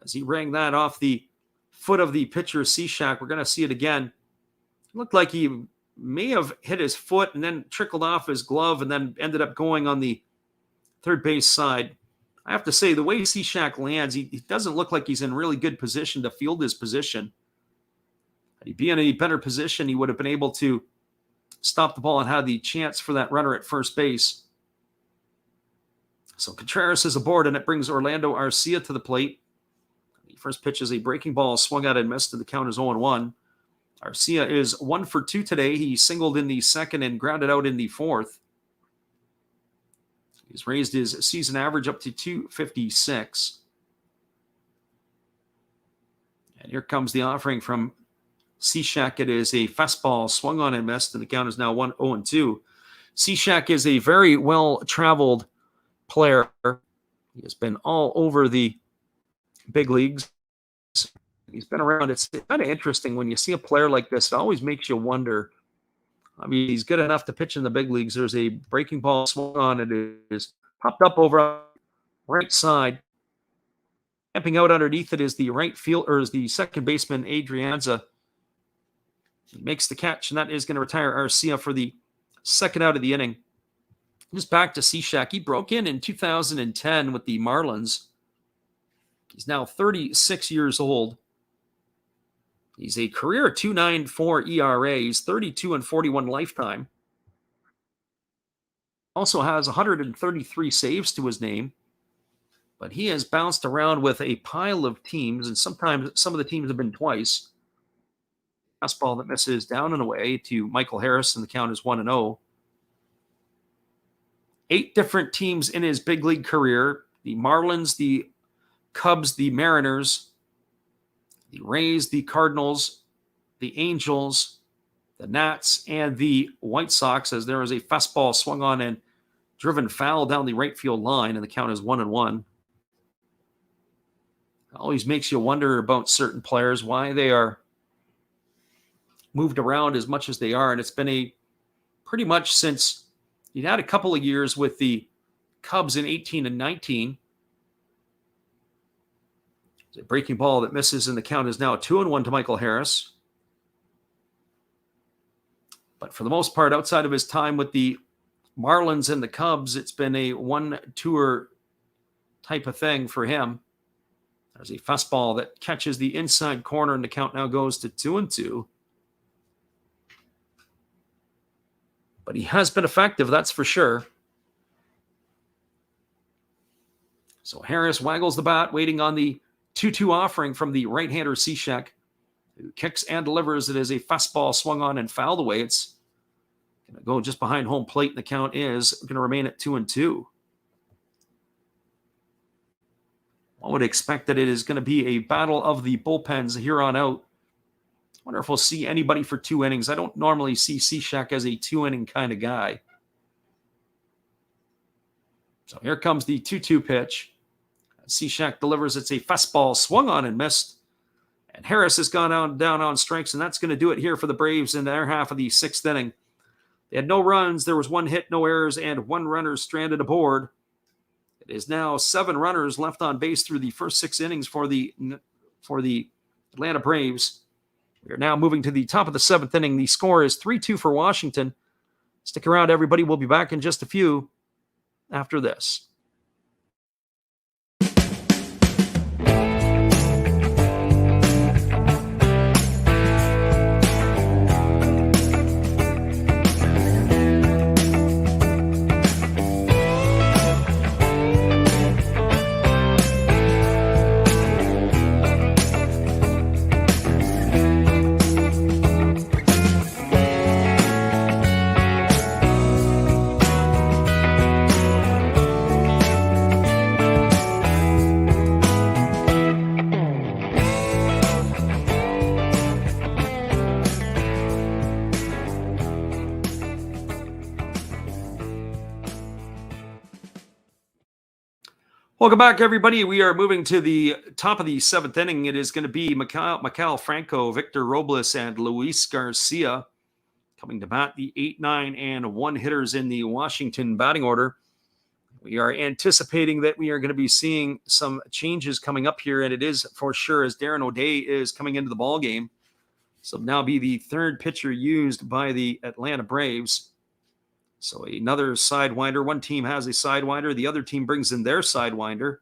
As he rang that off the foot of the pitcher, Cishek. We're going to see it again. It looked like he may have hit his foot and then trickled off his glove and then ended up going on the third base side. I have to say, the way Cishek lands, he doesn't look like he's in really good position to field his position. Had he been in a better position, he would have been able to stop the ball and had the chance for that runner at first base. So Contreras is aboard, and it brings Orlando Arcia to the plate. The first pitch is a breaking ball, swung out and missed, and the count is 0-1. Arcia is 1 for 2 today. He singled in the second and grounded out in the fourth. He's raised his season average up to 256. And here comes the offering from Cishek. It is a fastball swung on and missed, and the count is now 0-2. Cishek is a very well-traveled player. He has been all over the big leagues. He's been around. It's kind of interesting when you see a player like this. It always makes you wonder. I mean, he's good enough to pitch in the big leagues. There's a breaking ball swung on. It is popped up over on the right side. Camping out underneath it is the right field, or is the second baseman, Adrianza. He makes the catch, and that is going to retire Arcia for the second out of the inning. Just back to Cishek. He broke in 2010 with the Marlins. He's now 36 years old. He's a career 2.94 ERA. He's 32-41 lifetime. Also has 133 saves to his name. But he has bounced around with a pile of teams, and sometimes some of the teams have been twice. Fastball that misses down and away to Michael Harris, and the count is 1-0. 8 different teams in his big league career: the Marlins, the Cubs, the Mariners, the Rays, the Cardinals, the Angels, the Nats, and the White Sox, as there is a fastball swung on and driven foul down the right field line, and the count is 1-1. Always makes you wonder about certain players, why they are moved around as much as they are. And it's been pretty much since you had a couple of years with the Cubs in 18 and 19. It's a breaking ball that misses, and the count is now 2-1 to Michael Harris. But for the most part, outside of his time with the Marlins and the Cubs, it's been a one-tour type of thing for him. There's a fastball that catches the inside corner, and the count now goes to 2-2. But he has been effective, that's for sure. So Harris waggles the bat, waiting on the 2-2 offering from the right-hander Cishek, who kicks and delivers. It is a fastball swung on and fouled away. It's going to go just behind home plate, and the count is going to remain at 2-2. One would expect that it is going to be a battle of the bullpens here on out. I wonder if we'll see anybody for 2 innings. I don't normally see Cishek as a 2-inning kind of guy. So here comes the 2-2 pitch. Cishek delivers. It's a fastball swung on and missed. And Harris has gone down on strikes, and that's going to do it here for the Braves in their half of the 6th inning. They had no runs. There was 1 hit, no errors, and 1 runner stranded aboard. It is now 7 runners left on base through the first 6 innings for the Atlanta Braves. We are now moving to the top of the 7th inning. The score is 3-2 for Washington. Stick around, everybody. We'll be back in just a few after this. Welcome back, everybody. We are moving to the top of the 7th inning. It is going to be Maikel Franco, Victor Robles, and Luis Garcia coming to bat, the 8, 9, and 1 hitters in the Washington batting order. We are anticipating that we are going to be seeing some changes coming up here, and it is for sure as Darren O'Day is coming into the ball game. So now be the 3rd pitcher used by the Atlanta Braves. So another sidewinder. One team has a sidewinder. The other team brings in their sidewinder.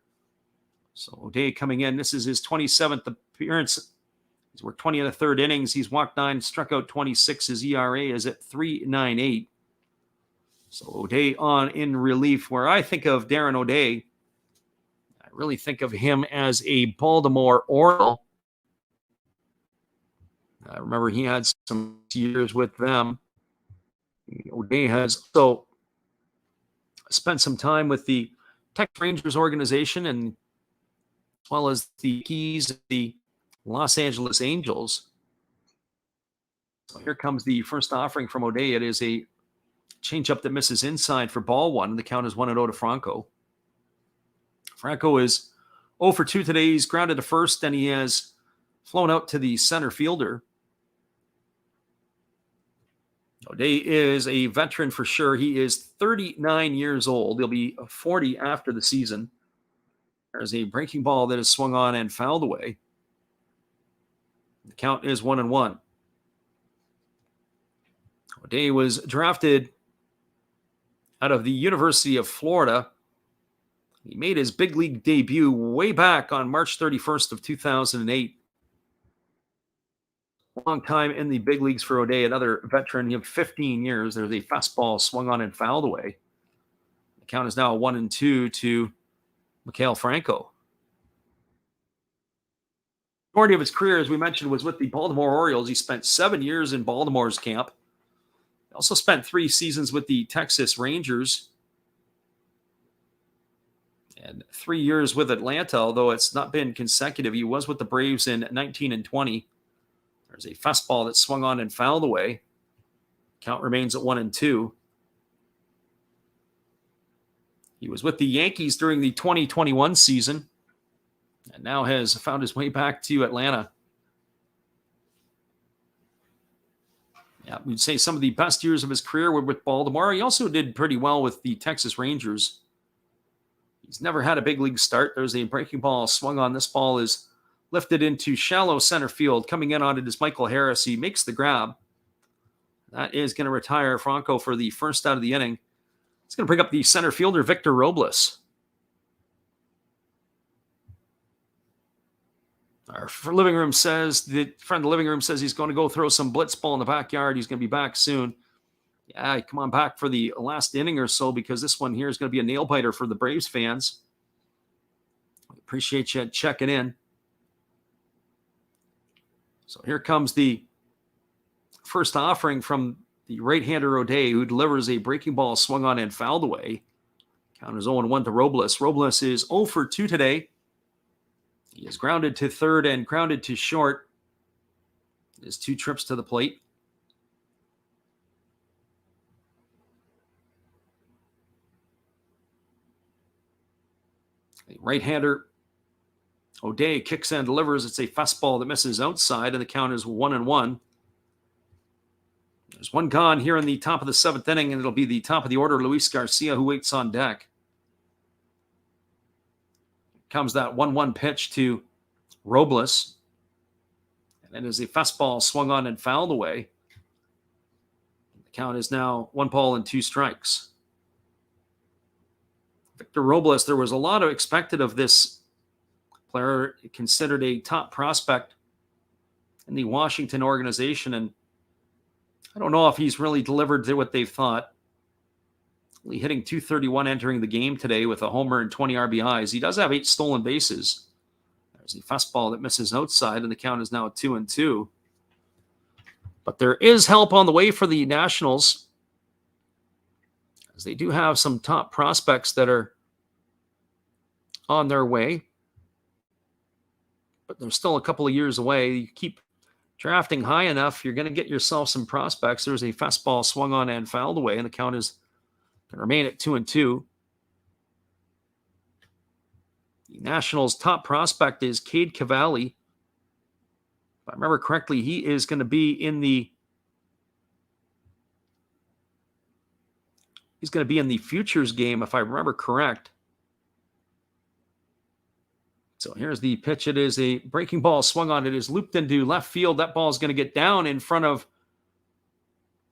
So O'Day coming in. This is his 27th appearance. He's worked 20 in the 3rd innings. He's walked 9, struck out 26. His ERA is at 3.98. So O'Day on in relief. Where I think of Darren O'Day, I really think of him as a Baltimore Oriole. I remember he had some years with them. O'Day has also spent some time with the Texas Rangers organization, and as well as the Keys, the Los Angeles Angels. So here comes the first offering from O'Day. It is a changeup that misses inside for ball 1, and the count is 1-0 to Franco. Franco is 0 for 2 today. He's grounded to first, and he has flown out to the center fielder. O'Day is a veteran for sure. He is 39 years old. He'll be 40 after the season. There's a breaking ball that is swung on and fouled away. The count is 1-1. O'Day was drafted out of the University of Florida. He made his big league debut way back on March 31st of 2008. long time in the big leagues for O'Day, another veteran. You have 15 years. There's a fastball swung on and fouled away. The count is now 1-2 to Maikel Franco. The majority of his career, as we mentioned, was with the Baltimore Orioles. He spent 7 years in Baltimore's camp. He also spent 3 seasons with the Texas Rangers and 3 years with Atlanta, although it's not been consecutive. He was with the Braves in 19 and 20. There's a fastball that swung on and fouled away. Count remains at 1-2. He was with the Yankees during the 2021 season and now has found his way back to Atlanta. Yeah, we'd say some of the best years of his career were with Baltimore. He also did pretty well with the Texas Rangers. He's never had a big league start. There's a breaking ball swung on. This ball is lifted into shallow center field. Coming in on it is Michael Harris. He makes the grab. That is going to retire Franco for the first out of the inning. It's going to bring up the center fielder, Victor Robles. Our friend of the living room says he's going to go throw some blitz ball in the backyard. He's going to be back soon. Yeah, come on back for the last inning or so, because this one here is going to be a nail biter for the Braves fans. Appreciate you checking in. So here comes the first offering from the right-hander O'Day, who delivers a breaking ball swung on and fouled away. Count is 0-1 to Robles. Robles is 0 for 2 today. He is grounded to third and grounded to short. His 2 trips to the plate. The right-hander O'Day kicks and delivers. It's a fastball that misses outside, and the count is 1-1. There's one gone here in the top of the 7th inning, and it'll be the top of the order, Luis Garcia, who waits on deck. Comes that 1-1 pitch to Robles. And it is a fastball swung on and fouled away. The count is now 1 ball and 2 strikes. Victor Robles, there was a lot of expected of this player, considered a top prospect in the Washington organization, and I don't know if he's really delivered to what they've thought. Only hitting .231 entering the game today with a homer and 20 RBIs. He does have 8 stolen bases. There's a fastball that misses outside, and the count is now 2-2. But there is help on the way for the Nationals, as they do have some top prospects that are on their way. But they're still a couple of years away. You keep drafting high enough, you're going to get yourself some prospects. There's a fastball swung on and fouled away, and the count is going to remain at 2-2. The Nationals' top prospect is Cade Cavalli. If I remember correctly, he is going to be in the futures game, if I remember correct. So here's the pitch. It is a breaking ball swung on. It is looped into left field. That ball is going to get down in front of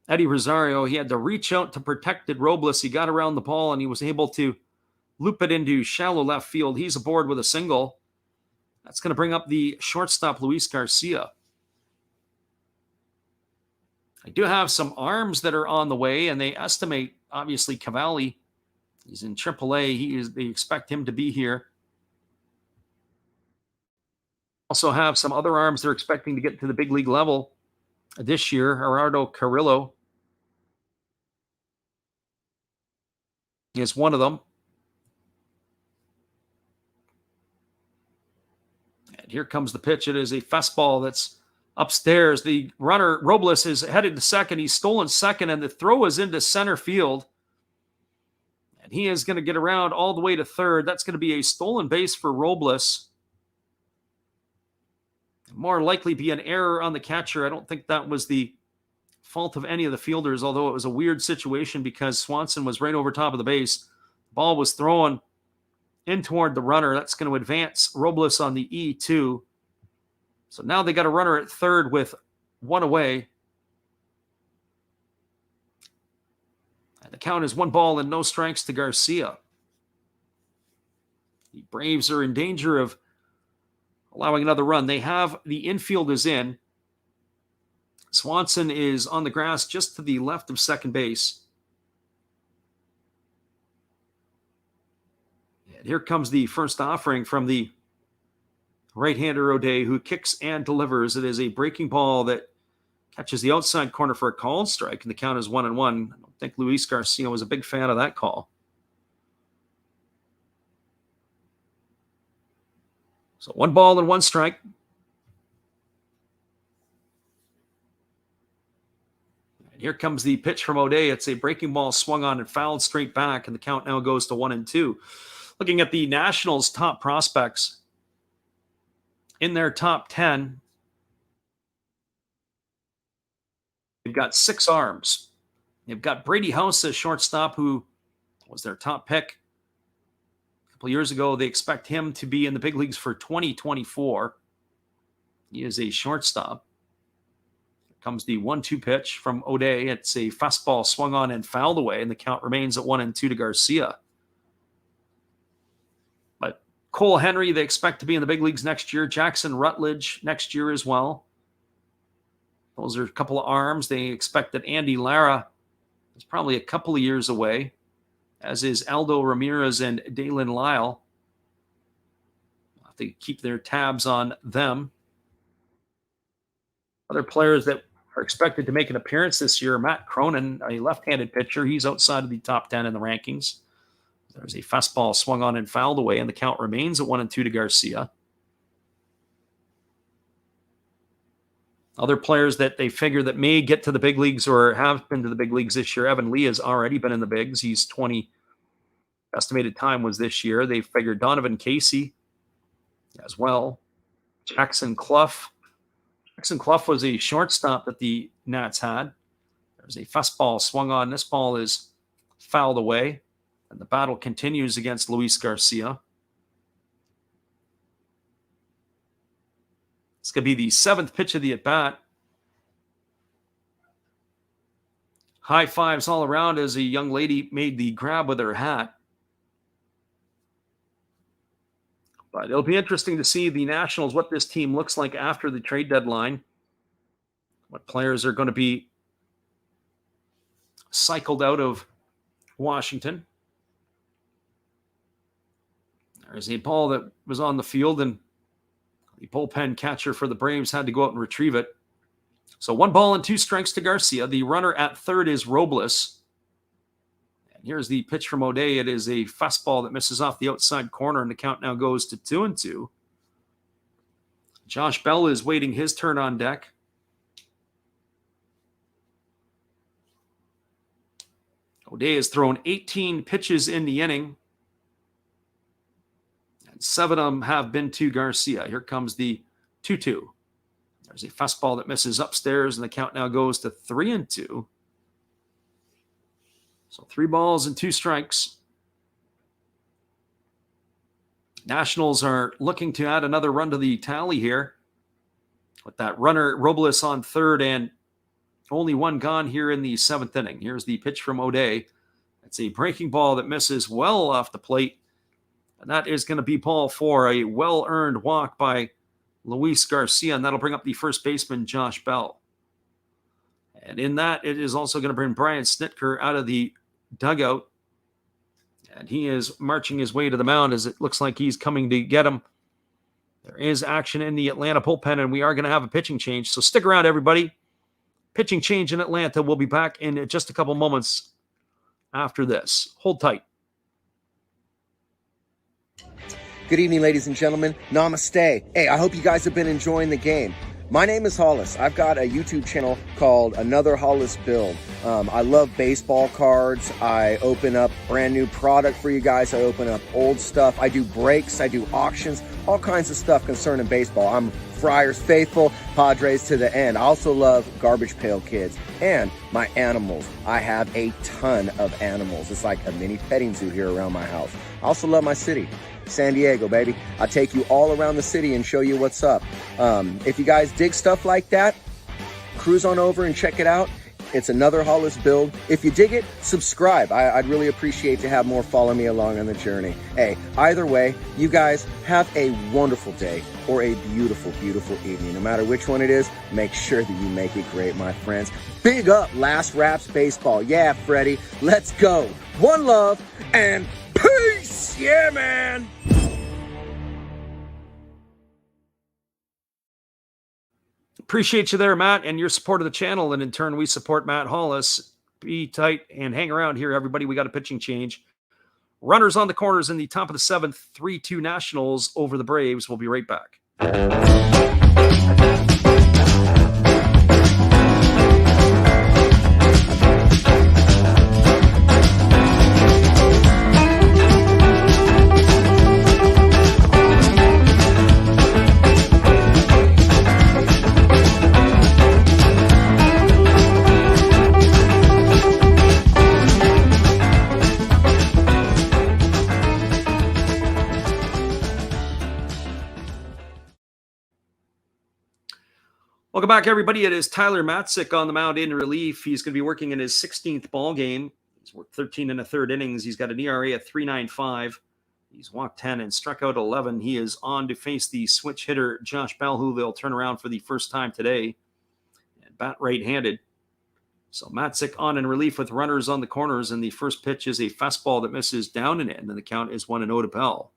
Eddie Rosario. He had to reach out to protect Robles. He got around the ball, and he was able to loop it into shallow left field. He's aboard with a single. That's going to bring up the shortstop, Luis Garcia. I do have some arms that are on the way, and they estimate, obviously, Cavalli. He's in AAA. They expect him to be here. Also have some other arms they're expecting to get to the big league level this year. Gerardo Carrillo is one of them. And here comes the pitch. It is a fastball that's upstairs. The runner, Robles, is headed to second. He's stolen second, and the throw is into center field. And he is going to get around all the way to third. That's going to be a stolen base for Robles. More likely be an error on the catcher. I don't think that was the fault of any of the fielders, although it was a weird situation because Swanson was right over top of the base. The ball was thrown in toward the runner. That's going to advance Robles on the E2. So now they got a runner at third with 1 away. And the count is 1 ball and no strikes to Garcia. The Braves are in danger of allowing another run. They have the infield is in. Swanson is on the grass just to the left of second base. And here comes the first offering from the right-hander O'Day, who kicks and delivers. It is a breaking ball that catches the outside corner for a called strike, and the count is 1-1. I don't think Luis Garcia was a big fan of that call. So 1 ball and 1 strike. And here comes the pitch from O'Day. It's a breaking ball swung on and fouled straight back, and the count now goes to 1-2. Looking at the Nationals' top prospects, in their top 10, they've got 6 arms. They've got Brady House as shortstop, who was their top pick a couple years ago. They expect him to be in the big leagues for 2024. He is a shortstop. Here comes the 1-2 pitch from O'Day. It's a fastball swung on and fouled away, and the count remains at 1-2 to Garcia. But Cole Henry, they expect to be in the big leagues next year. Jackson Rutledge next year as well. Those are a couple of arms. They expect that Andy Lara is probably a couple of years away, as is Aldo Ramirez and Dalen Lyle. We'll have to keep their tabs on them. Other players that are expected to make an appearance this year, Matt Cronin, a left-handed pitcher. He's outside of the top 10 in the rankings. There's a fastball swung on and fouled away, and the count remains at 1-2 to Garcia. Other players that they figure that may get to the big leagues or have been to the big leagues this year. Evan Lee has already been in the bigs. He's 20. Estimated time was this year. They figured Donovan Casey as well. Jackson Clough. Jackson Clough was a shortstop that the Nats had. There's a fastball swung on. This ball is fouled away. And the battle continues against Luis Garcia. It's going to be the 7th pitch of the at-bat. High fives all around as a young lady made the grab with her hat. But it'll be interesting to see the Nationals, what this team looks like after the trade deadline. What players are going to be cycled out of Washington. There's a ball that was on the field, and the bullpen catcher for the Braves had to go out and retrieve it. So 1 ball and 2 strikes to Garcia. The runner at third is Robles. And here's the pitch from O'Day. It is a fastball that misses off the outside corner, and the count now goes to 2-2. Josh Bell is waiting his turn on deck. O'Day has thrown 18 pitches in the inning. 7 of them have been to Garcia. Here comes the 2-2. There's a fastball that misses upstairs, and the count now goes to 3-2. So 3 balls and 2 strikes. Nationals are looking to add another run to the tally here, with that runner Robles on third and only 1 gone here in the 7th inning. Here's the pitch from O'Day. It's a breaking ball that misses well off the plate. And that is going to be ball 4, a well-earned walk by Luis Garcia, and that'll bring up the first baseman, Josh Bell. And in that, it is also going to bring Brian Snitker out of the dugout. And he is marching his way to the mound as it looks like he's coming to get him. There is action in the Atlanta bullpen, and we are going to have a pitching change. So stick around, everybody. Pitching change in Atlanta. We'll be back in just a couple moments after this. Hold tight. Good evening, ladies and gentlemen. Namaste. Hey, I hope you guys have been enjoying the game. My name is Hollis. I've got a YouTube channel called Another Hollis Build. I love baseball cards. I open up brand new product for you guys. I open up old stuff. I do breaks. I do auctions. All kinds of stuff concerning baseball. I'm Friars faithful, Padres to the end. I also love Garbage Pail Kids and my animals. I have a ton of animals. It's like a mini petting zoo here around my house. I also love my city. San Diego, baby. I'll take you all around the city and show you what's up. If you guys dig stuff like that, cruise on over and check it out. It's another Hollis build. If you dig it, subscribe. I'd really appreciate to have more follow me along on the journey. Hey, either way, you guys have a wonderful day or a beautiful, beautiful evening. No matter which one it is, make sure that you make it great, my friends. Big up Last Raps Baseball. Yeah, Freddie, let's go. One love and peace. Yeah, man. Appreciate you there, Matt, and your support of the channel. And in turn, we support Matt Hollis. Be tight and hang around here, everybody. We got a pitching change. Runners on the corners in the top of the seventh, 3-2 Nationals over the Braves. We'll be right back. Welcome back, everybody. It is Tyler Matzik on the mound in relief. He's going to be working in his 16th ball game. He's worked 13 and a third innings. He's got an ERA at 3.95. He's walked 10 and struck out 11. He is on to face the switch hitter, Josh Bell, who they'll turn around for the first time today. And bat right-handed. So Matzik on in relief with runners on the corners, and the first pitch is a fastball that misses down and in, and the count is 1-0 to Bell.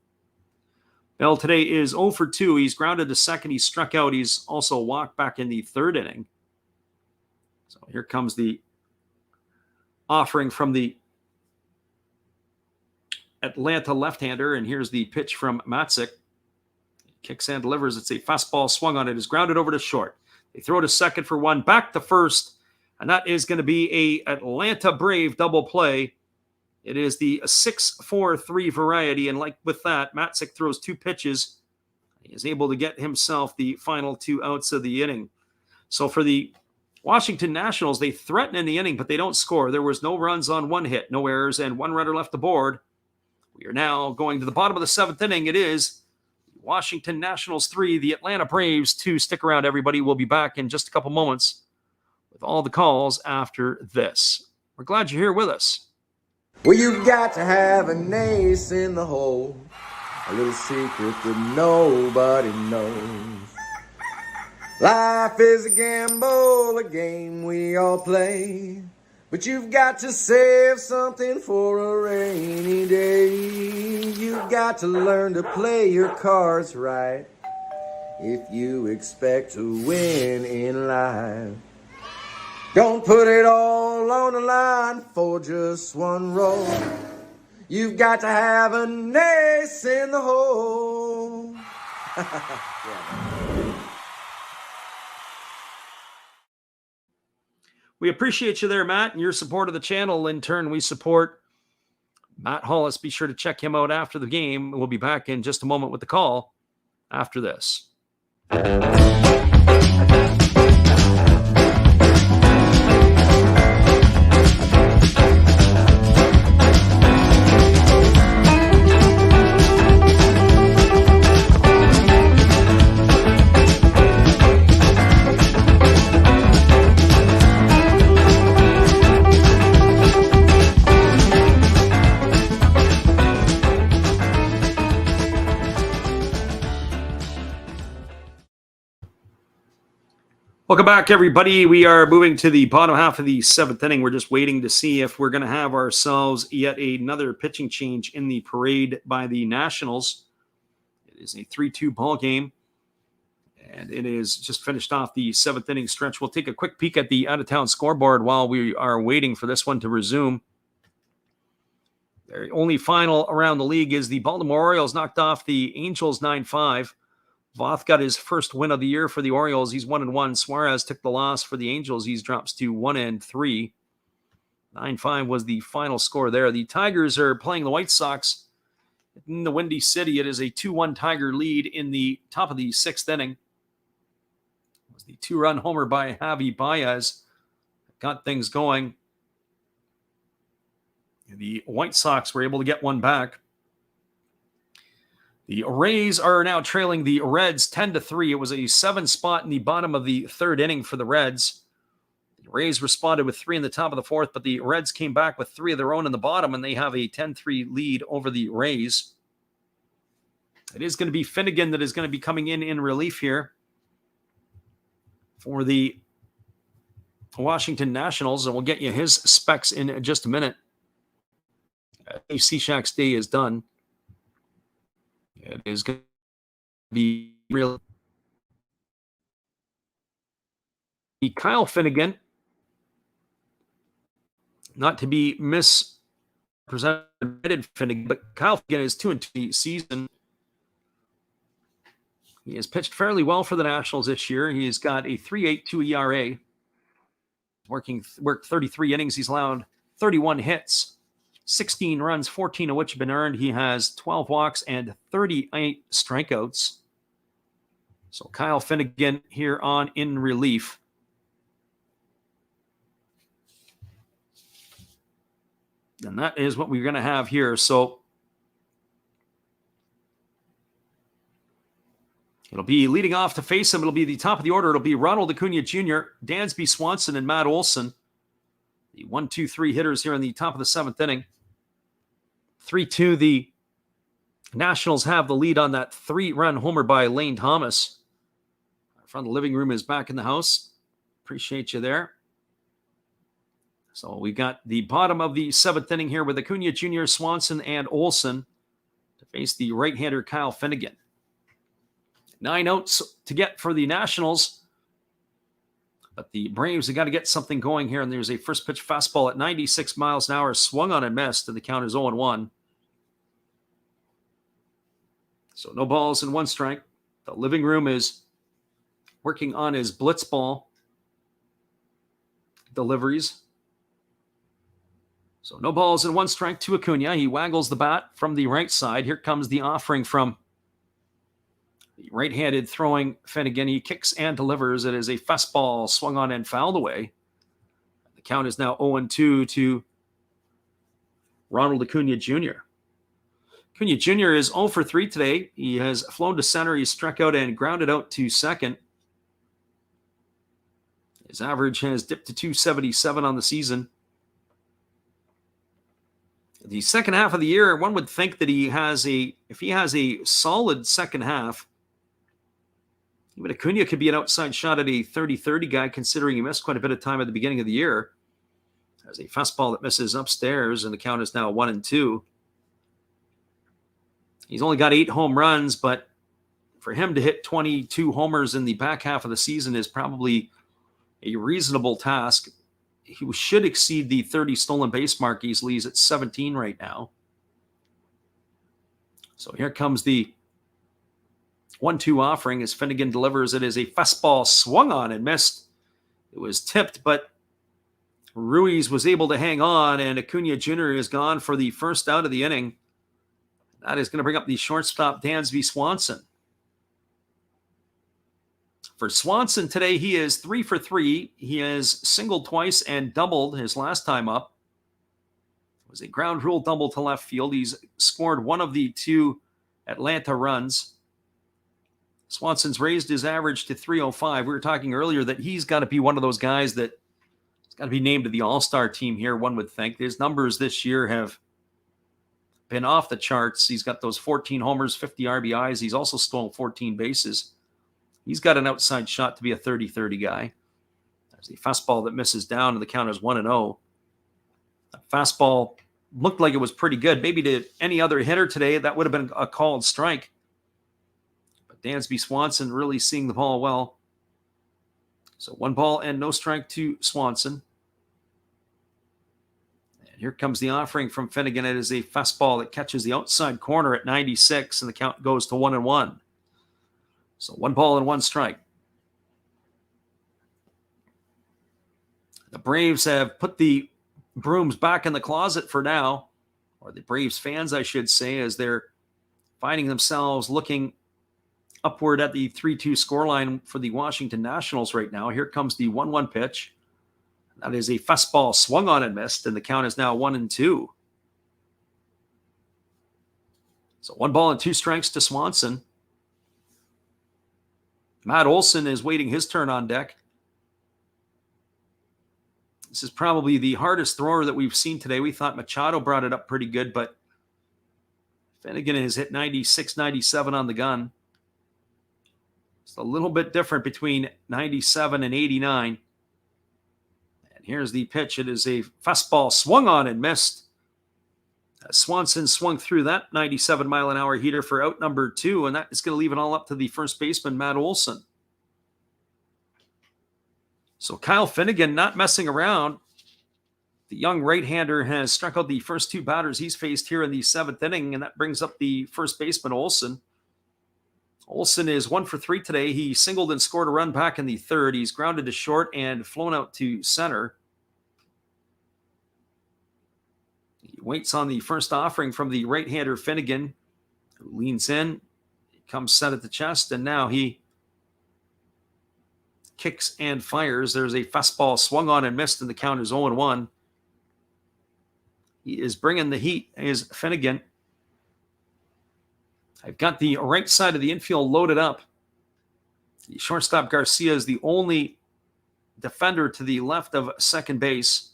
Bell today is 0 for 2. He's grounded to second. He's struck out. He's also walked back in the third inning. So here comes the offering from the Atlanta left-hander, and here's the pitch from Matzik. Kicks and delivers. It's a fastball swung on it. Is grounded over to short. They throw to second for one, back to first, and that is going to be a Atlanta Brave double play. It is the 6-4-3 variety, and like with that, Matzik throws two pitches. He is able to get himself the final 2 outs of the inning. So for the Washington Nationals, they threaten in the inning, but they don't score. There was no runs on one hit, no errors, and one runner left aboard. We are now going to the bottom of the 7th inning. It is Washington Nationals 3, the Atlanta Braves 2. Stick around, everybody. We'll be back in just a couple moments with all the calls after this. We're glad you're here with us. Well, you got to have an ace in the hole, a little secret that nobody knows. Life is a gamble, a game we all play, but you've got to save something for a rainy day. You've got to learn to play your cards right if you expect to win in life. Don't put it all on the line for just one roll. You've got to have an ace in the hole. We appreciate you there, Matt, and your support of the channel. In turn, we support Matt Hollis. Be sure to check him out after the game. We'll be back in just a moment with the call after this. Welcome back, everybody. We are moving to the bottom half of the 7th inning. We're just waiting to see if we're going to have ourselves yet another pitching change in the parade by the Nationals. It is a 3-2 ball game, and it is just finished off the 7th inning stretch. We'll take a quick peek at the out-of-town scoreboard while we are waiting for this one to resume. The only final around the league is the Baltimore Orioles knocked off the Angels 9-5. Voth got his first win of the year for the Orioles. He's 1-1. Suarez took the loss for the Angels. He drops to 1-3. 9-5 was the final score there. The Tigers are playing the White Sox in the Windy City. It is a 2-1 Tiger lead in the top of the 6th inning. It was the 2-run homer by Javi Baez that got things going. The White Sox were able to get one back. The Rays are now trailing the Reds 10-3. It was a 7 spot in the bottom of the 3rd inning for the Reds. The Rays responded with 3 in the top of the 4th, but the Reds came back with 3 of their own in the bottom, and they have a 10-3 lead over the Rays. It is going to be Finnegan that is going to be coming in relief here for the Washington Nationals, and we'll get you his specs in just a minute. Cishak's day is done. It is going to be real. Kyle Finnegan, not to be misrepresented Finnegan, but Kyle Finnegan is 2-2 season. He has pitched fairly well for the Nationals this year. He's got a 3.82 ERA. Worked 33 innings. He's allowed 31 hits, 16 runs, 14 of which have been earned. He has 12 walks and 38 strikeouts. So Kyle Finnegan here on in relief. And that is what we're going to have here. So it'll be leading off to face him. It'll be the top of the order. It'll be Ronald Acuna Jr., Dansby Swanson, and Matt Olson. The 1-2-3 hitters here in the top of the 7th inning. 3-2, the Nationals have the lead on that 3-run homer by Lane Thomas. Our friend the living room is back in the house. Appreciate you there. So we got the bottom of the 7th inning here with Acuna Jr., Swanson, and Olson to face the right-hander Kyle Finnegan. 9 outs to get for the Nationals. But the Braves have got to get something going here. And there's a first pitch fastball at 96 miles an hour, swung on and missed, and the count is 0-1. So no balls and 1 strike. The living room is working on his blitz ball deliveries. So no balls and 1 strike to Acuna. He waggles the bat from the right side. Here comes the offering from the right-handed throwing Finnegan. He kicks and delivers. It is a fastball swung on and fouled away. The count is now 0-2 to Ronald Acuna Jr. Acuna Jr. is 0 for 3 today. He has flown to center. He's struck out and grounded out to second. His average has dipped to 277 on the season. The second half of the year, one would think that if he has a solid second half, even Acuna could be an outside shot at a 30-30 guy, considering he missed quite a bit of time at the beginning of the year. Has a fastball that misses upstairs, and the count is now 1-2. He's only got 8 home runs, but for him to hit 22 homers in the back half of the season is probably a reasonable task. He should exceed the 30 stolen base mark easily. He's at 17 right now. So here comes the 1-2 offering as Finnegan delivers. It is a fastball swung on and missed. It was tipped, but Ruiz was able to hang on, and Acuna Jr. is gone for the first out of the inning. That is going to bring up the shortstop, Dansby Swanson. For Swanson today, he is 3 for 3. He has singled twice and doubled his last time up. It was a ground rule double to left field. He's scored 1 of the 2 Atlanta runs. Swanson's raised his average to 305. We were talking earlier that he's got to be one of those guys that has got to be named to the All-Star team here, one would think. His numbers this year have been off the charts. He's got those 14 homers, 50 RBIs. He's also stolen 14 bases. He's got an outside shot to be a 30-30 guy. There's a fastball that misses down, and the count is 1-0. That fastball looked like it was pretty good. Maybe to any other hitter today, that would have been a called strike. But Dansby Swanson really seeing the ball well. So 1 ball and no strike to Swanson. And here comes the offering from Finnegan. It is a fastball that catches the outside corner at 96, and the count goes to 1-1. So 1 ball and 1 strike. The Braves have put the brooms back in the closet for now, or the Braves fans, I should say, as they're finding themselves looking upward at the 3-2 scoreline for the Washington Nationals right now. Here comes the 1-1 pitch. That is a fastball swung on and missed, and the count is now 1-2. So 1 ball and 2 strikes to Swanson. Matt Olson is waiting his turn on deck. This is probably the hardest thrower that we've seen today. We thought Machado brought it up pretty good, but Finnegan has hit 96, 97 on the gun. It's a little bit different between 97 and 89. And here's the pitch. It is a fastball swung on and missed. Swanson swung through that 97-mile-an-hour heater for out number 2, and that is going to leave it all up to the first baseman, Matt Olson. So Kyle Finnegan not messing around. The young right-hander has struck out the first 2 batters he's faced here in the 7th inning, and that brings up the first baseman, Olson. Olson is 1 for 3 today. He singled and scored a run back in the 3rd. He's grounded to short and flown out to center. He waits on the first offering from the right-hander Finnegan, who leans in. He comes set at the chest, and now he kicks and fires. There's a fastball swung on and missed, and the count is 0-1. He is bringing the heat, is Finnegan. I've got the right side of the infield loaded up. The shortstop Garcia is the only defender to the left of second base.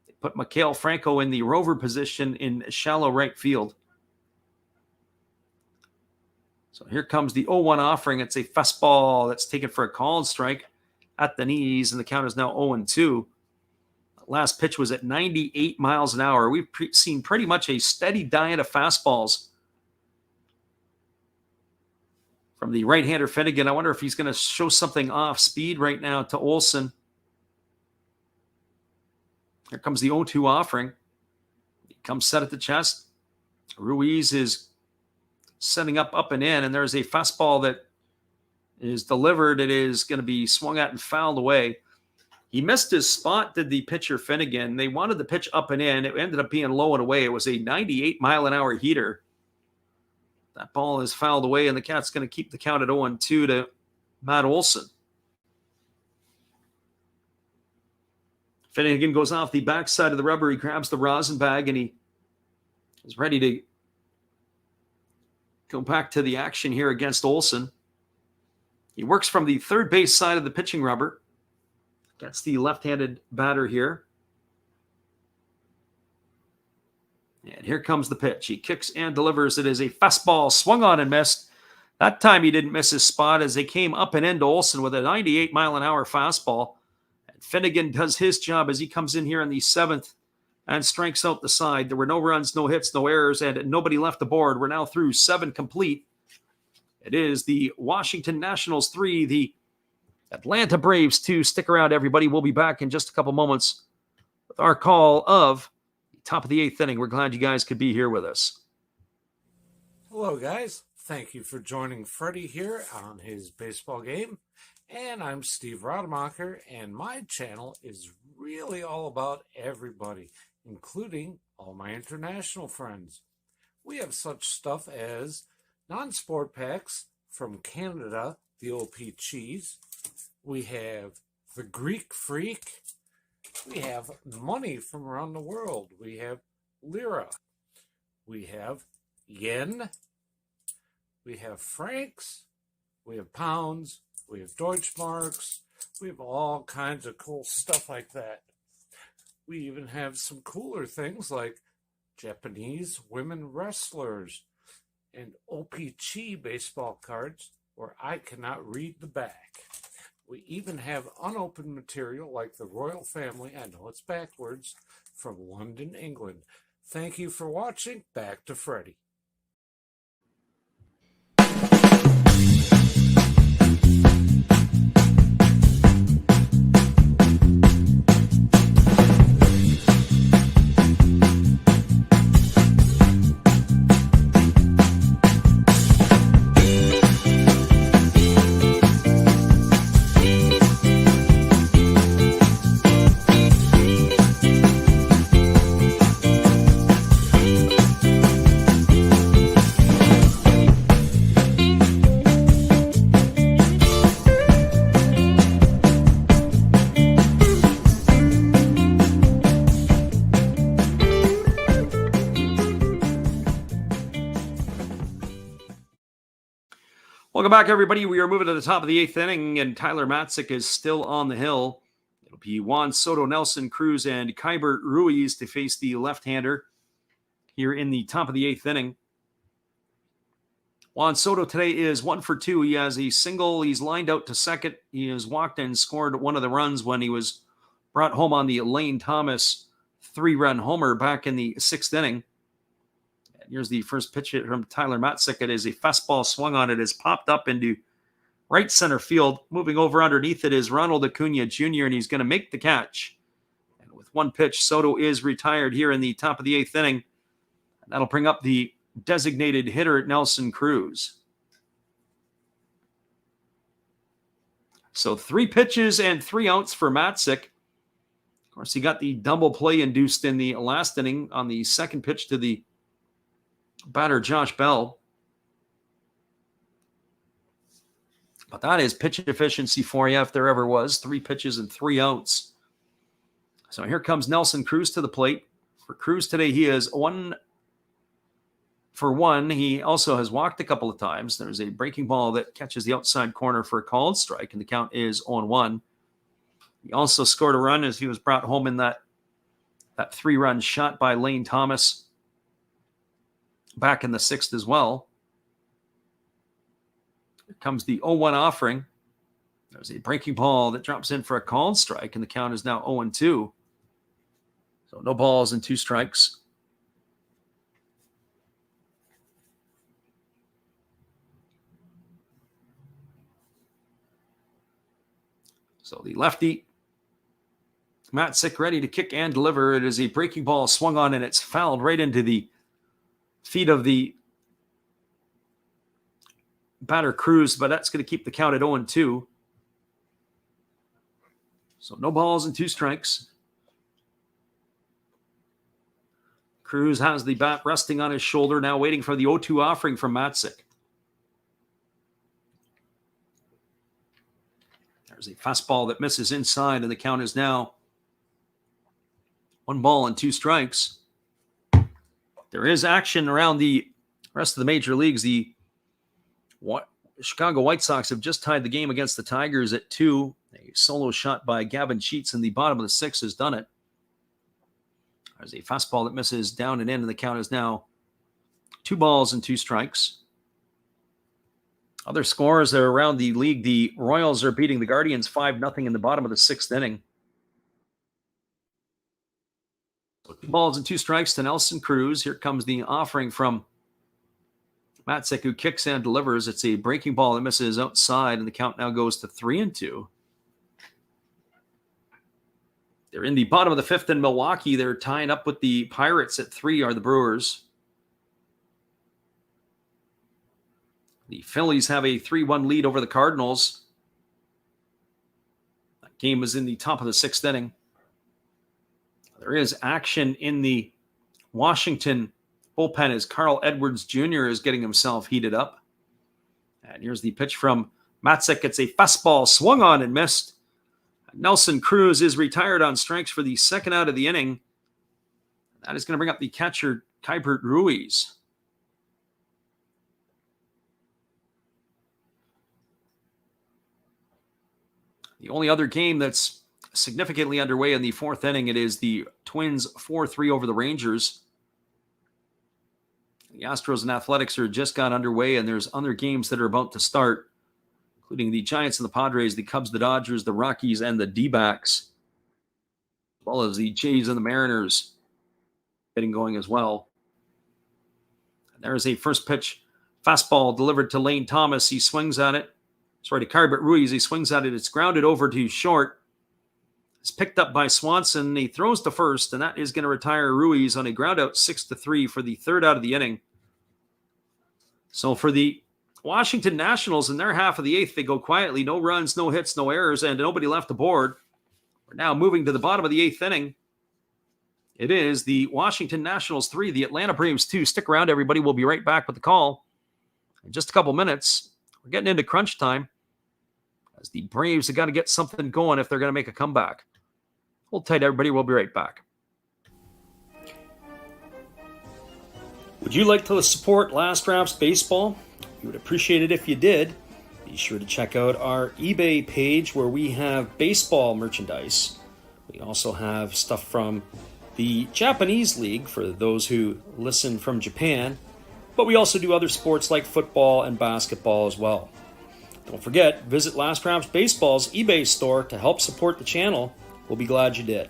They put Mikhail Franco in the rover position in shallow right field. So here comes the 0-1 offering. It's a fastball that's taken for a called strike at the knees, and the count is now 0-2. Last pitch was at 98 miles an hour. We've seen pretty much a steady diet of fastballs from the right-hander Finnegan. I wonder if he's going to show something off speed right now to Olson. Here comes the 0-2 offering. He comes set at the chest. Ruiz is setting up and in, and there's a fastball that is delivered. It is going to be swung at and fouled away. He missed his spot, did the pitcher Finnegan. They wanted the pitch up and in. It ended up being low and away. It was a 98-mile-an-hour heater. That ball is fouled away, and the Cats going to keep the count at 0-2 to Matt Olson. Finnegan goes off the backside of the rubber. He grabs the rosin bag, and he is ready to go back to the action here against Olson. He works from the third base side of the pitching rubber. That's the left-handed batter here. And here comes the pitch. He kicks and delivers. It is a fastball swung on and missed. That time he didn't miss his spot as they came up and into Olson with a 98-mile-an-hour fastball. And Finnegan does his job as he comes in here in the 7th and strikes out the side. There were no runs, no hits, no errors, and nobody left the board. We're now through 7 complete. It is the Washington Nationals 3, the Atlanta Braves 2. Stick around, everybody. We'll be back in just a couple moments with our call of the top of the 8th inning. We're glad you guys could be here with us. Hello, guys. Thank you for joining Freddie here on his baseball game. And I'm Steve Rademacher, and my channel is really all about everybody, including all my international friends. We have such stuff as non-sport packs from Canada, the OP Cheese. We have the Greek Freak. We have money from around the world. We have lira. We have yen. We have francs. We have pounds. We have Deutschmarks. We have all kinds of cool stuff like that. We even have some cooler things like Japanese women wrestlers and OP-Chi baseball cards where I cannot read the back. We even have unopened material like the royal family, I know it's backwards, from London, England. Thank you for watching. Back to Freddie. Welcome back, everybody. We are moving to the top of the 8th inning, and Tyler Matzik is still on the hill. It'll It'll be Juan Soto, Nelson Cruz, and Keibert Ruiz to face the left-hander here in the top of the 8th inning. Juan Soto today is 1 for 2. He has a single. He's lined out to second. He has walked and scored one of the runs when he was brought home on the Lane Thomas 3-run homer back in the 6th inning. And here's the first pitch from Tyler Matzek. It is a fastball swung on. It has popped up into right center field. Moving over underneath it is Ronald Acuna Jr., and he's going to make the catch. And with one pitch, Soto is retired here in the top of the 8th inning. And that'll bring up the designated hitter, Nelson Cruz. So 3 pitches and 3 outs for Matzek. Of course, he got the double play induced in the last inning on the second pitch to the batter, Josh Bell. But that is pitch efficiency for you if there ever was. 3 pitches and 3 outs. So here comes Nelson Cruz to the plate. For Cruz today, he is 1 for 1. He also has walked a couple of times. There's a breaking ball that catches the outside corner for a called strike, and the count is 0-1. He also scored a run as he was brought home in that 3-run shot by Lane Thomas back in the 6th as well. Here comes the 0-1 offering. There's a breaking ball that drops in for a called strike, and the count is now 0-2. So no balls and 2 strikes. So the lefty, Matzek, ready to kick and deliver. It is a breaking ball swung on, and it's fouled right into the feet of the batter Cruz, but that's going to keep the count at 0-2. So no balls and 2 strikes. Cruz has the bat resting on his shoulder, now waiting for the 0-2 offering from Matzek. There's a fastball that misses inside, and the count is now 1 ball and 2 strikes. There is action around the rest of the major leagues. The Chicago White Sox have just tied the game against the Tigers at 2. A solo shot by Gavin Sheets in the bottom of the 6th has done it. There's a fastball that misses down and in, and the count is now 2 balls and 2 strikes. Other scores that are around the league. The Royals are beating the Guardians 5-0 in the bottom of the 6th inning. 2 balls and 2 strikes to Nelson Cruz. Here comes the offering from Matzek, who kicks and delivers. It's a breaking ball that misses outside, and the count now goes to 3-2. They're in the bottom of the 5th in Milwaukee. They're tying up with the Pirates at 3 are the Brewers. The Phillies have a 3-1 lead over the Cardinals. That game is in the top of the 6th inning. There is action in the Washington bullpen as Carl Edwards Jr. is getting himself heated up. And here's the pitch from Matzek. It's a fastball swung on and missed. Nelson Cruz is retired on strikes for the 2nd out of the inning. That is going to bring up the catcher, Keibert Ruiz. The only other game that's significantly underway in the 4th inning, it is the Twins 4-3 over the Rangers. The Astros and Athletics are just got underway, and there's other games that are about to start, including the Giants and the Padres, the Cubs, the Dodgers, the Rockies, and the D-backs, as well as the Jays and the Mariners getting going as well. And there's a first pitch fastball delivered to Lane Thomas. He swings at it. To Keibert Ruiz. He swings at it. It's grounded over to short. It's picked up by Swanson. He throws to first, and that is going to retire Ruiz on a ground out 6-3 for the 3rd out of the inning. So for the Washington Nationals in their half of the 8th, they go quietly. No runs, no hits, no errors, and nobody left aboard. We're now moving to the bottom of the 8th inning. It is the Washington Nationals 3, the Atlanta Braves 2. Stick around, everybody. We'll be right back with the call in just a couple minutes. We're getting into crunch time, as the Braves have got to get something going if they're going to make a comeback. Hold tight, everybody. We'll be right back. Would you like to support Last Raps Baseball? We would appreciate it if you did. Be sure to check out our eBay page where we have baseball merchandise. We also have stuff from the Japanese League for those who listen from Japan, but we also do other sports like football and basketball as well. Don't forget, visit Last Raps Baseball's eBay store to help support the channel. We'll be glad you did.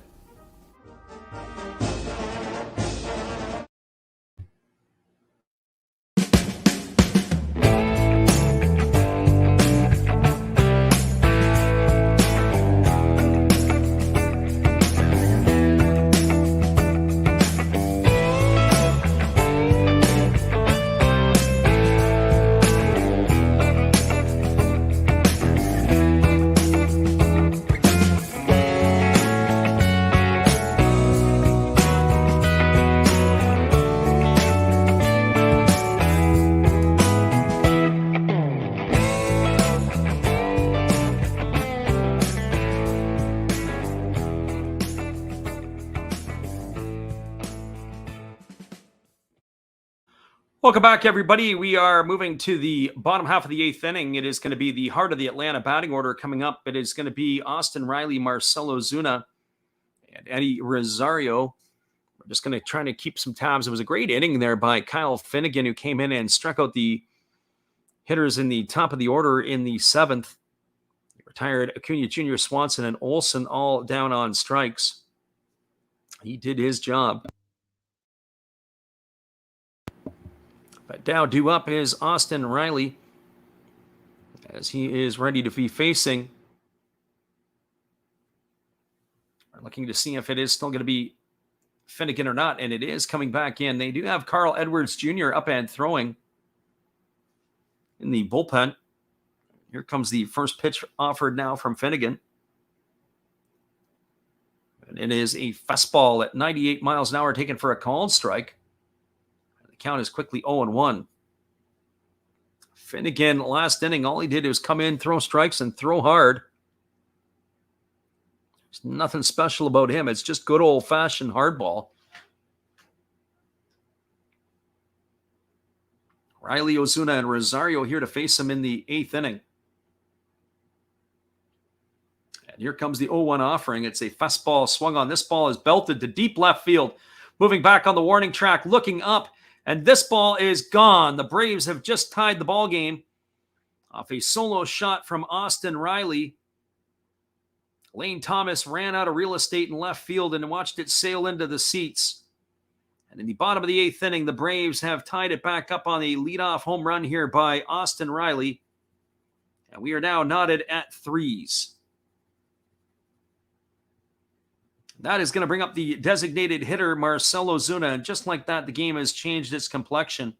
Welcome back, everybody. We are moving to the bottom half of the eighth inning. It is going to be the heart of the Atlanta batting order coming up. It is going to be Austin Riley, Marcell Ozuna, and Eddie Rosario. We're just going to try to keep some tabs. It was a great inning there by Kyle Finnegan, who came in and struck out the hitters in the top of the order in the seventh. He retired Acuna Jr., Swanson, and Olsen all down on strikes. He did his job. But now due up is Austin Riley as he is ready to be facing. We're looking to see if it is still going to be Finnegan or not, and it is coming back in. They do have Carl Edwards Jr. up and throwing in the bullpen. Here comes the first pitch offered now from Finnegan. And it is a fastball at 98 miles an hour taken for a called strike. Count is quickly 0-1. Finnegan, last inning, all he did was come in, throw strikes, and throw hard. There's nothing special about him. It's just good old-fashioned hardball. Riley, Ozuna, and Rosario here to face him in the eighth inning. And here comes the 0-1 offering. It's a fastball swung on. This ball is belted to deep left field. Moving back on the warning track, looking up. And this ball is gone. The Braves have just tied the ball game off a solo shot from Austin Riley. Lane Thomas ran out of real estate in left field and watched it sail into the seats. And in the bottom of the eighth inning, the Braves have tied it back up on a leadoff home run here by Austin Riley. And we are now knotted at threes. That is going to bring up the designated hitter, Marcell Ozuna. And just like that, the game has changed its complexion.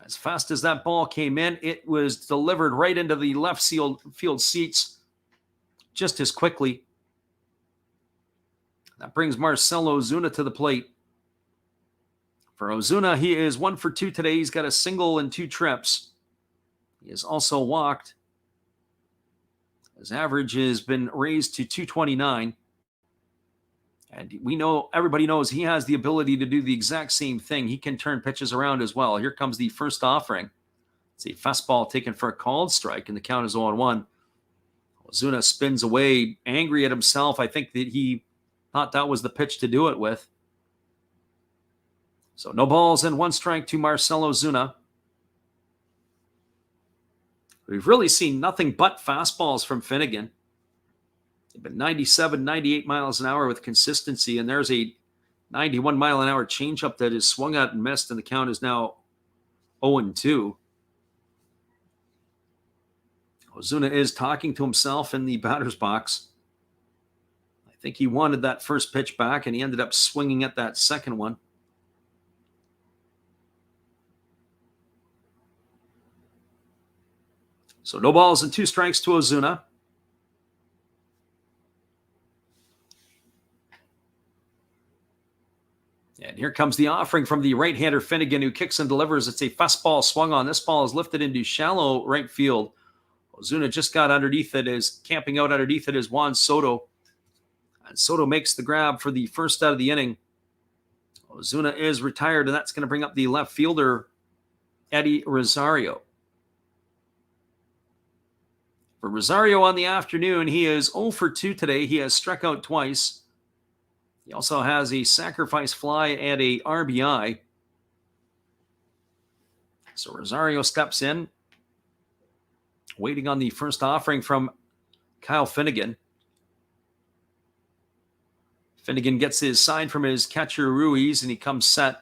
As fast as that ball came in, it was delivered right into the left field seats just as quickly. That brings Marcell Ozuna to the plate. For Ozuna, he is 1 for 2 today. He's got a single and 2 trips. He has also walked. His average has been raised to 229. And we know, everybody knows he has the ability to do the exact same thing. He can turn pitches around as well. Here comes the first offering. It's a fastball taken for a called strike, and the count is 0-1. Ozuna spins away, angry at himself. I think that he thought that was the pitch to do it with. So no balls and 1 strike to Marcell Ozuna. We've really seen nothing but fastballs from Finnegan. They've been 97, 98 miles an hour with consistency, and there's a 91 mile an hour changeup that is swung out and missed, and the count is now 0-2. Ozuna is talking to himself in the batter's box. I think he wanted that first pitch back, and he ended up swinging at that second one. So no balls and 2 strikes to Ozuna. And here comes the offering from the right-hander Finnegan, who kicks and delivers. It's a fastball swung on. This ball is lifted into shallow right field. Ozuna just got underneath it, is camping out underneath it is Juan Soto. And Soto makes the grab for the first out of the inning. Ozuna is retired, and that's going to bring up the left fielder, Eddie Rosario. For Rosario on the afternoon, he is 0 for 2 today. He has struck out twice. He also has a sacrifice fly and a RBI. So Rosario steps in, waiting on the first offering from Kyle Finnegan. Finnegan gets his sign from his catcher Ruiz, and he comes set.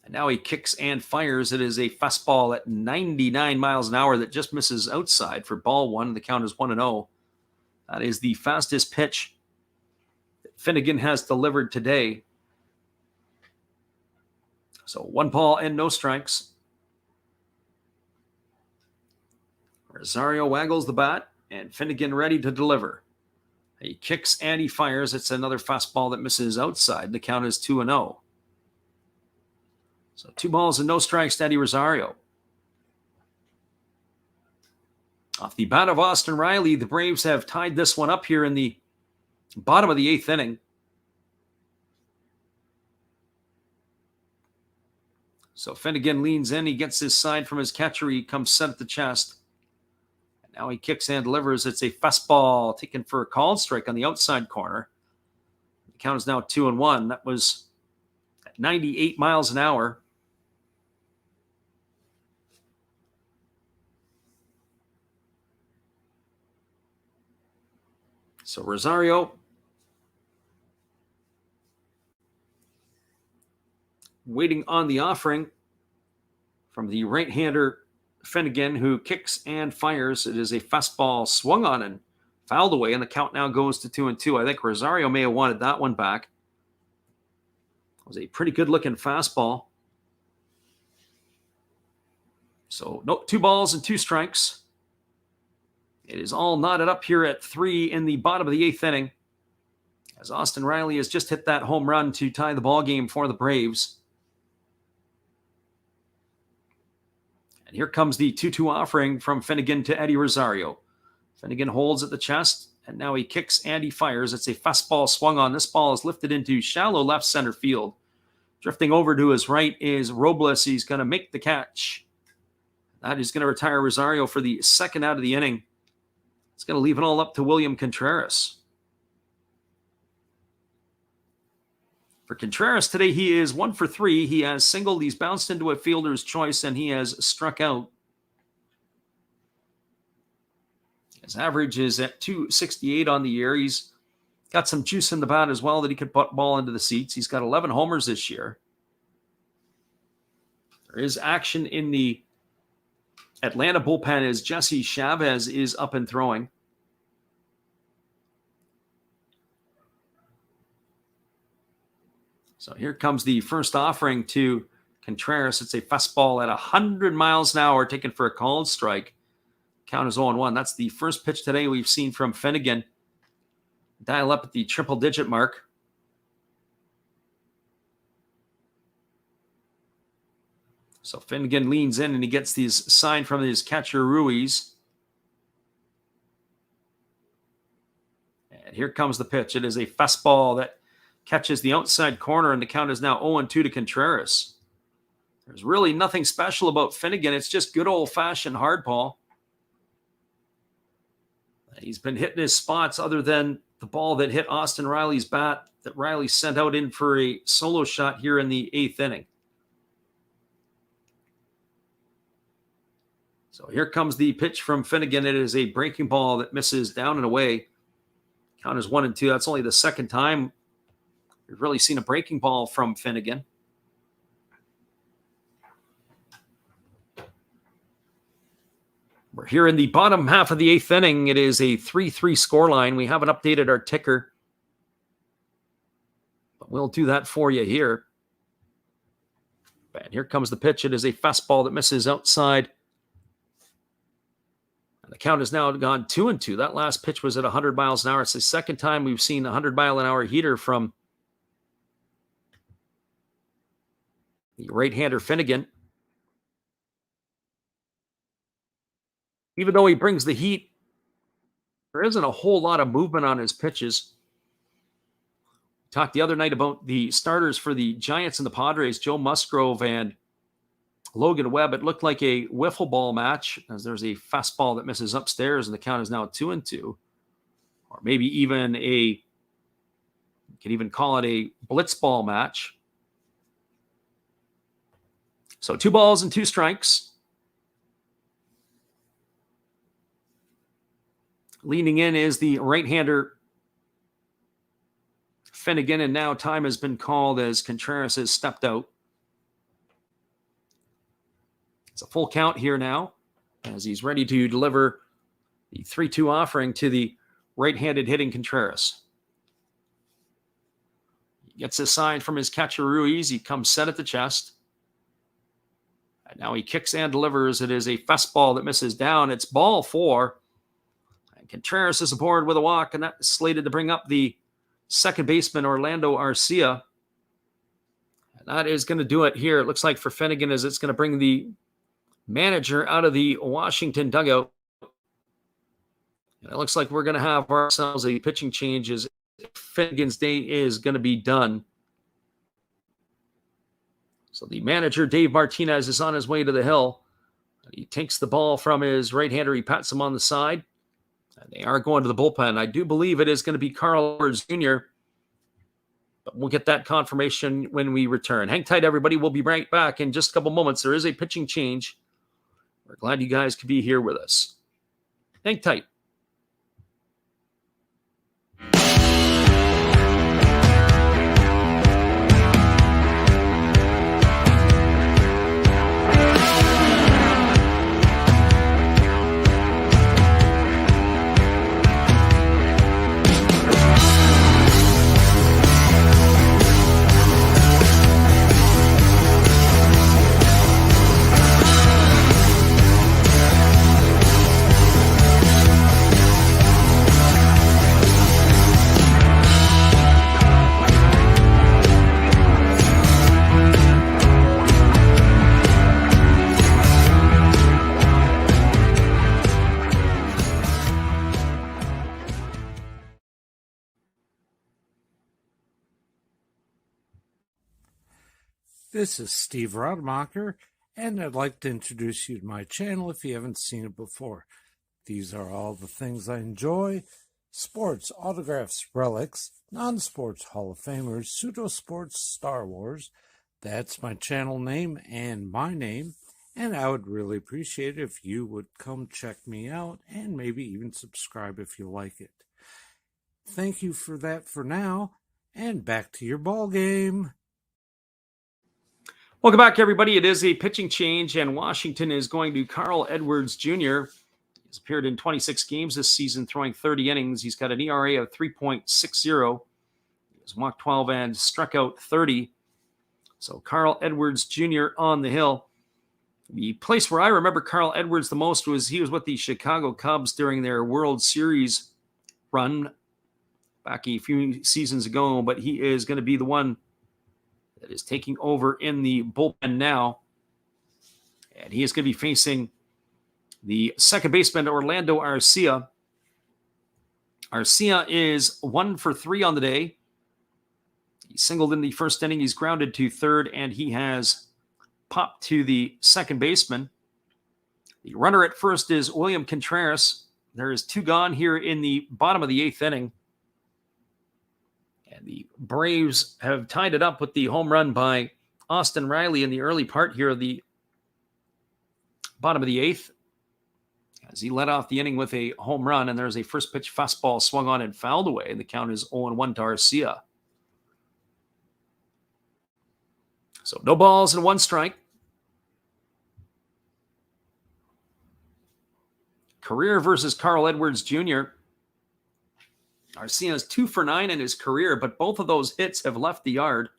And now he kicks and fires. It is a fastball at 99 miles an hour that just misses outside for ball one. The count is 1-0. That is the fastest pitch that Finnegan has delivered today. So 1 ball and no strikes. Rosario waggles the bat, and Finnegan ready to deliver. He kicks and he fires. It's another fastball that misses outside. The count is 2-0. So 2 balls and no strikes to Eddie Rosario. Off the bat of Austin Riley, the Braves have tied this one up here in the bottom of the 8th inning. So Finnegan leans in. He gets his side from his catcher. He comes set at the chest. And now he kicks and delivers. It's a fastball taken for a called strike on the outside corner. The count is now 2-1. That was at 98 miles an hour. So Rosario waiting on the offering from the right-hander Finnegan, who kicks and fires. It is a fastball swung on and fouled away, and the count now goes to 2-2. I think Rosario may have wanted that one back. It was a pretty good-looking fastball. So 2 balls and 2 strikes. It is all knotted up here at 3 in the bottom of the 8th inning, as Austin Riley has just hit that home run to tie the ball game for the Braves. And here comes the 2-2 offering from Finnegan to Eddie Rosario. Finnegan holds at the chest, and now he kicks and he fires. It's a fastball swung on. This ball is lifted into shallow left center field. Drifting over to his right is Robles. He's going to make the catch. That is going to retire Rosario for the second out of the inning. It's going to leave it all up to William Contreras. For Contreras today, he is 1 for 3. He has singled, he's bounced into a fielder's choice, and he has struck out. His average is at 268 on the year. He's got some juice in the bat as well that he could put ball into the seats. He's got 11 homers this year. There is action in the Atlanta bullpen as Jesse Chavez is up and throwing. So here comes the first offering to Contreras. It's a fastball at 100 miles an hour taken for a called strike. Count is 0-1. That's the first pitch today we've seen from Finnegan. Dial up at the triple-digit mark. So Finnegan leans in and he gets these sign from his catcher Ruiz. And here comes the pitch. It is a fastball that catches the outside corner, and the count is now 0-2 to Contreras. There's really nothing special about Finnegan. It's just good old-fashioned hardball. He's been hitting his spots other than the ball that hit Austin Riley's bat that Riley sent out in for a solo shot here in the 8th inning. So here comes the pitch from Finnegan. It is a breaking ball that misses down and away. Count is 1-2. That's only the second time we've really seen a breaking ball from Finnegan. We're here in the bottom half of the 8th inning. It is a 3-3 scoreline. We haven't updated our ticker, but we'll do that for you here. And here comes the pitch. It is a fastball that misses outside. And the count has now gone 2-2. That last pitch was at 100 miles an hour. It's the second time we've seen a 100-mile-an-hour heater from the right-hander Finnegan. Even though he brings the heat, there isn't a whole lot of movement on his pitches. We talked the other night about the starters for the Giants and the Padres, Joe Musgrove and Logan Webb. It looked like a wiffle ball match, as there's a fastball that misses upstairs, and the count is now 2-2. Or maybe even you can even call it a blitz ball match. So 2 balls and 2 strikes. Leaning in is the right-hander Finnegan, and now time has been called as Contreras has stepped out. It's a full count here now as he's ready to deliver the 3-2 offering to the right-handed hitting Contreras. He gets a sign from his catcher Ruiz. He comes set at the chest. And now he kicks and delivers. It is a fastball that misses down. It's ball 4. And Contreras is aboard with a walk, and that's slated to bring up the second baseman Orlando Arcia. And that is going to do it here. It looks like for Finnegan, as it's going to bring the manager out of the Washington dugout. And it looks like we're going to have ourselves a pitching change as Finnegan's day is going to be done. So the manager, Dave Martinez, is on his way to the hill. He takes the ball from his right-hander. He pats him on the side. And they are going to the bullpen. I do believe it is going to be Carl Edwards Jr., but we'll get that confirmation when we return. Hang tight, everybody. We'll be right back in just a couple moments. There is a pitching change. We're glad you guys could be here with us. Hang tight. This is Steve Rademacher, and I'd like to introduce you to my channel if you haven't seen it before. These are all the things I enjoy: sports, autographs, relics, non-sports Hall of Famers, pseudo-sports, Star Wars. That's my channel name and my name, and I would really appreciate it if you would come check me out and maybe even subscribe if you like it. Thank you for that for now, and back to your ball game. Welcome back, everybody. It is a pitching change, and Washington is going to Carl Edwards Jr. He's appeared in 26 games this season, throwing 30 innings. He's got an ERA of 3.60. He's walked 12 and struck out 30. So Carl Edwards Jr. on the hill. The place where I remember Carl Edwards the most was he was with the Chicago Cubs during their World Series run back a few seasons ago, but he is going to be the one that is taking over in the bullpen now. And he is going to be facing the second baseman, Orlando Arcia. Arcia is 1 for 3 on the day. He singled in the first inning. He's grounded to third, and he has popped to the second baseman. The runner at first is William Contreras. There is 2 gone here in the bottom of the 8th inning. And the Braves have tied it up with the home run by Austin Riley in the early part here of the bottom of the 8th, as he led off the inning with a home run, and there's a first pitch fastball swung on and fouled away, and the count is 0-1 to Arcia. So no balls and 1 strike. Career versus Carl Edwards Jr. Arcia is 2 for 9 in his career, but both of those hits have left the yard.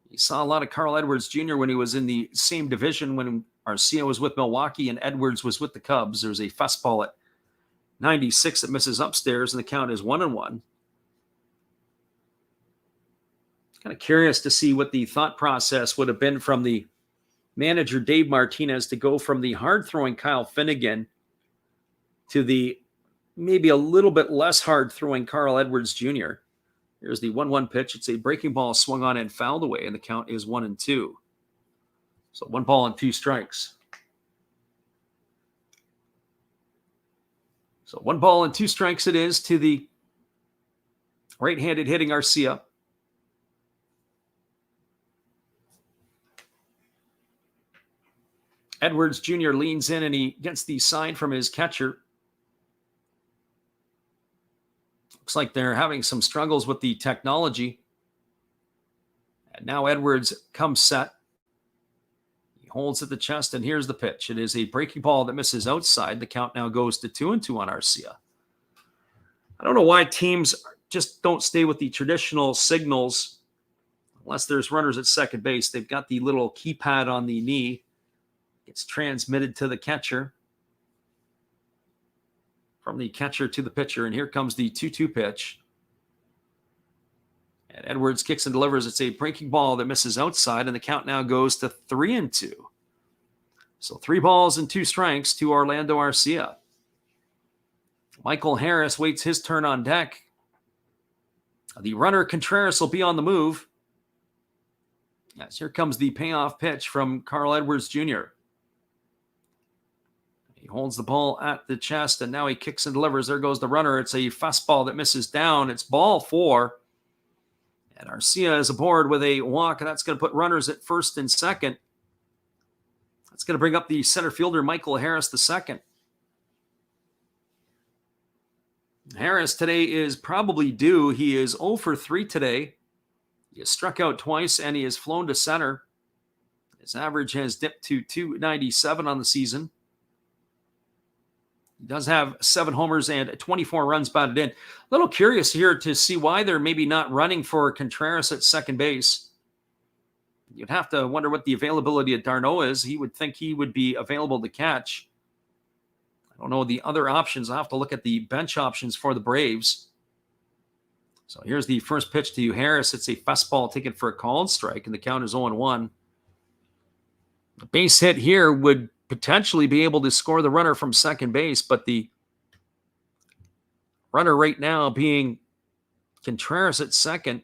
You saw a lot of Carl Edwards Jr. when he was in the same division when Arcia was with Milwaukee and Edwards was with the Cubs. There's a fastball at 96 that misses upstairs, and the count is 1-1. Kind of curious to see what the thought process would have been from the manager, Dave Martinez, to go from the hard-throwing Kyle Finnegan to the maybe a little bit less hard-throwing Carl Edwards Jr. Here's the 1-1 pitch. It's a breaking ball swung on and fouled away, and the count is 1-2. So 1 ball and 2 strikes. So 1 ball and 2 strikes it is to the right-handed hitting Arcia. Edwards Jr. leans in and he gets the sign from his catcher. Looks like they're having some struggles with the technology. And now Edwards comes set. He holds at the chest, and here's the pitch. It is a breaking ball that misses outside. The count now goes to 2-2 on Arcia. I don't know why teams just don't stay with the traditional signals unless there's runners at second base. They've got the little keypad on the knee. It's transmitted to the catcher. From the catcher to the pitcher, and here comes the 2-2 pitch. And Edwards kicks and delivers. It's a breaking ball that misses outside, and the count now goes to 3-2. So 3 balls and 2 strikes to Orlando Arcia. Michael Harris waits his turn on deck. The runner Contreras will be on the move. Yes, here comes the payoff pitch from Carl Edwards Jr. He holds the ball at the chest, and now he kicks and delivers. There goes the runner. It's a fastball that misses down. It's ball 4. And Arcia is aboard with a walk, and that's going to put runners at first and second. That's going to bring up the center fielder, Michael Harris, the second. Harris today is probably due. He is 0 for 3 today. He has struck out twice, and he has flown to center. His average has dipped to .297 on the season. He does have 7 homers and 24 runs batted in. A little curious here to see why they're maybe not running for Contreras at second base. You'd have to wonder what the availability of d'Arnaud is. He would think he would be available to catch. I don't know the other options. I'll have to look at the bench options for the Braves. So here's the first pitch to Harris. It's a fastball taken for a called strike, and the count is 0-1. The base hit here would potentially be able to score the runner from second base, but the runner right now being Contreras at second.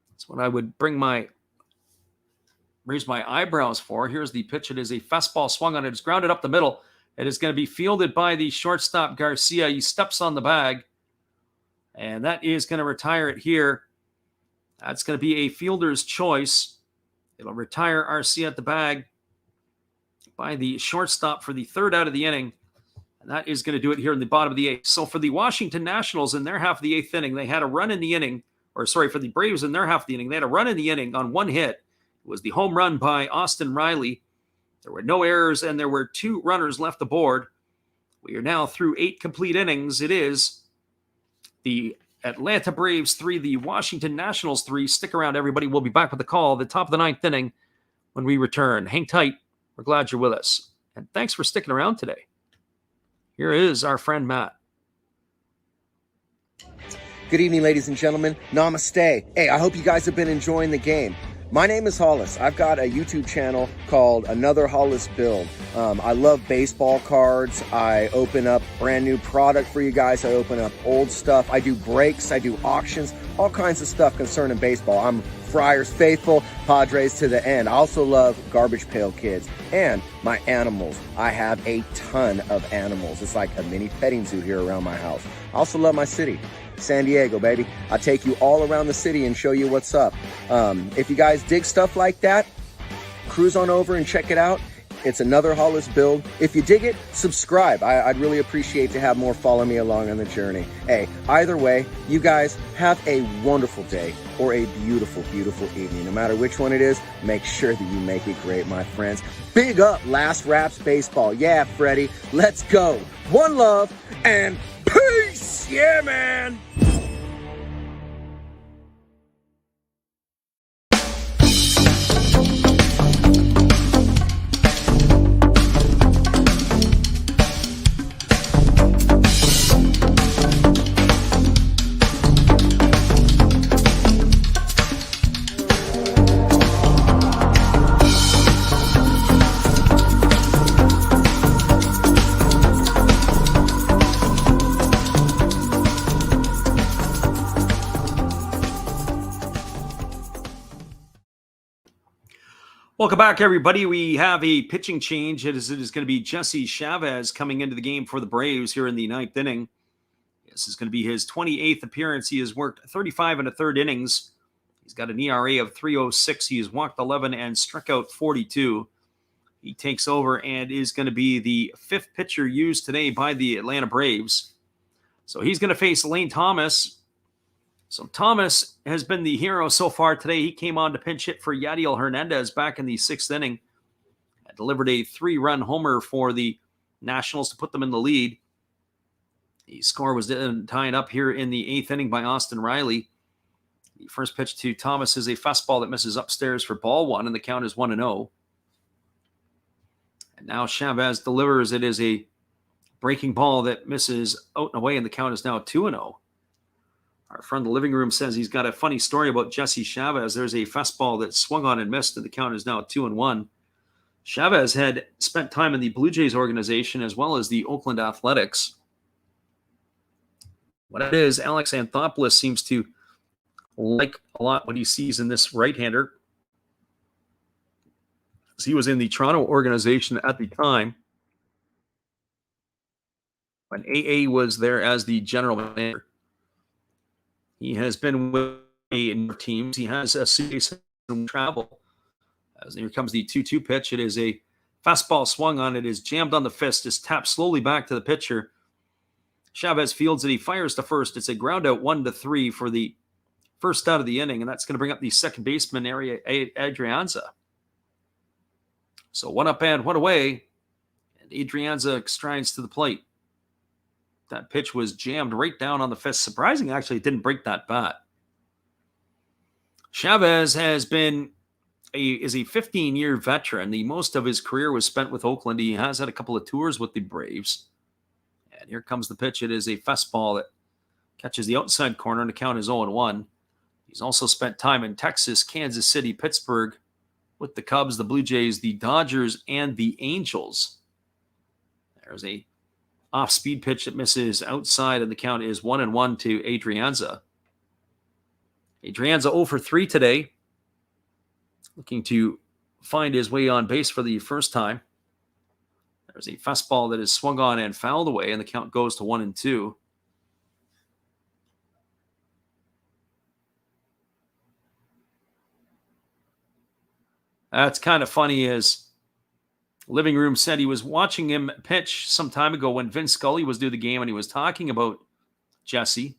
That's what I would raise my eyebrows for. Here's the pitch. It is a fastball swung on it. It's grounded up the middle. It is going to be fielded by the shortstop Garcia. He steps on the bag, and that is going to retire it here. That's going to be a fielder's choice. It'll retire Arcia at the bag by the shortstop for the 3rd out of the inning. And that is going to do it here in the bottom of the 8th. So for the Washington Nationals in their half of the 8th inning, they had a run in the inning, for the Braves in their half of the inning, they had a run in the inning on 1 hit. It was the home run by Austin Riley. There were no errors, and there were 2 runners left aboard. We are now through 8 complete innings. It is the Atlanta Braves 3, the Washington Nationals 3. Stick around, everybody. We'll be back with the call at the top of the 9th inning when we return. Hang tight. We're glad you're with us. And thanks for sticking around today. Here is our friend Matt. Good evening, ladies and gentlemen. Namaste. Hey, I hope you guys have been enjoying the game. My name is Hollis. I've got a YouTube channel called Another Hollis Build. I love baseball cards. I open up brand new product for you guys. I open up old stuff. I do breaks. I do auctions. All kinds of stuff concerning baseball. I'm Friars faithful, Padres to the end. I also love Garbage Pail Kids and my animals. I have a ton of animals. It's like a mini petting zoo here around my house. I also love my city. San Diego, baby. I'll take you all around the city and show you what's up. If you guys dig stuff like that, cruise on over and check it out. It's Another Hollis Build. If you dig it, subscribe. I'd really appreciate to have more follow me along on the journey. Hey, either way, you guys have a wonderful day or a beautiful, beautiful evening. No matter which one it is, make sure that you make it great, my friends. Big up Last Raps Baseball. Yeah, Freddie, let's go. One love and peace. Yeah, man. Welcome back, everybody. We have a pitching change. It is going to be Jesse Chavez coming into the game for the Braves here in the ninth inning. This is going to be his 28th appearance. He has worked 35 and a third innings. He's got an ERA of 3.06. He has walked 11 and struck out 42. He takes over and is going to be the fifth pitcher used today by the Atlanta Braves. So he's going to face Lane Thomas. So Thomas has been the hero so far today. He came on to pinch hit for Yadiel Hernandez back in the sixth inning. Delivered a 3-run homer for the Nationals to put them in the lead. The score was tied up here in the eighth inning by Austin Riley. The first pitch to Thomas is a fastball that misses upstairs for ball one, and the count is 1-0. And now Chavez delivers. It is a breaking ball that misses out and away, and the count is now 2-0. Our friend in the living room says he's got a funny story about Jesse Chavez. There's a fastball that swung on and missed, and the count is now 2-1. Chavez had spent time in the Blue Jays organization as well as the Oakland Athletics. What it is, Alex Anthopoulos seems to like a lot what he sees in this right-hander. He was in the Toronto organization at the time when AA was there as the general manager. He has been with a number of teams. He has a series of travel. As here comes the 2-2 pitch. It is a fastball swung on. It is jammed on the fist. Is tapped slowly back to the pitcher. Chavez fields it. He fires to first. It's a ground out 1-3 for the first out of the inning, and that's going to bring up the second baseman, Adrianza. So 1 up and 1 away, and Adrianza strides to the plate. That pitch was jammed right down on the fist. Surprising, actually, it didn't break that bat. Chavez has been is a 15-year veteran. The most of his career was spent with Oakland. He has had a couple of tours with the Braves. And here comes the pitch. It is a fastball that catches the outside corner, and the count is 0-1. He's also spent time in Texas, Kansas City, Pittsburgh with the Cubs, the Blue Jays, the Dodgers, and the Angels. There's a off-speed pitch that misses outside, and the count is 1-1 to Adrianza. Adrianza 0 for 3 today, looking to find his way on base for the first time. There's a fastball that is swung on and fouled away, and the count goes to 1-2. That's kind of funny, as living room said he was watching him pitch some time ago when Vince Scully was doing the game, and he was talking about Jesse.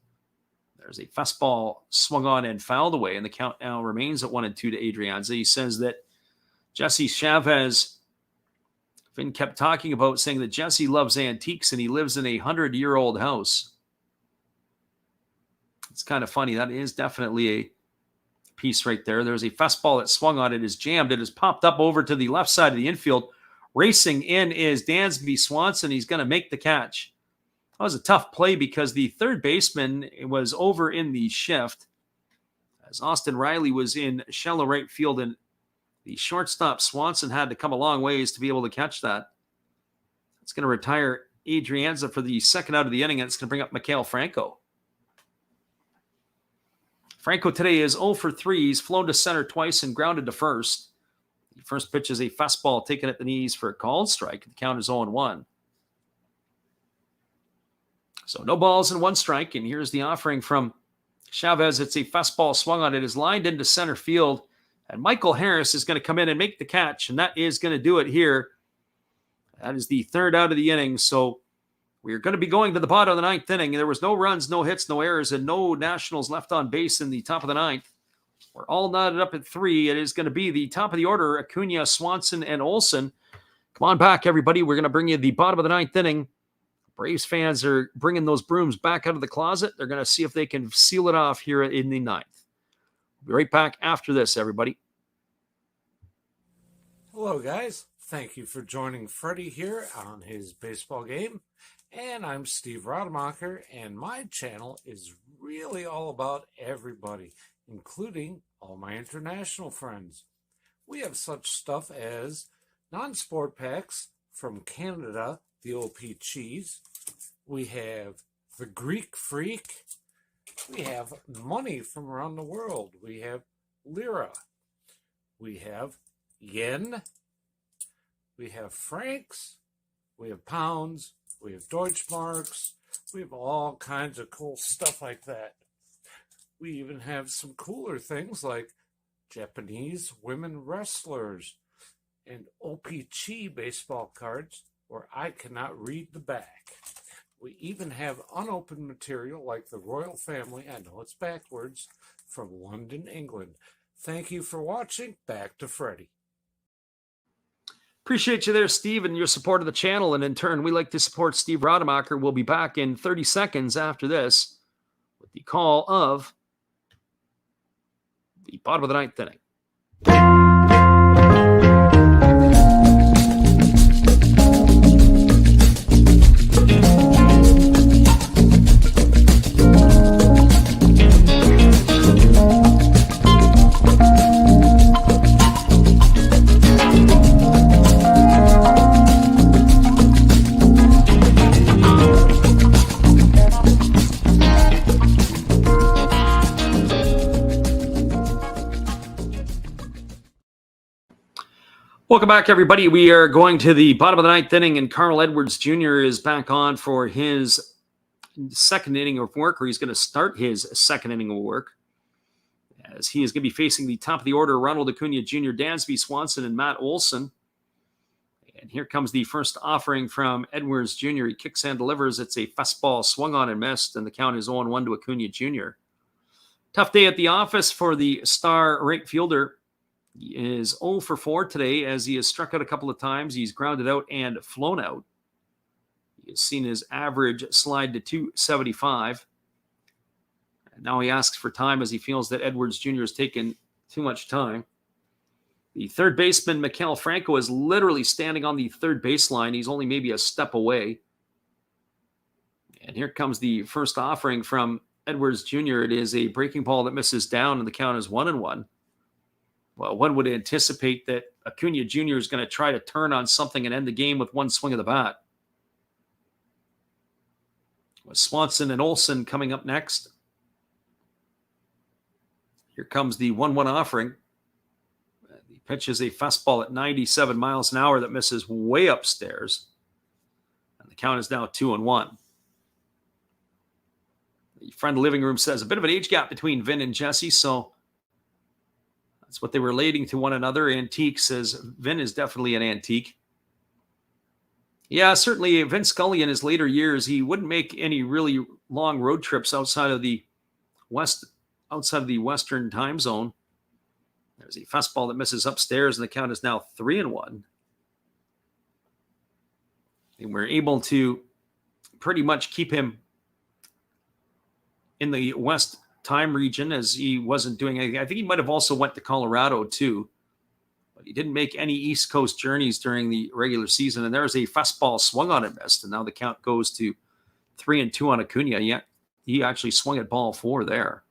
There's a fastball swung on and fouled away, and the count now remains at 1-2 to Adrianza. He says that Jesse Chavez, Vin kept talking about, saying that Jesse loves antiques and he lives in a 100-year-old house. It's kind of funny. That is definitely a piece right there. There's a fastball that swung on. It is jammed. It has popped up over to the left side of the infield. Racing in is Dansby Swanson. He's going to make the catch. That was a tough play because the third baseman was over in the shift, as Austin Riley was in shallow right field, and the shortstop Swanson had to come a long ways to be able to catch that. It's going to retire Adrianza for the second out of the inning, and it's going to bring up Maikel Franco. Franco today is 0 for 3. He's flown to center twice and grounded to first. The first pitch is a fastball taken at the knees for a called strike. The count is 0-1. So no balls and 1 strike, and here's the offering from Chavez. It's a fastball swung on. It is lined into center field, and Michael Harris is going to come in and make the catch, and that is going to do it here. That is the third out of the inning, so we're going to be going to the bottom of the ninth inning. There was no runs, no hits, no errors, and no Nationals left on base in the top of the ninth. We're all knotted up at 3. It is going to be the top of the order, Acuna, Swanson, and Olsen. Come on back, everybody. We're going to bring you the bottom of the ninth inning. Braves fans are bringing those brooms back out of the closet. They're going to see if they can seal it off here in the ninth. We'll be right back after this, everybody. Hello, guys. Thank you for joining Freddie here on his baseball game. And I'm Steve Rademacher, and my channel is really all about everybody, including all my international friends. We have such stuff as non-sport packs from Canada, the OP Cheese. We have the Greek Freak. We have money from around the world. We have Lira. We have yen, we have francs, we have pounds, we have Deutschmarks, we have all kinds of cool stuff like that. We even have some cooler things like Japanese women wrestlers and OPC baseball cards where I cannot read the back. We even have unopened material like the royal family, I know it's backwards, from London, England. Thank you for watching. Back to Freddie. Appreciate you there, Steve, and your support of the channel. And in turn, we like to support Steve Rademacher. We'll be back in 30 seconds after this with the call of the bottom of the ninth inning. Welcome back, everybody. We are going to the bottom of the ninth inning, and Carl Edwards Jr. is back on for his second inning of work, or he's going to start his second inning of work, as he is going to be facing the top of the order, Ronald Acuna Jr., Dansby Swanson, and Matt Olson. And here comes the first offering from Edwards Jr. He kicks and delivers. It's a fastball swung on and missed, and the count is 0-1 to Acuna Jr. Tough day at the office for the star right fielder. He is 0 for 4 today, as he has struck out a couple of times. He's grounded out and flown out. He has seen his average slide to 275. And now he asks for time, as he feels that Edwards Jr. has taken too much time. The third baseman, Maikel Franco, is literally standing on the third baseline. He's only maybe a step away. And here comes the first offering from Edwards Jr. It is a breaking ball that misses down, and the count is 1-1. Well, one would anticipate that Acuna Jr. is going to try to turn on something and end the game with one swing of the bat. With Swanson and Olson coming up next. Here comes the 1-1 offering. The pitch is a fastball at 97 miles an hour that misses way upstairs. And the count is now 2-1. The friend of the living room says a bit of an age gap between Vin and Jesse, so that's what they were relating to one another. Antique says Vin is definitely an antique. Yeah, certainly Vin Scully in his later years, he wouldn't make any really long road trips outside of the Western time zone. There's a fastball that misses upstairs, and the count is now 3-1. And we're able to pretty much keep him in the West time region, as he wasn't doing anything. I think he might have also went to Colorado too, but he didn't make any East Coast journeys during the regular season. And there's a fastball swung on and missed, and now the count goes to 3-2 on Acuna. Yeah, he actually swung at ball 4 there.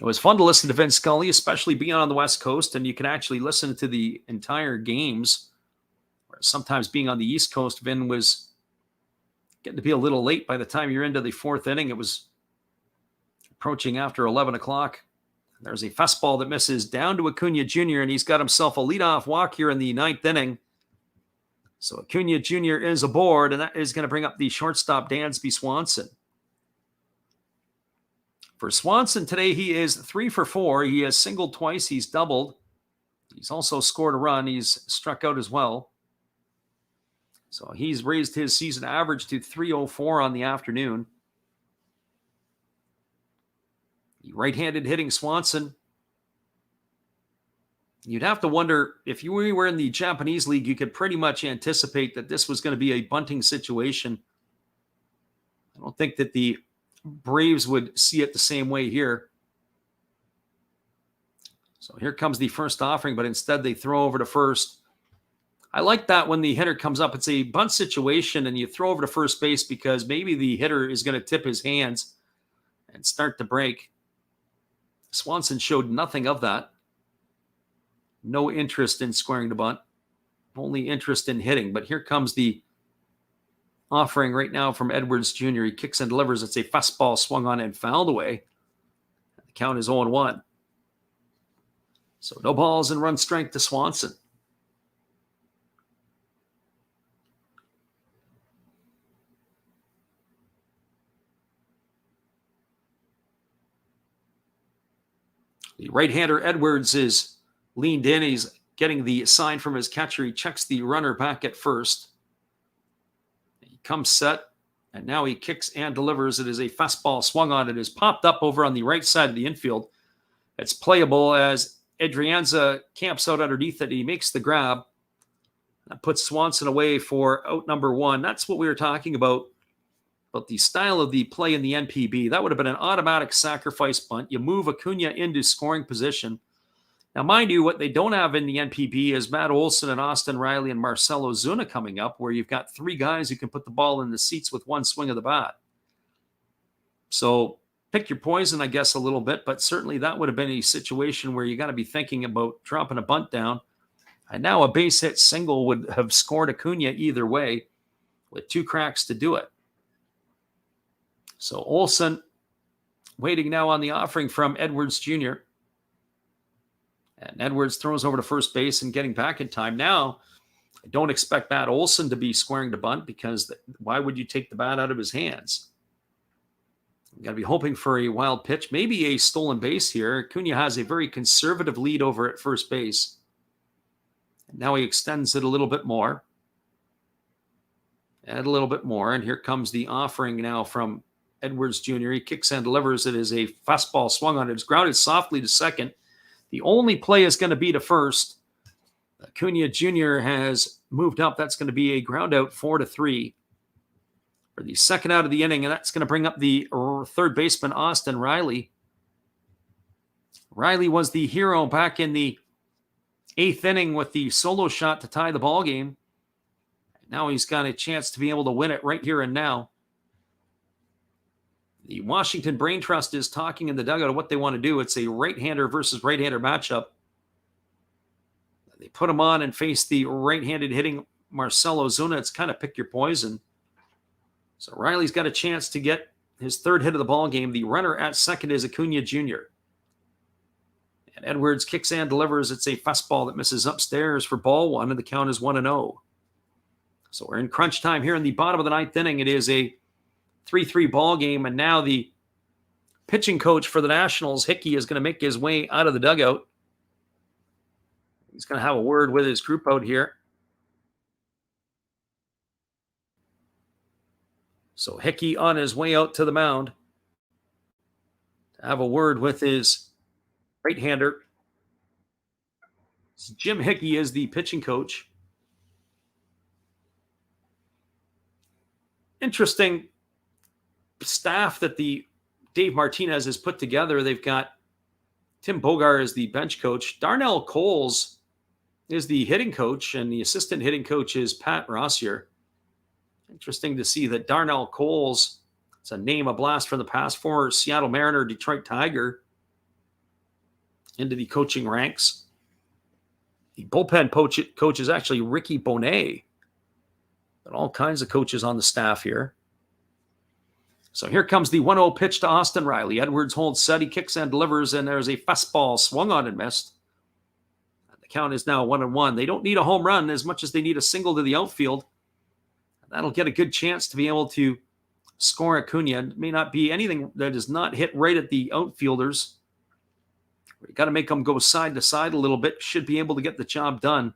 It was fun to listen to Vince Scully, especially being on the West Coast, and you can actually listen to the entire games. Whereas sometimes being on the East Coast, Vin was getting to be a little late. By the time you're into the fourth inning, it was approaching after 11 o'clock. There's a fastball that misses down to Acuna Jr., and he's got himself a leadoff walk here in the ninth inning. So Acuna Jr. is aboard, and that is going to bring up the shortstop, Dansby Swanson. For Swanson today, he is 3 for 4. He has singled twice. He's doubled. He's also scored a run. He's struck out as well. So he's raised his season average to 304 on the afternoon. The right-handed hitting Swanson. You'd have to wonder, if you were in the Japanese league, you could pretty much anticipate that this was going to be a bunting situation. I don't think that the Braves would see it the same way here. So here comes the first offering, but instead they throw over to first. I like that when the hitter comes up. It's a bunt situation, and you throw over to first base because maybe the hitter is going to tip his hands and start to break. Swanson showed nothing of that. No interest in squaring the bunt. Only interest in hitting. But here comes the offering right now from Edwards Jr. He kicks and delivers. It's a fastball swung on and fouled away. The count is 0-1. So no balls and run strength to Swanson. The right-hander Edwards is leaned in. He's getting the sign from his catcher. He checks the runner back at first. He comes set, and now he kicks and delivers. It is a fastball swung on. It is popped up over on the right side of the infield. It's playable as Adrianza camps out underneath it. He makes the grab. That puts Swanson away for out number one. That's what we were talking about the style of the play in the NPB. That would have been an automatic sacrifice bunt. You move Acuna into scoring position. Now, mind you, what they don't have in the NPB is Matt Olson and Austin Riley and Marcell Ozuna coming up, where you've got three guys who can put the ball in the seats with one swing of the bat. So pick your poison, I guess, a little bit, but certainly that would have been a situation where you got to be thinking about dropping a bunt down. And now a base hit single would have scored Acuna either way with two cracks to do it. So Olson waiting now on the offering from Edwards Jr. And Edwards throws over to first base and getting back in time. Now, I don't expect Matt Olson to be squaring to bunt because why would you take the bat out of his hands? You've got to be hoping for a wild pitch, maybe a stolen base here. Acuna has a very conservative lead over at first base. And now he extends it a little bit more. And a little bit more. And here comes the offering now from Edwards Jr. He kicks and delivers. It is a fastball swung on it. It's grounded softly to second. The only play is going to be to first. Acuna Jr. has moved up. That's going to be a ground out 4-3 for the second out of the inning, and that's going to bring up the third baseman, Austin Riley. Riley was the hero back in the eighth inning with the solo shot to tie the ball game. Now he's got a chance to be able to win it right here and now. The Washington Brain Trust is talking in the dugout of what they want to do. It's a right-hander versus right-hander matchup. They put him on and face the right-handed hitting Marcell Ozuna. It's kind of pick your poison. So Riley's got a chance to get his third hit of the ball game. The runner at second is Acuna Jr. And Edwards kicks and delivers. It's a fastball that misses upstairs for ball one, and the count is 1-0. So we're in crunch time here in the bottom of the ninth inning. It is a 3-3 ball game, and now the pitching coach for the Nationals, Hickey, is going to make his way out of the dugout. He's going to have a word with his group out here. So Hickey on his way out to the mound to have a word with his right-hander. Jim Hickey is the pitching coach. Interesting staff that the Dave Martinez has put together. They've got Tim Bogar as the bench coach. Darnell Coles is the hitting coach, and the assistant hitting coach is Pat Rossier. Interesting to see that Darnell Coles, it's a name, a blast from the past, former Seattle Mariner, Detroit Tiger, into the coaching ranks. The bullpen coach is actually Ricky Bonet. But all kinds of coaches on the staff here. So here comes the 1-0 pitch to Austin Riley. Edwards holds set. He kicks and delivers, and there's a fastball swung on and missed. And the count is now 1-1. They don't need a home run as much as they need a single to the outfield. And that'll get a good chance to be able to score Acuna. It may not be anything that is not hit right at the outfielders. You got to make them go side to side a little bit. Should be able to get the job done.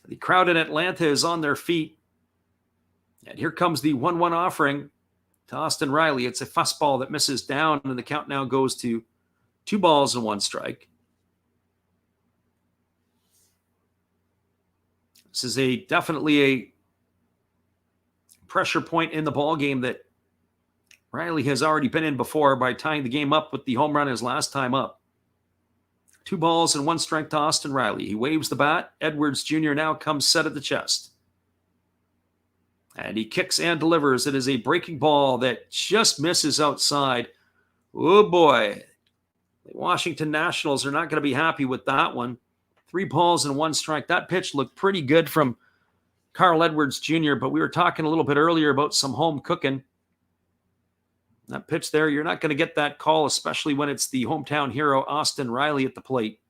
The crowd in Atlanta is on their feet. And here comes the 1-1 offering to Austin Riley. It's a fastball that misses down, and the count now goes to 2-1 strike. This is definitely a pressure point in the ball game that Riley has already been in before by tying the game up with the home run his last time up. 2-1 strike to Austin Riley. He waves the bat. Edwards Jr. now comes set at the chest. And he kicks and delivers. It is a breaking ball that just misses outside. Oh, boy. The Washington Nationals are not going to be happy with that one. 3-1 strike. That pitch looked pretty good from Carl Edwards Jr., but we were talking a little bit earlier about some home cooking. That pitch there, you're not going to get that call, especially when it's the hometown hero, Austin Riley, at the plate.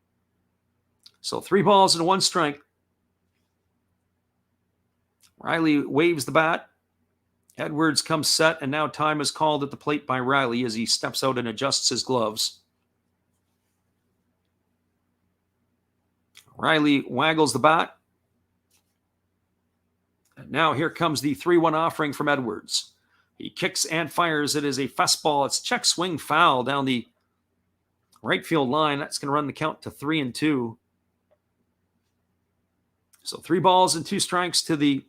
So 3 balls and 1 strike. Riley waves the bat. Edwards comes set, and now time is called at the plate by Riley as he steps out and adjusts his gloves. Riley waggles the bat. And now here comes the 3-1 offering from Edwards. He kicks and fires. It is a fastball. It's check swing foul down the right field line. That's going to run the count to 3-2. So 3 balls and 2 strikes to the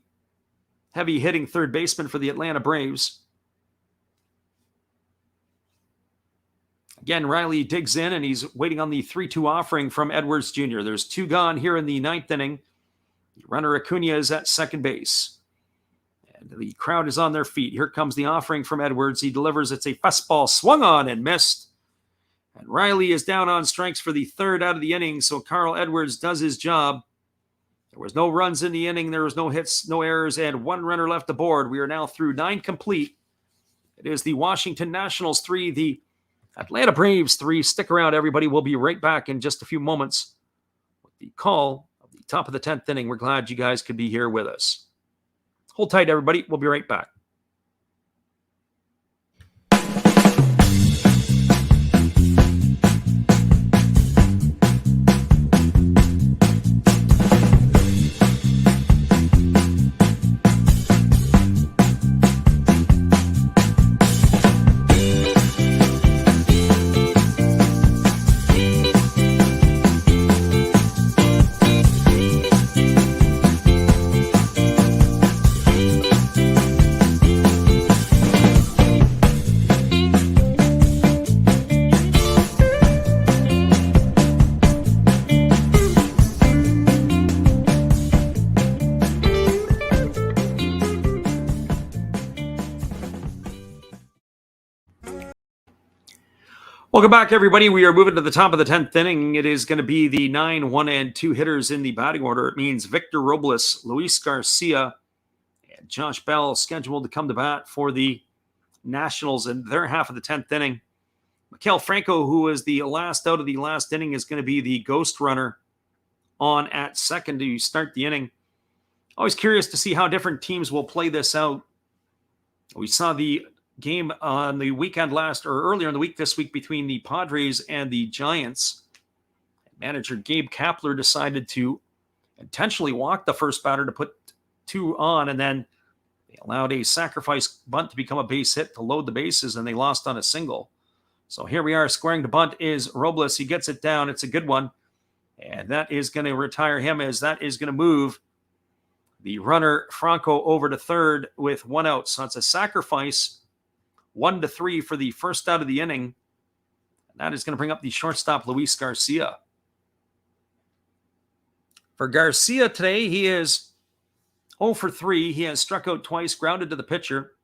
heavy hitting third baseman for the Atlanta Braves. Again, Riley digs in and he's waiting on the 3-2 offering from Edwards Jr. There's 2 gone here in the 9th inning. Runner Acuna is at second base. And the crowd is on their feet. Here comes the offering from Edwards. He delivers. It's a fastball swung on and missed. And Riley is down on strikes for the 3rd out of the inning. So Carl Edwards does his job. There was no runs in the inning. There was no hits, no errors, and 1 runner left aboard. We are now through 9 complete. It is the Washington Nationals 3, the Atlanta Braves 3. Stick around, everybody. We'll be right back in just a few moments with the call of the top of the 10th inning. We're glad you guys could be here with us. Hold tight, everybody. We'll be right back. Welcome back, everybody. We are moving to the top of the 10th inning. It is going to be the 9, 1, and 2 hitters in the batting order. It means Victor Robles, Luis Garcia, and Josh Bell scheduled to come to bat for the Nationals in their half of the 10th inning. Miguel Franco, who is the last out of the last inning, is going to be the ghost runner on at second to start the inning. Always curious to see how different teams will play this out. We saw the game on the weekend earlier in the week this week between the Padres and the Giants. Manager Gabe Kapler decided to intentionally walk the first batter to put 2 on, and then they allowed a sacrifice bunt to become a base hit to load the bases, and they lost on a single. So here we are, squaring the bunt is Robles. He gets it down. It's a good one, and that is going to retire him, as that is going to move the runner Franco over to third with 1 out. So it's a sacrifice, 1-3 for the first out of the inning. And that is going to bring up the shortstop, Luis Garcia. For Garcia today, he is 0 for 3. He has struck out twice, grounded to the pitcher.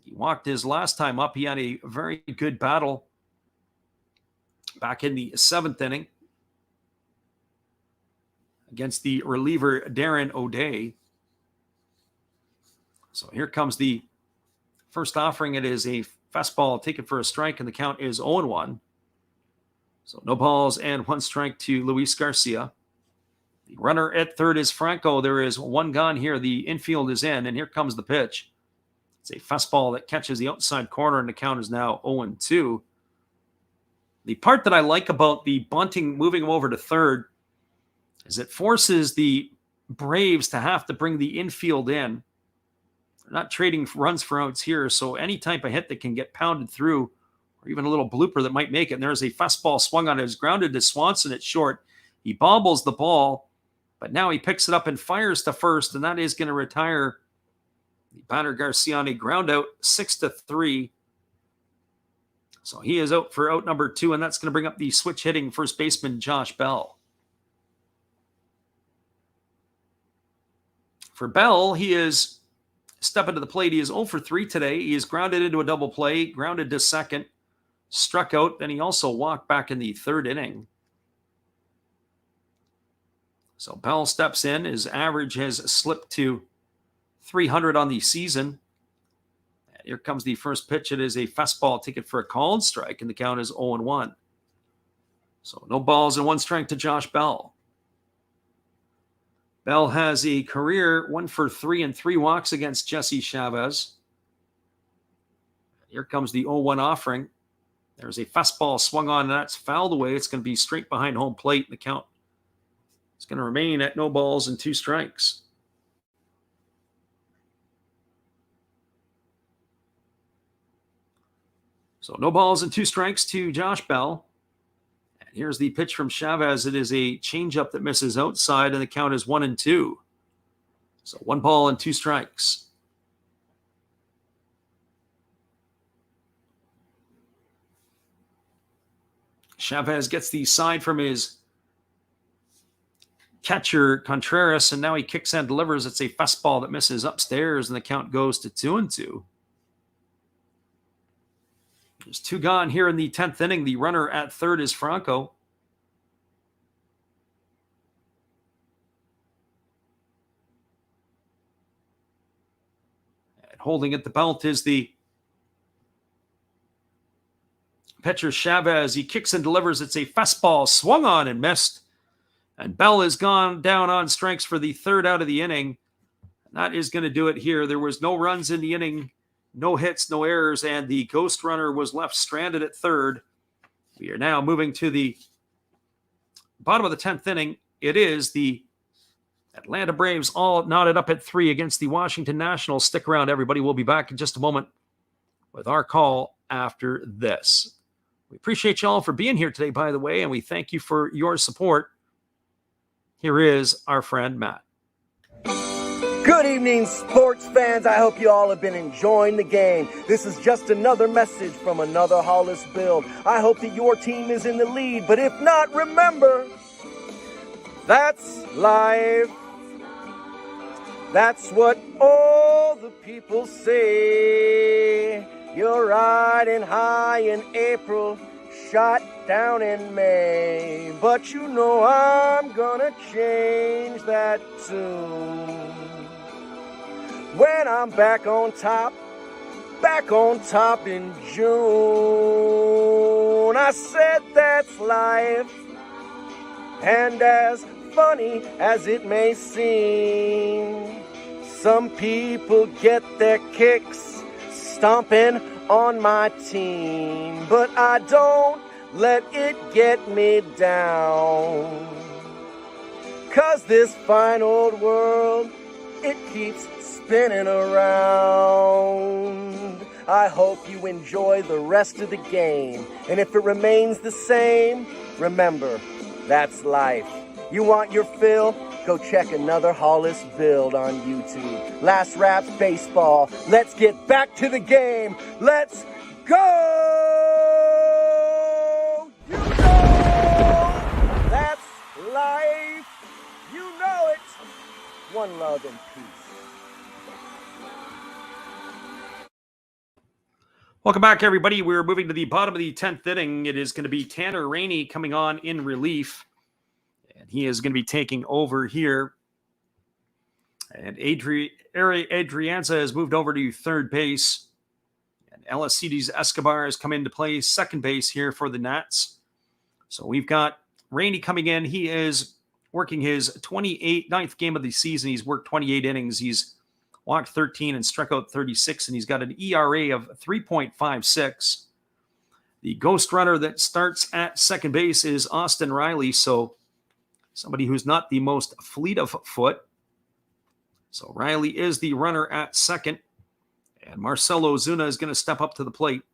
He walked his last time up. He had a very good battle back in the 7th inning against the reliever Darren O'Day. So here comes the first offering. It is a fastball taken for a strike, and the count is 0-1. So no balls and 1 strike to Luis Garcia. The runner at third is Franco. There is 1 gone here. The infield is in, and here comes the pitch. It's a fastball that catches the outside corner, and the count is now 0-2. The part that I like about the bunting, moving him over to third, is it forces the Braves to have to bring the infield in. They're not trading runs for outs here, so any type of hit that can get pounded through, or even a little blooper that might make it. And there's a fastball swung on it. It's grounded to Swanson at short. He bobbles the ball, but now he picks it up and fires to first, and that is going to retire the batter Garcia on a ground out, 6-3. So he is out for out number 2, and that's going to bring up the switch hitting first baseman Josh Bell. For Bell, he is stepping to the plate. He is 0 for 3 today. He is grounded into a double play, grounded to second, struck out. Then he also walked back in the 3rd inning. So Bell steps in. His average has slipped to 300 on the season. And here comes the first pitch. It is a fastball ticket for a called strike, and the count is 0-1. So no balls and 1 strike to Josh Bell. Bell has a career 1 for 3 and 3 walks against Jesse Chavez. Here comes the 0-1 offering. There's a fastball swung on, and that's fouled away. It's going to be straight behind home plate, and the count is going to remain at 0 balls and 2 strikes. So 0 balls and 2 strikes to Josh Bell. And here's the pitch from Chavez. It is a changeup that misses outside, and the count is 1-2. So 1 ball and 2 strikes. Chavez gets the side from his catcher, Contreras, and now he kicks and delivers. It's a fastball that misses upstairs, and the count goes to 2-2. There's 2 gone here in the 10th inning. The runner at third is Franco. And holding at the belt is the pitcher Chavez. He kicks and delivers. It's a fastball swung on and missed. And Bell has gone down on strikes for the 3rd out of the inning. That is going to do it here. There was no runs in the inning, no hits, no errors, and the ghost runner was left stranded at 3rd. We are now moving to the bottom of the 10th inning. It is the Atlanta Braves all knotted up at 3 against the Washington Nationals. Stick around, everybody. We'll be back in just a moment with our call after this. We appreciate you all for being here today, by the way, and we thank you for your support. Here is our friend Matt. Good evening, sports fans. I hope you all have been enjoying the game. This is just another message from another Hollis build. I hope that your team is in the lead, but if not, remember, that's life. That's what all the people say. You're riding high in April, shot down in May. But you know I'm gonna change that tune. When I'm back on top in June. I said that's life. And as funny as it may seem, some people get their kicks stomping on my team, but I don't let it get me down. 'Cause this fine old world, it keeps spinning around. I hope you enjoy the rest of the game, and if it remains the same, remember, that's life. You want your fill? Go check another Hollis build on YouTube. Last Raps Baseball. Let's get back to the game. Let's go! You know that's life. You know it. One love and peace. Welcome back, everybody. We're moving to the bottom of the 10th inning. It is going to be Tanner Rainey coming on in relief. And he is going to be taking over here. And Adrianza has moved over to third base. And Elicides Escobar has come into play second base here for the Nats. So we've got Rainey coming in. He is working his 9th game of the season. He's worked 28 innings. He's walked 13 and struck out 36, and he's got an ERA of 3.56. The ghost runner that starts at second base is Austin Riley, so somebody who's not the most fleet of foot. So Riley is the runner at second, and Marcelo Ozuna is going to step up to the plate.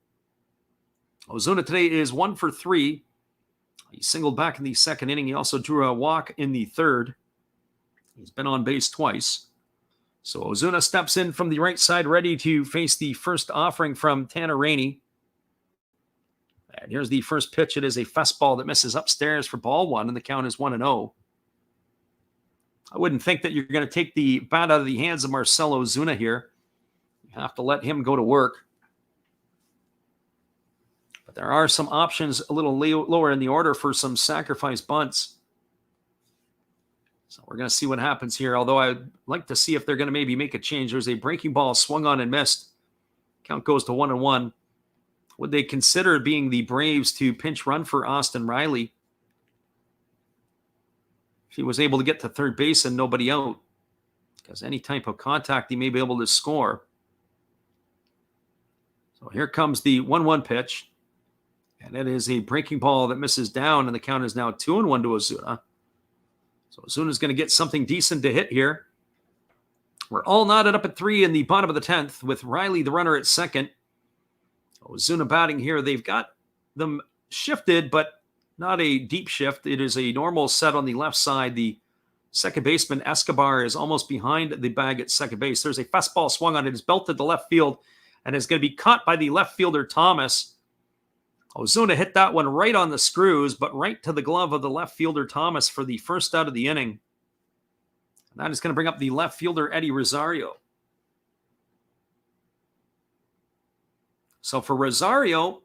Ozuna today is 1 for 3. He singled back in the second inning. He also drew a walk in the third. He's been on base twice. So Ozuna steps in from the right side, ready to face the first offering from Tanner Rainey. And here's the first pitch. It is a fastball that misses upstairs for ball 1, and the count is 1-0. I wouldn't think that you're going to take the bat out of the hands of Marcelo Ozuna here. You have to let him go to work. But there are some options a little lower in the order for some sacrifice bunts. So we're going to see what happens here, although I'd like to see if they're going to maybe make a change. There's a breaking ball swung on and missed. Count goes to 1-1. Would they consider being the Braves to pinch run for Austin Riley? if he was able to get to third base and nobody out, because any type of contact he may be able to score. So here comes the 1-1 pitch, and it is a breaking ball that misses down, and the count is now 2-1 to Ozuna. So Ozuna's going to get something decent to hit here. We're all knotted up at 3 in the bottom of the 10th with Riley, the runner, at second. Ozuna batting here. They've got them shifted, but not a deep shift. It is a normal set on the left side. The second baseman, Escobar, is almost behind the bag at second base. There's a fastball swung on it. It's belted to left field and is going to be caught by the left fielder, Thomas. Ozuna hit that one right on the screws, but right to the glove of the left fielder, Thomas, for the first out of the inning. And that is going to bring up the left fielder, Eddie Rosario. So for Rosario,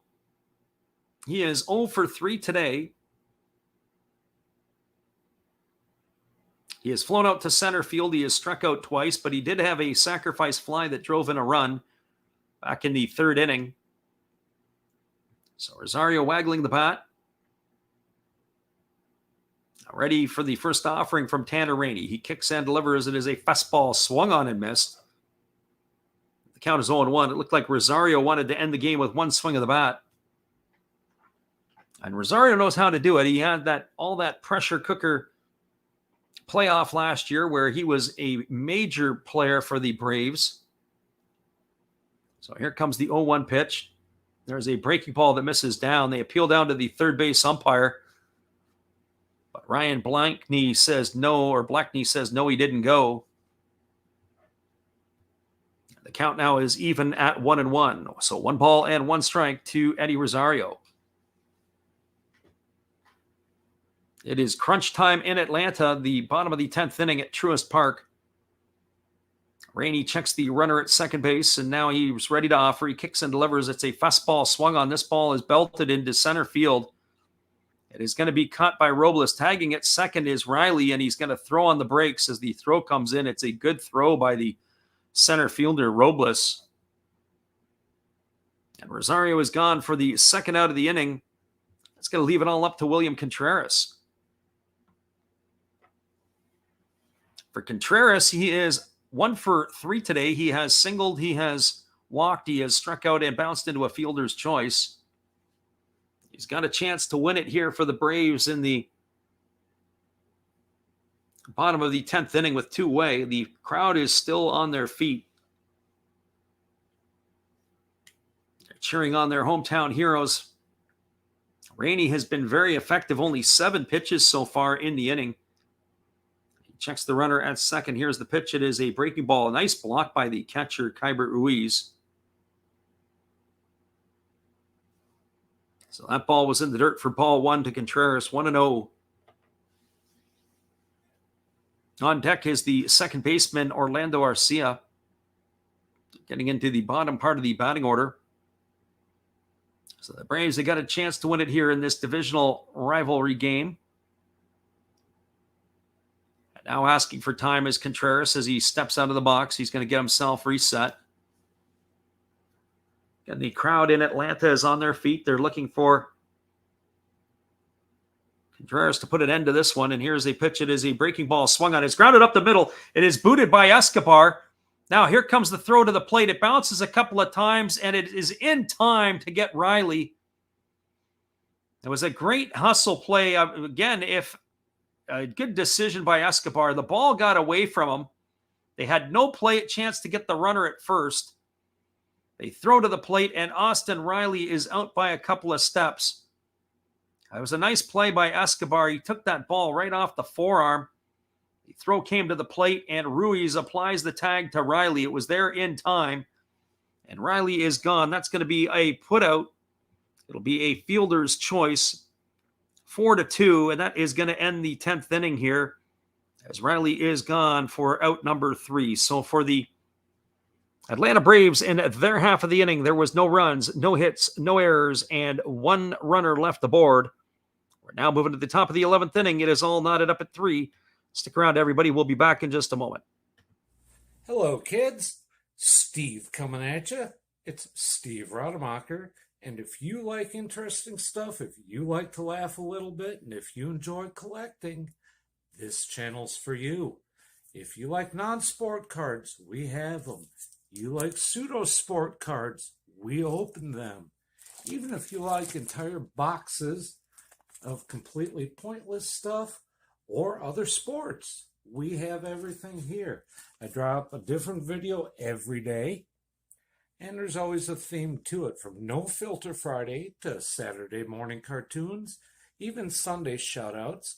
he is 0 for 3 today. He has flown out to center field. He has struck out twice, but he did have a sacrifice fly that drove in a run back in the third inning. So Rosario waggling the bat. Ready for the first offering from Tanner Rainey. He kicks and delivers. It is a fastball swung on and missed. The count is 0-1. It looked like Rosario wanted to end the game with one swing of the bat. And Rosario knows how to do it. He had all that pressure cooker playoff last year where he was a major player for the Braves. So here comes the 0-1 pitch. There's a breaking ball that misses down. They appeal down to the third base umpire. But Ryan Blackney says no, he didn't go. The count now is even at 1-1. So 1 ball and 1 strike to Eddie Rosario. It is crunch time in Atlanta, the bottom of the 10th inning at Truist Park. Rainey checks the runner at second base, and now he's ready to offer. He kicks and delivers. It's a fastball swung on. This ball is belted into center field. It is going to be caught by Robles. Tagging at second is Riley, and he's going to throw on the brakes as the throw comes in. It's a good throw by the center fielder, Robles. And Rosario is gone for the second out of the inning. That's going to leave it all up to William Contreras. For Contreras, he is 1 for 3 today. He has singled, he has walked, he has struck out and bounced into a fielder's choice. He's got a chance to win it here for the Braves in the bottom of the 10th inning with 2 away. The crowd is still on their feet. They're cheering on their hometown heroes. Rainey has been very effective, only 7 pitches so far in the inning. He checks the runner at second. Here's the pitch. It is a breaking ball. A nice block by the catcher, Keibert Ruiz. So that ball was in the dirt for ball 1 to Contreras, 1-0. On deck is the second baseman, Orlando Arcia, getting into the bottom part of the batting order. So the Braves, they got a chance to win it here in this divisional rivalry game. And now asking for time is Contreras as he steps out of the box. He's going to get himself reset. And the crowd in Atlanta is on their feet. They're looking for Contreras to put an end to this one. And here's a pitch. It is a breaking ball swung on. It's grounded up the middle. It is booted by Escobar. Now here comes the throw to the plate. It bounces a couple of times, and it is in time to get Riley. It was a great hustle play. Again, if a good decision by Escobar. The ball got away from him. They had no chance to get the runner at first. They throw to the plate, and Austin Riley is out by a couple of steps. It was a nice play by Escobar. He took that ball right off the forearm. The throw came to the plate, and Ruiz applies the tag to Riley. It was there in time, and Riley is gone. That's going to be a putout. It'll be a fielder's choice, 4-2, and that is going to end the 10th inning here as Riley is gone for out number 3. So for the Atlanta Braves in their half of the inning, there was no runs, no hits, no errors, and 1 runner left aboard. We're now moving to the top of the 11th inning. It is all knotted up at 3. Stick around, everybody. We'll be back in just a moment. Hello, kids. Steve coming at you. It's Steve Rademacher. And if you like interesting stuff, if you like to laugh a little bit, and if you enjoy collecting, this channel's for you. If you like non-sport cards, we have them. You like pseudo-sport cards, we open them. Even if you like entire boxes of completely pointless stuff or other sports, we have everything here. I drop a different video every day, and there's always a theme to it, from No Filter Friday to Saturday morning cartoons, even Sunday shoutouts.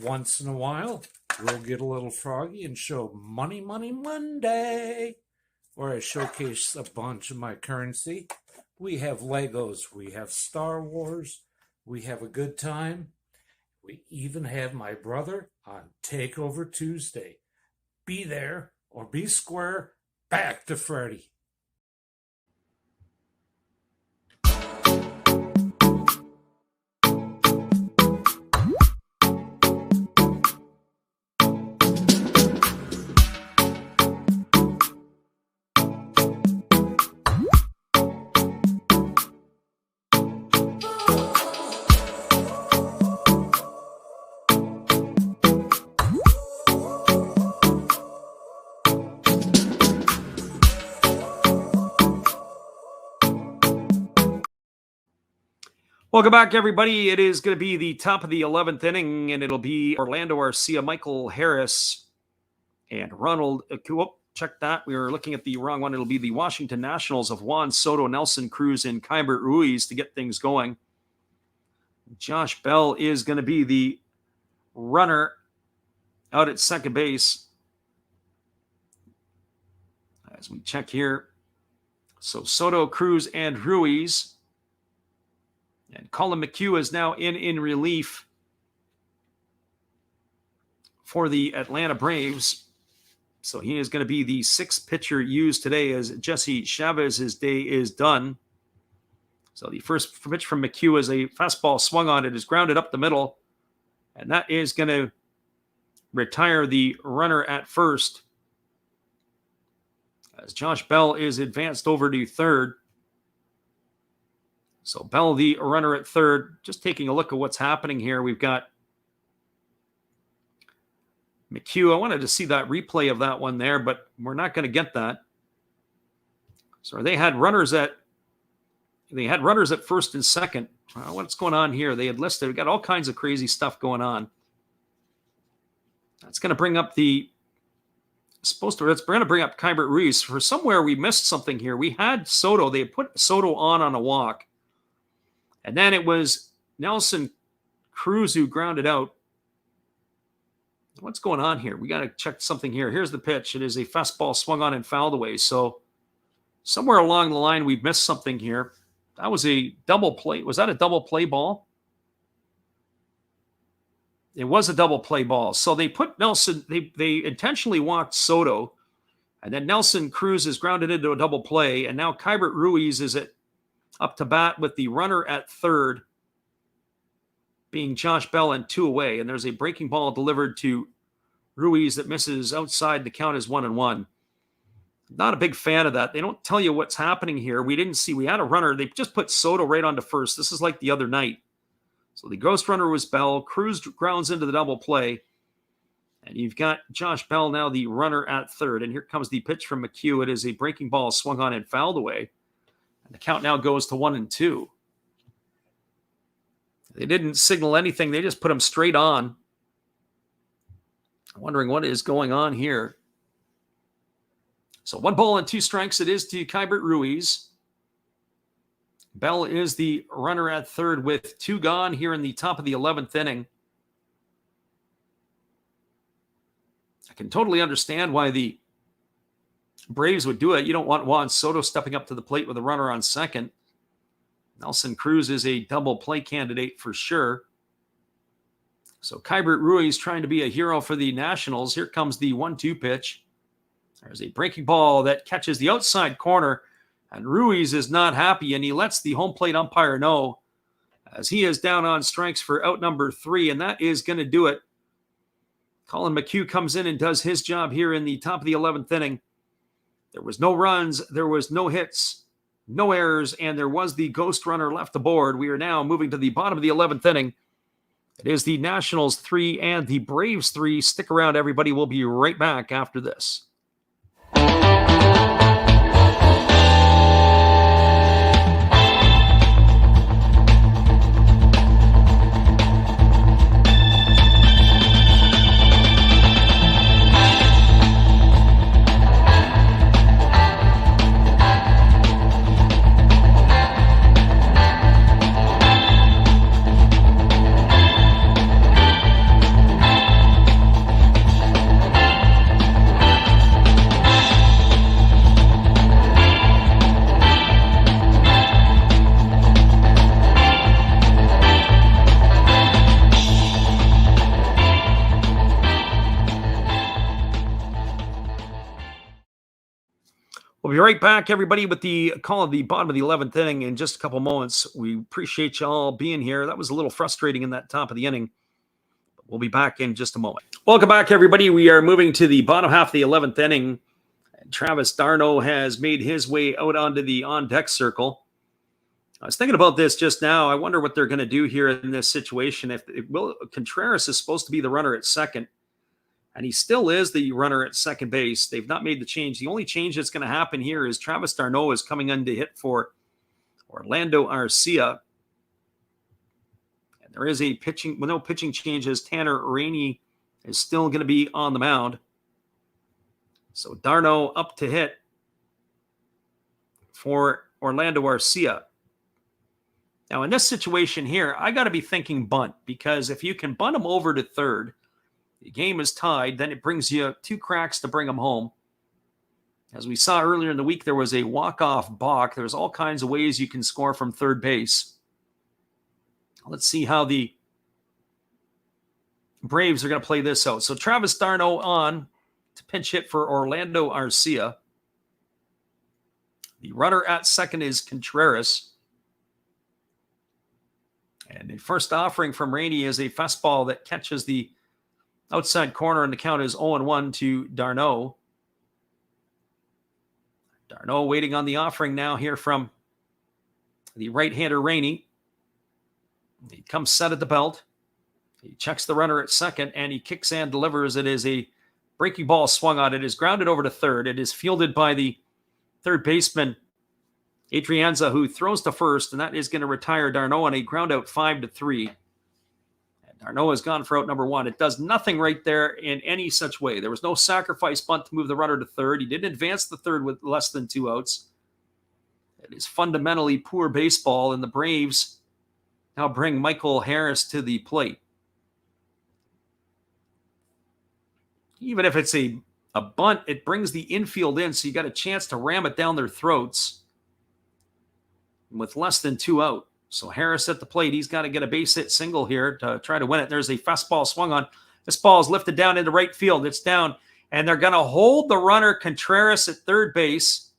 Once in a while, we'll get a little froggy and show Money Money Monday, where I showcase a bunch of my currency. We have Legos, we have Star Wars, we have a good time. We even have my brother on Takeover Tuesday. Be there or be square. Back to Freddy. Welcome back, everybody. It is going to be the top of the 11th inning, and it'll be Orlando Arcia, Michael Harris, and Ronald. Check that. We were looking at the wrong one. It'll be the Washington Nationals of Juan Soto, Nelson Cruz, and Keibert Ruiz to get things going. Josh Bell is going to be the runner out at second base. As we check here. So Soto, Cruz, and Ruiz. And Colin McHugh is now in relief for the Atlanta Braves. So he is going to be the sixth pitcher used today, as Jesse Chavez's day is done. So the first pitch from McHugh is a fastball swung on. It is grounded up the middle. And that is going to retire the runner at first, as Josh Bell is advanced over to third. So Bell, the runner at third. Just taking a look at what's happening here. We've got McHugh. I wanted to see that replay of that one there, but we're not going to get that. So they had runners at first and second. What's going on here? They had listed. We've got all kinds of crazy stuff going on. That's going to bring up it's going to bring up Keibert Ruiz. For somewhere we missed something here. We had Soto. They had put Soto on a walk. And then it was Nelson Cruz who grounded out. What's going on here? We got to check something here. Here's the pitch. It is a fastball swung on and fouled away. So somewhere along the line, we missed something here. That was a double play. Was that a double play ball? It was a double play ball. So they put Nelson, they intentionally walked Soto, and then Nelson Cruz is grounded into a double play, and now Keibert Ruiz is up to bat with the runner at third, being Josh Bell, and two away. And there's a breaking ball delivered to Ruiz that misses outside. The count is 1-1. Not a big fan of that. They don't tell you what's happening here. We had a runner. They just put Soto right onto first. This is like the other night. So the ghost runner was Bell. Cruz grounds into the double play. And you've got Josh Bell now the runner at third. And here comes the pitch from McHugh. It is a breaking ball swung on and fouled away. And the count now goes to 1-2. They didn't signal anything. They just put him straight on. I'm wondering what is going on here. So 1 ball and 2 strikes. It is to Keibert Ruiz. Bell is the runner at third with 2 gone here in the top of the 11th inning. I can totally understand why the Braves would do it. You don't want Juan Soto stepping up to the plate with a runner on second. Nelson Cruz is a double play candidate for sure. So Keibert Ruiz trying to be a hero for the Nationals. Here comes the 1-2 pitch. There's a breaking ball that catches the outside corner, and Ruiz is not happy, and he lets the home plate umpire know, as he is down on strikes for out number 3, and that is going to do it. Colin McHugh comes in and does his job here in the top of the 11th inning. There was no runs, there was no hits, no errors, and there was the ghost runner left aboard. We are now moving to the bottom of the 11th inning. It is the Nationals 3 and the Braves 3. Stick around, everybody. We'll be right back after this. We'll be right back, everybody, with the call of the bottom of the 11th inning in just a couple moments. We appreciate you all being here. That was a little frustrating in that top of the inning. We'll be back in just a moment. Welcome back, everybody. We are moving to the bottom half of the 11th inning. Travis d'Arnaud has made his way out onto the on-deck circle. I was thinking about this just now. I wonder what they're going to do here in this situation. Contreras is supposed to be the runner at second, and he still is the runner at second base. They've not made the change. The only change that's going to happen here is Travis d'Arnaud is coming in to hit for Orlando Arcia. And there is no pitching changes. Tanner Rainey is still going to be on the mound. So d'Arnaud up to hit for Orlando Arcia. Now, in this situation here, I got to be thinking bunt, because if you can bunt him over to third, the game is tied, then it brings you 2 cracks to bring him home. As we saw earlier in the week, there was a walk-off balk. There's all kinds of ways you can score from third base. Let's see how the Braves are going to play this out. So Travis d'Arnaud on to pinch hit for Orlando Arcia. The runner at second is Contreras. And the first offering from Rainey is a fastball that catches the outside corner, and the count is 0-1 to d'Arnaud. d'Arnaud waiting on the offering now here from the right-hander Rainey. He comes set at the belt. He checks the runner at second, and he kicks and delivers. It is a breaking ball swung on. It is grounded over to third. It is fielded by the third baseman, Adrianza, who throws to first, and that is going to retire d'Arnaud on a ground out 5-3. d'Arnaud has gone for out number 1. It does nothing right there in any such way. There was no sacrifice bunt to move the runner to third. He didn't advance the third with less than 2 outs. It is fundamentally poor baseball, and the Braves now bring Michael Harris to the plate. Even if it's a bunt, it brings the infield in, so you got a chance to ram it down their throats with less than 2 out. So Harris at the plate. He's got to get a base hit single here to try to win it. There's a fastball swung on. This ball is lifted down into right field. It's down, and they're going to hold the runner Contreras at third base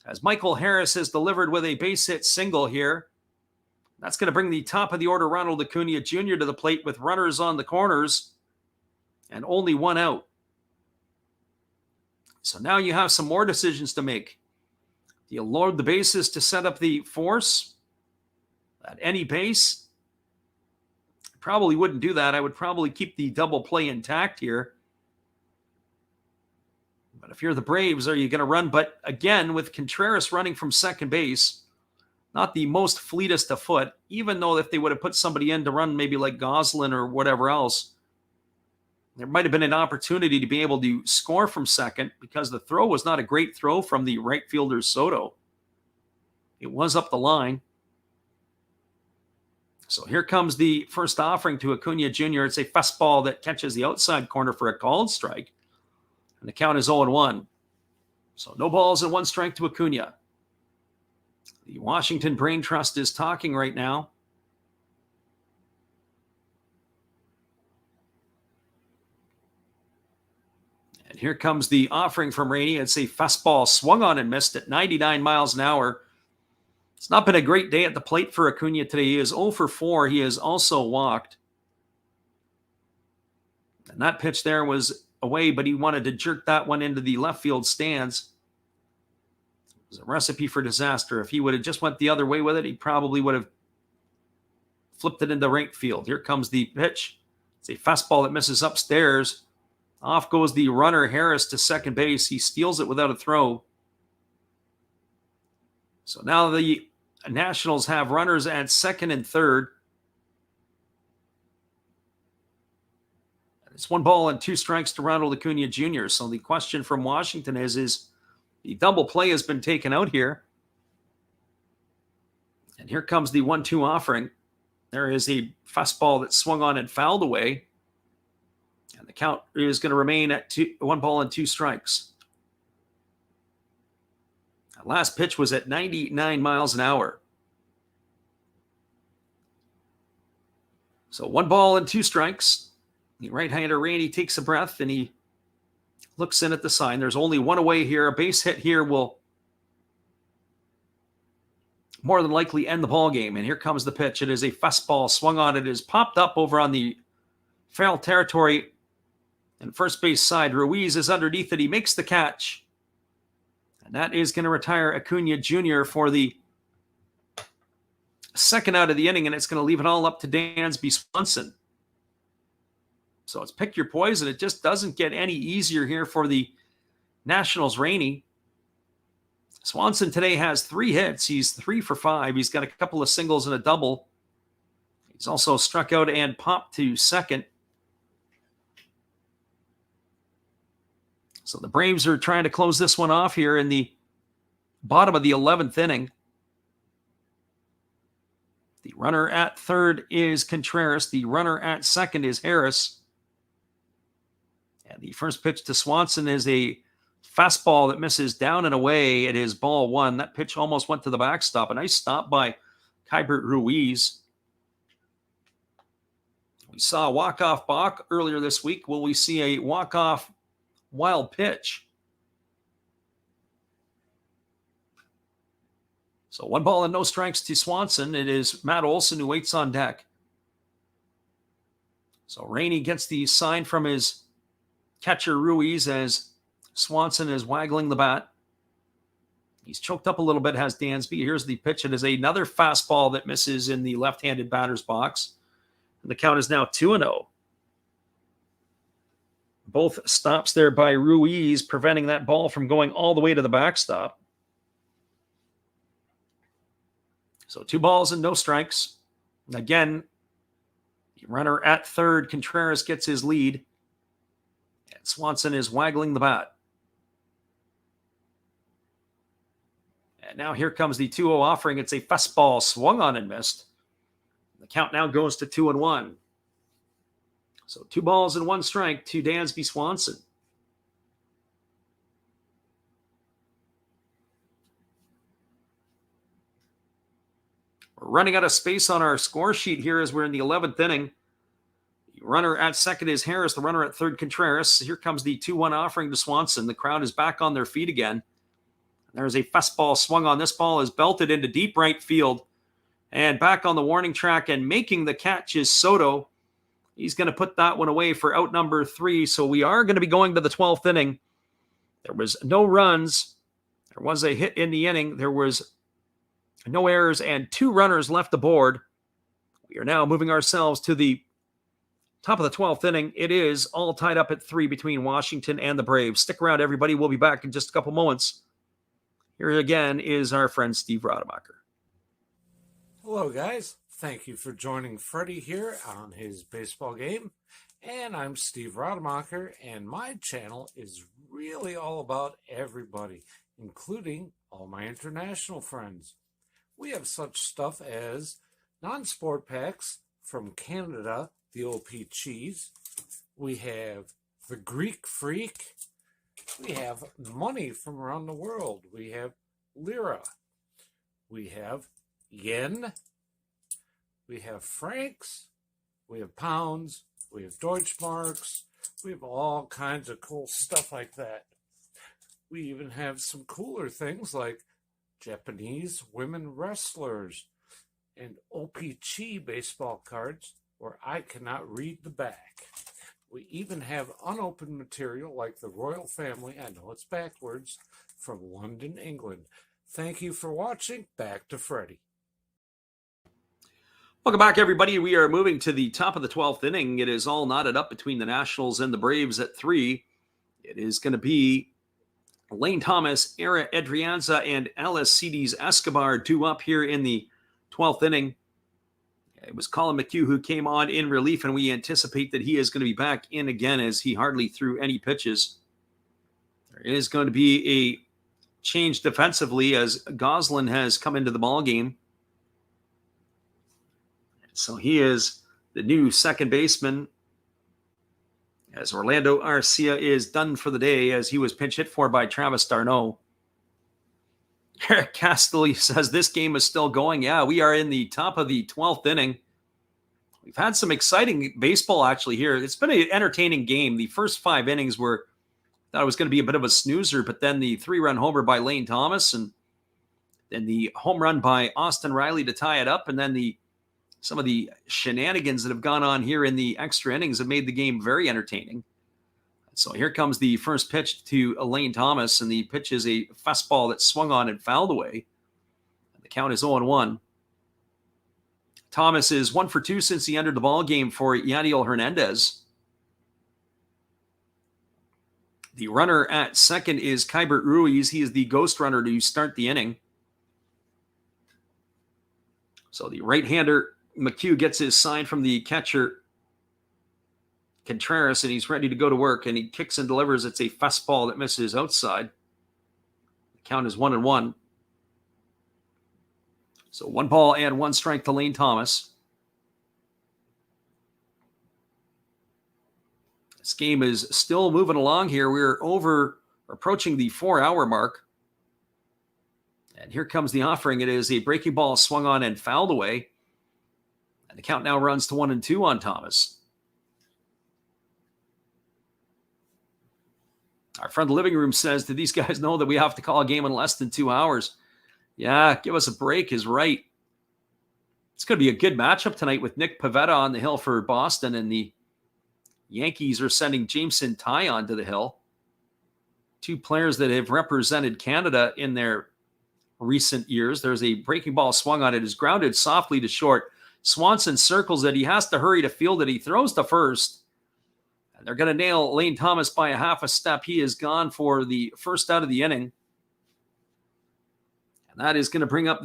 as Michael Harris has delivered with a base hit single here. That's going to bring the top of the order Ronald Acuna Jr. to the plate with runners on the corners and only 1 out. So now you have some more decisions to make. Do you load the bases to set up the force at any base? I probably wouldn't do that. I would probably keep the double play intact here. But if you're the Braves, are you going to run? But again, with Contreras running from second base, not the most fleetest of foot, even though if they would have put somebody in to run maybe like Goslin or whatever else, there might have been an opportunity to be able to score from second, because the throw was not a great throw from the right fielder Soto. It was up the line. So here comes the first offering to Acuna Jr. It's a fastball that catches the outside corner for a called strike. And the count is 0-1. So no balls and 1 strike to Acuna. The Washington Brain Trust is talking right now. And here comes the offering from Rainey. It's a fastball swung on and missed at 99 miles an hour. It's not been a great day at the plate for Acuna today. He is 0 for 4. He is also walked. And that pitch there was away, but he wanted to jerk that one into the left field stands. It was a recipe for disaster. If he would have just went the other way with it, he probably would have flipped it into right field. Here comes the pitch. It's a fastball that misses upstairs. Off goes the runner, Harris, to second base. He steals it without a throw. So now the Nationals have runners at second and third. It's 1-2 strikes to Ronald Acuna Jr. So the question from Washington is the double play has been taken out here. And here comes the 1-2 offering. There is a fastball that swung on and fouled away. And the count is going to remain at 1-2 strikes. That last pitch was at 99 miles an hour. So 1-2 strikes. The right-hander Rainey takes a breath and he looks in at the sign. There's only one away here. A base hit here will more than likely end the ball game. And here comes the pitch. It is a fastball swung on. It is popped up over on the foul territory and first base side. Ruiz is underneath it. He makes the catch. And that is going to retire Acuna Jr. for the second out of the inning. And it's going to leave it all up to Dansby Swanson. So it's pick your poison. It just doesn't get any easier here for the Nationals. Rainey. Swanson today has 3 hits. He's 3 for 5. He's got a couple of singles and a double. He's also struck out and popped to second. So the Braves are trying to close this one off here in the bottom of the 11th inning. The runner at third is Contreras. The runner at second is Harris. And the first pitch to Swanson is a fastball that misses down and away. It is ball 1. That pitch almost went to the backstop. A nice stop by Keibert Ruiz. We saw a walk-off balk earlier this week. Will we see a walk-off wild pitch? So 1-0 strikes to Swanson. It is Matt Olson who waits on deck. So Rainey gets the sign from his catcher Ruiz as Swanson is waggling the bat. He's choked up a little bit, has Dansby. Here's the pitch. It is another fastball that misses in the left-handed batter's box. And the count is now 2-0. Both stops there by Ruiz, preventing that ball from going all the way to the backstop. So 2 strikes. And again, the runner at third, Contreras, gets his lead. And Swanson is waggling the bat. And now here comes the 2-0 offering. It's a fastball swung on and missed. The count now goes to 2-1. So 2 strike to Dansby Swanson. We're running out of space on our score sheet here as we're in the 11th inning. The runner at second is Harris. The runner at third, Contreras. Here comes the 2-1 offering to Swanson. The crowd is back on their feet again. There's a fastball swung on. This ball is belted into deep right field. And back on the warning track and making the catch is Soto. He's going to put that one away for out number 3. So we are going to be going to the 12th inning. There was no runs. There was a hit in the inning. There was no errors and 2 runners left aboard. We are now moving ourselves to the top of the 12th inning. It is all tied up at 3 between Washington and the Braves. Stick around, everybody. We'll be back in just a couple moments. Here again is our friend Steve Rademacher. Hello, guys. Thank you for joining Freddie here on his baseball game. And I'm Steve Rademacher, and my channel is really all about everybody, including all my international friends. We have such stuff as non-sport packs from Canada, the OP Cheese. We have the Greek Freak. We have money from around the world. We have lira. We have yen. We have francs. We have pounds. We have Deutschmarks. We have all kinds of cool stuff like that. We even have some cooler things like Japanese women wrestlers and OPC baseball cards where I cannot read the back. We even have unopened material like the royal family, I know it's backwards, from London, England. Thank you for watching. Back to Freddie. Welcome back, everybody. We are moving to the top of the 12th inning. It is all knotted up between the Nationals and the Braves at 3. It is going to be Lane Thomas, Era Adrianza, and Alcides Escobar due up here in the 12th inning. It was Colin McHugh who came on in relief, and we anticipate that he is going to be back in again as he hardly threw any pitches. There is going to be a change defensively as Goslin has come into the ballgame. So he is the new second baseman as Orlando Arcia is done for the day as he was pinch hit for by Travis d'Arnaud. Eric Castelli says this game is still going. Yeah, we are in the top of the 12th inning. We've had some exciting baseball actually here. It's been an entertaining game. The first 5 innings were, thought it was going to be a bit of a snoozer, but then the 3-run homer by Lane Thomas and then the home run by Austin Riley to tie it up, and then some of the shenanigans that have gone on here in the extra innings have made the game very entertaining. So here comes the first pitch to Lane Thomas, and the pitch is a fastball that swung on and fouled away. The count is 0-1. Thomas is 1 for 2 since he entered the ball game for Yadiel Hernandez. The runner at second is Kybert Ruiz. He is the ghost runner to start the inning. So the right-hander McHugh gets his sign from the catcher Contreras, and he's ready to go to work, and he kicks and delivers. It's a fastball that misses outside. The count is 1-1. So 1 ball and 1 strike to Lane Thomas. This game is still moving along here. We're approaching the 4-hour mark. And here comes the offering. It is a breaking ball swung on and fouled away. And the count now runs to 1-2 on Thomas. Our friend the living room says, do these guys know that we have to call a game in less than 2 hours? Yeah, give us a break is right. It's going to be a good matchup tonight with Nick Pivetta on the hill for Boston, and the Yankees are sending Jameson Taillon to the hill. 2 players that have represented Canada in their recent years. There's a breaking ball swung on it. It is grounded softly to short. Swanson circles it. He has to hurry to field it. He throws to first. And they're going to nail Lane Thomas by a half a step. He is gone for the first out of the inning. And that is going to bring up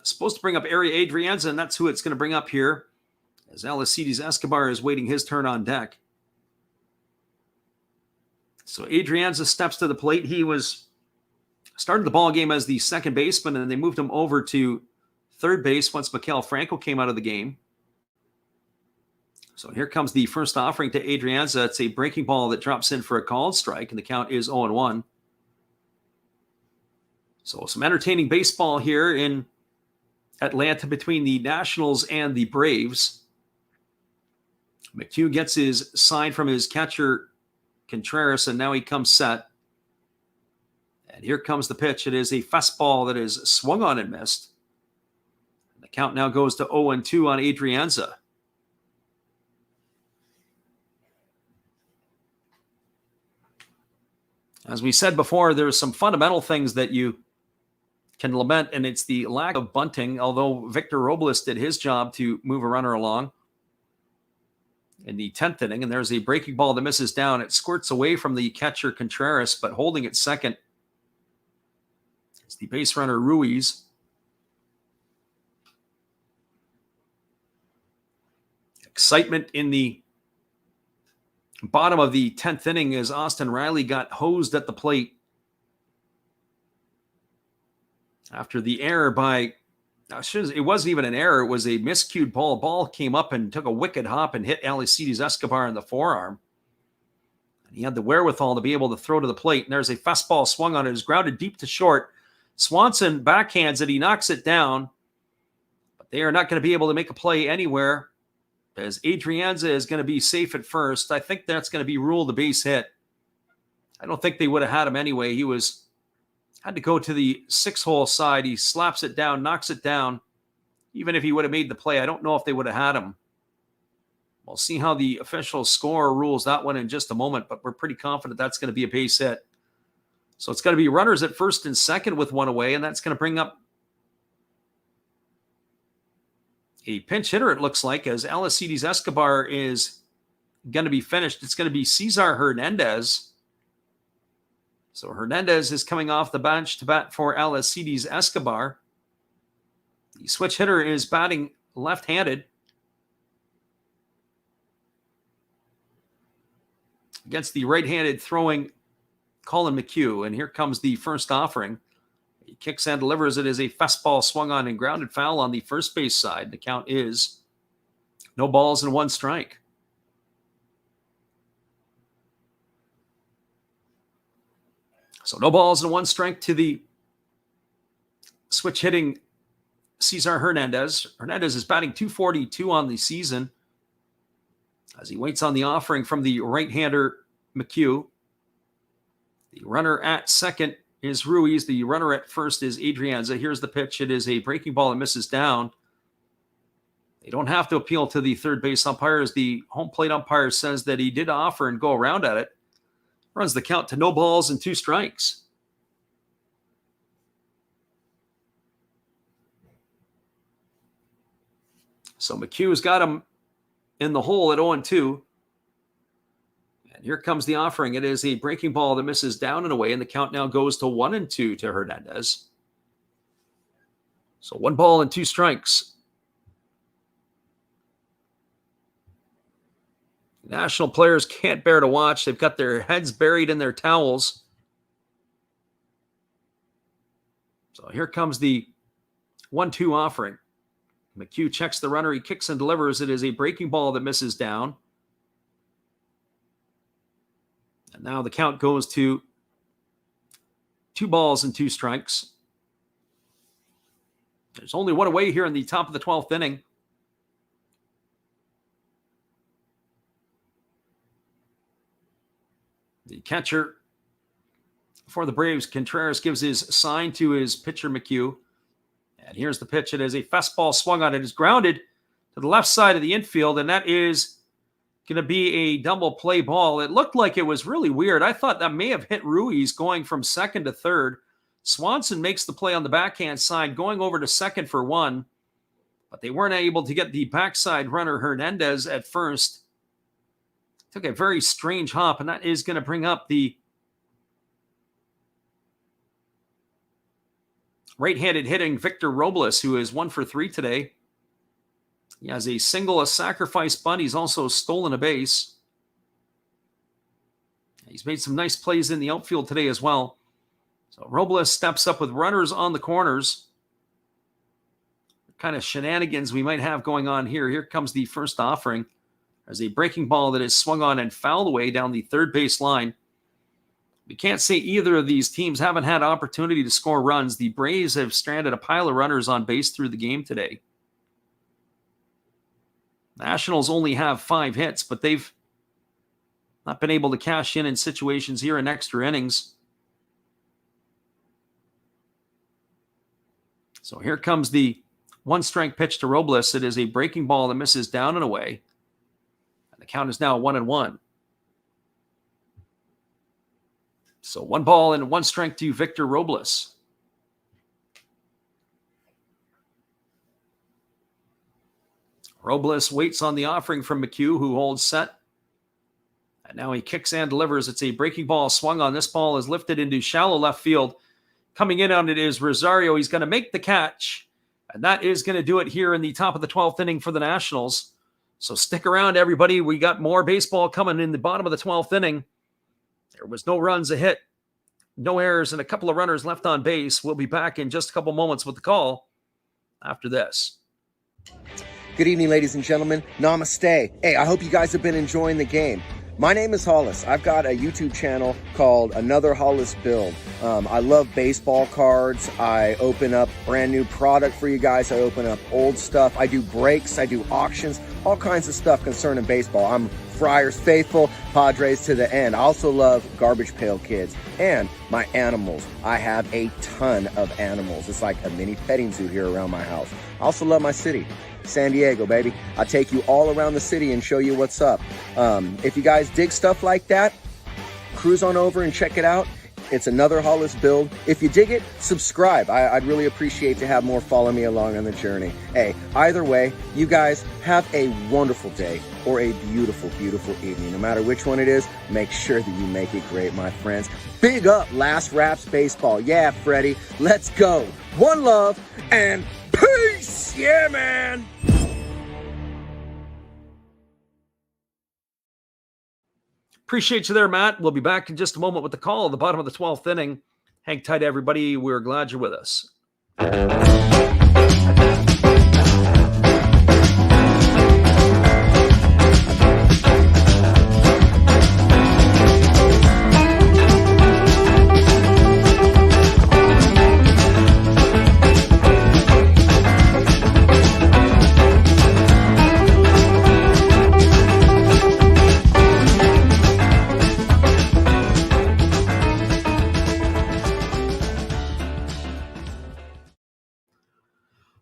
supposed to bring up Ari Adrianza, and that's who it's going to bring up here as Alcides Escobar is waiting his turn on deck. So Adrianza steps to the plate. He started the ball game as the second baseman, and they moved him over to third base once Maikel Franco came out of the game. So here comes the first offering to Adrianza. It's a breaking ball that drops in for a called strike, and the count is 0-1. So some entertaining baseball here in Atlanta between the Nationals and the Braves. McHugh gets his sign from his catcher Contreras, and now he comes set. And here comes the pitch. It is a fastball that is swung on and missed. And the count now goes to 0-2 on Adrianza. As we said before, there's some fundamental things that you can lament, and it's the lack of bunting, although Victor Robles did his job to move a runner along in the 10th inning, and there's a breaking ball that misses down. It squirts away from the catcher Contreras, but holding it second is the base runner Ruiz. Excitement in the bottom of the 10th inning as Austin Riley got hosed at the plate after the error by, it wasn't even an error, it was a miscued ball. Ball came up and took a wicked hop and hit Alcides Escobar in the forearm. And he had the wherewithal to be able to throw to the plate, and there's a fastball swung on it. It is grounded deep to short. Swanson backhands it. He knocks it down, but they are not going to be able to make a play anywhere as Adrianza is going to be safe at first. I think that's going to be ruled a base hit. I don't think they would have had him anyway. He had to go to the 6-hole side. He slaps it down, knocks it down. Even if he would have made the play, I don't know if they would have had him. We'll see how the official score rules that one in just a moment, but we're pretty confident that's going to be a base hit. So it's going to be runners at first and second with one away, and that's going to bring up a pinch hitter, it looks like, as Alcides Escobar is going to be finished. It's going to be Cesar Hernandez. So Hernandez is coming off the bench to bat for Alcides Escobar. The switch hitter is batting left-handed against the right-handed throwing Colin McHugh. And here comes the first offering. He kicks and delivers it as a fastball swung on and grounded foul on the first base side. The count is no balls and one strike. So no balls and one strike to the switch hitting Cesar Hernandez. Hernandez is batting .242 on the season as he waits on the offering from the right-hander McHugh. The runner at second is Ruiz. The runner at first is Adrianza. Here's the pitch. It is a breaking ball that misses down. They don't have to appeal to the third base umpire, as the home plate umpire says that he did offer and go around at it. Runs the count to no balls and two strikes. So McHugh's got him in the hole at 0-2. And here comes the offering. It is a breaking ball that misses down and away, and the count now goes to 1-2 to Hernandez. So 1 ball and 2 strikes. National players can't bear to watch. They've got their heads buried in their towels. So here comes the 1-2 offering. McHugh checks the runner. He kicks and delivers. It is a breaking ball that misses down. And now the count goes to 2 balls and 2 strikes. There's only one away here in the top of the 12th inning. The catcher for the Braves, Contreras, gives his sign to his pitcher, McHugh. And here's the pitch. It is a fastball swung on. It is grounded to the left side of the infield, and that is going to be a double play ball. It looked like it was really weird. I thought that may have hit Ruiz going from second to third. Swanson makes the play on the backhand side, going over to second for 1. But they weren't able to get the backside runner, Hernandez, at first. Took a very strange hop, and that is going to bring up the right-handed hitting Victor Robles, who is 1 for 3 today. He has a single, a sacrifice bunt. He's also stolen a base. He's made some nice plays in the outfield today as well. So Robles steps up with runners on the corners. What kind of shenanigans we might have going on here. Here comes the first offering. There's a breaking ball that is swung on and fouled away down the third base line. We can't say either of these teams haven't had opportunity to score runs. The Braves have stranded a pile of runners on base through the game today. Nationals only have 5 hits, but they've not been able to cash in situations here in extra innings. So here comes the 1-strike pitch to Robles. It is a breaking ball that misses down and away. The count is now 1-1. So 1 ball and 1 strike to Victor Robles. Robles waits on the offering from McHugh, who holds set. And now he kicks and delivers. It's a breaking ball swung on. This ball is lifted into shallow left field. Coming in on it is Rosario. He's going to make the catch. And that is going to do it here in the top of the 12th inning for the Nationals. So stick around, everybody. We got more baseball coming in the bottom of the 12th inning. There was no runs, a hit, no errors, and a couple of runners left on base. We'll be back in just a couple moments with the call after this. Good evening, ladies and gentlemen. Namaste. Hey, I hope you guys have been enjoying the game. My name is Hollis. I've got a YouTube channel called Another Hollis Build. I love baseball cards. I open up brand new product for you guys. I open up old stuff. I do breaks. I do auctions. All kinds of stuff concerning baseball. I'm Friars faithful, Padres to the end. I also love Garbage Pail Kids and my animals. I have a ton of animals. It's like a mini petting zoo here around my house. I also love my city. San Diego, baby. I'll take you all around the city and show you what's up. If you guys dig stuff like that, cruise on over and check it out. It's another Hollis build. If you dig it, subscribe. I'd really appreciate to have more follow me along on the journey. Hey, either way, you guys have a wonderful day or a beautiful, beautiful evening. No matter which one it is, make sure that you make it great, my friends. Big up Last Raps Baseball. Yeah, Freddie, let's go. One love and peace. Yeah, man. Appreciate you there, Matt. We'll be back in just a moment with the call at the bottom of the 12th inning. Hang tight, everybody. We're glad you're with us.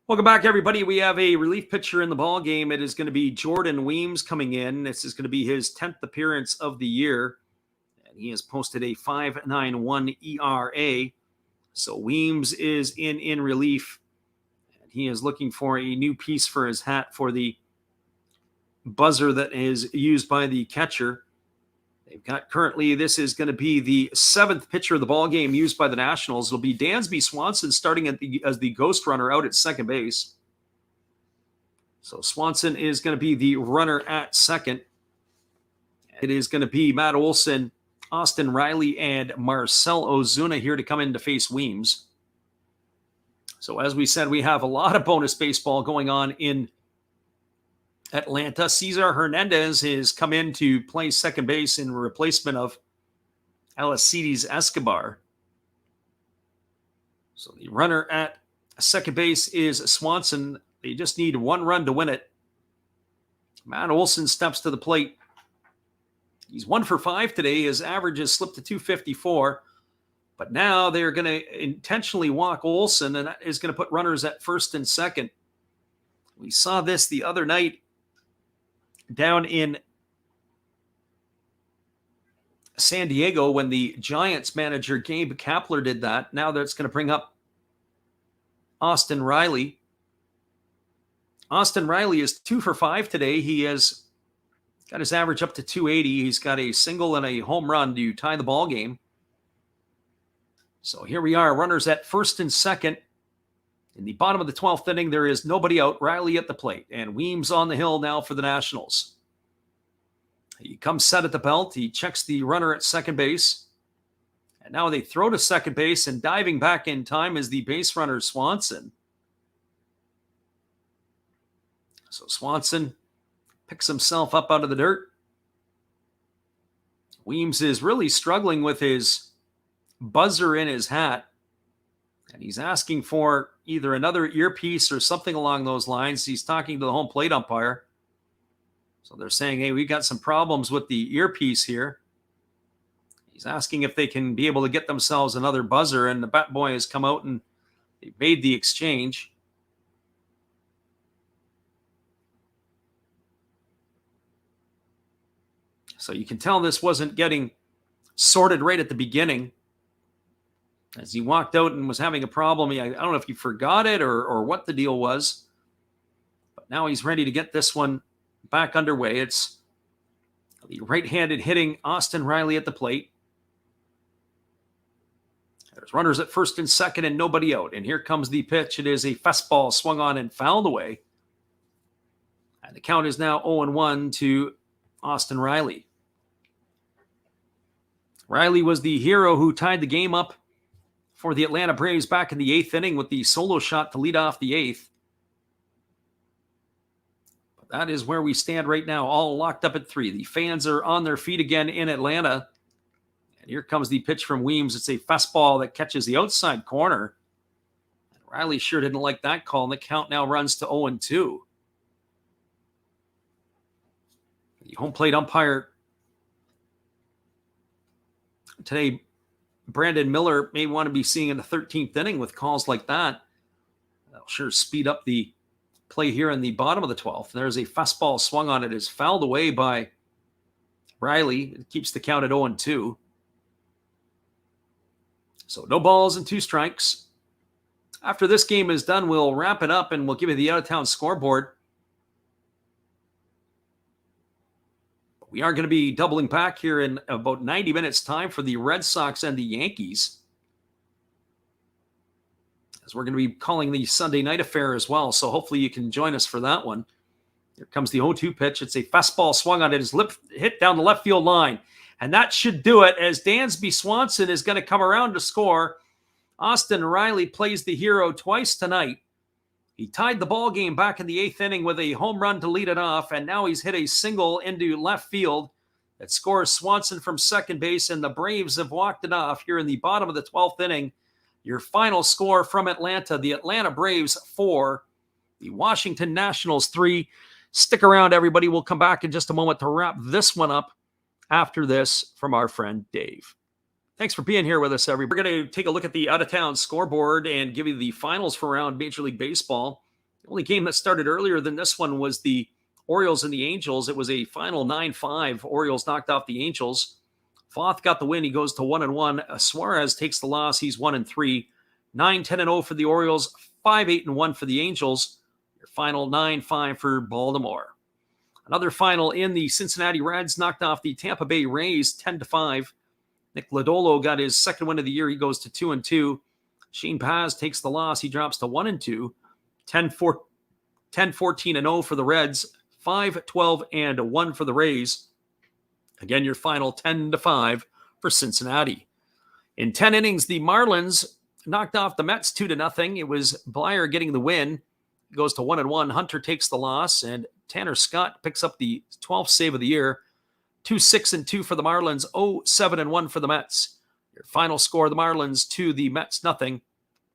Welcome back, everybody. We have a relief pitcher in the ball game. It is going to be Jordan Weems coming in. This is going to be his 10th appearance of the year. And he has posted a 5.91 ERA. So Weems is in relief. And he is looking for a new piece for his hat for the buzzer that is used by the catcher. They've got currently, this is going to be the 7th pitcher of the ball game used by the Nationals. It'll be Dansby Swanson starting as the ghost runner out at second base. So Swanson is going to be the runner at second. It is going to be Matt Olson, Austin Riley, and Marcell Ozuna here to come in to face Weems. So as we said, we have a lot of bonus baseball going on in Atlanta. Cesar Hernandez has come in to play second base in replacement of Alcides Escobar. So the runner at second base is Swanson. They just need one run to win it. Matt Olson steps to the plate. He's 1 for 5 today. His average has slipped to 254. But now they're going to intentionally walk Olson, and that is going to put runners at first and second. We saw this the other night down in San Diego when the Giants manager Gabe Kapler did that. Now that's going to bring up Austin Riley. Austin Riley is 2 for 5 today. He has got his average up to 280. He's got a single and a home run to tie the ball game. So here we are, runners at first and second. In the bottom of the 12th inning, there is nobody out. Riley at the plate, and Weems on the hill now for the Nationals. He comes set at the belt. He checks the runner at second base. And now they throw to second base, and diving back in time is the base runner, Swanson. So Swanson picks himself up out of the dirt. Weems is really struggling with his buzzer in his hat. And he's asking for either another earpiece or something along those lines. He's talking to the home plate umpire. So they're saying, hey, we got some problems with the earpiece here. He's asking if they can be able to get themselves another buzzer, and the bat boy has come out and they made the exchange. So you can tell this wasn't getting sorted right at the beginning. As he walked out and was having a problem, I don't know if he forgot it or what the deal was. But now he's ready to get this one back underway. It's the right-handed hitting Austin Riley at the plate. There's runners at first and second and nobody out. And here comes the pitch. It is a fastball swung on and fouled away. And the count is now 0-1 to Austin Riley. Riley was the hero who tied the game up for the Atlanta Braves back in the 8th inning with the solo shot to lead off the 8th. But that is where we stand right now, all locked up at 3. The fans are on their feet again in Atlanta. And here comes the pitch from Weems. It's a fastball that catches the outside corner. And Riley sure didn't like that call, and the count now runs to 0-2. The home plate umpire today, Brandon Miller, may want to be seeing in the 13th inning with calls like that. That'll sure speed up the play here in the bottom of the 12th. There's a fastball swung on it. Is fouled away by Riley. It keeps the count at 0-2. So no balls and 2 strikes. After this game is done, we'll wrap it up and we'll give you the out-of-town scoreboard. We are going to be doubling back here in about 90 minutes' time for the Red Sox and the Yankees, as we're going to be calling the Sunday night affair as well. So hopefully you can join us for that one. Here comes the 0-2 pitch. It's a fastball swung on it. His lip hit down the left field line. And that should do it, as Dansby Swanson is going to come around to score. Austin Riley plays the hero twice tonight. He tied the ball game back in the 8th inning with a home run to lead it off, and now he's hit a single into left field that scores Swanson from second base, and the Braves have walked it off here in the bottom of the 12th inning. Your final score from Atlanta: the Atlanta Braves 4, the Washington Nationals 3. Stick around, everybody. We'll come back in just a moment to wrap this one up after this from our friend Dave. Thanks for being here with us, everybody. We're going to take a look at the out-of-town scoreboard and give you the finals for around Major League Baseball. The only game that started earlier than this one was the Orioles and the Angels. It was a final 9-5. Orioles knocked off the Angels. Foth got the win. He goes to 1-1. Suarez takes the loss. He's 1-3. 9-10-0 for the Orioles. 5-8-1 for the Angels. Your final 9-5 for Baltimore. Another final in the Cincinnati Reds knocked off the Tampa Bay Rays 10-5. Nick Lodolo got his second win of the year. He goes to 2-2. Shane Paz takes the loss. He drops to 1-2. 10-14-0 for the Reds. 5-12-1 for the Rays. Again, your final 10-5 for Cincinnati. In 10 innings, the Marlins knocked off the Mets 2-0. It was Blyer getting the win. He goes to 1-1. Hunter takes the loss, and Tanner Scott picks up the 12th save of the year. 2-6-2 for the Marlins, 0-7-1 for the Mets. Your final score, the Marlins 2, the Mets 0.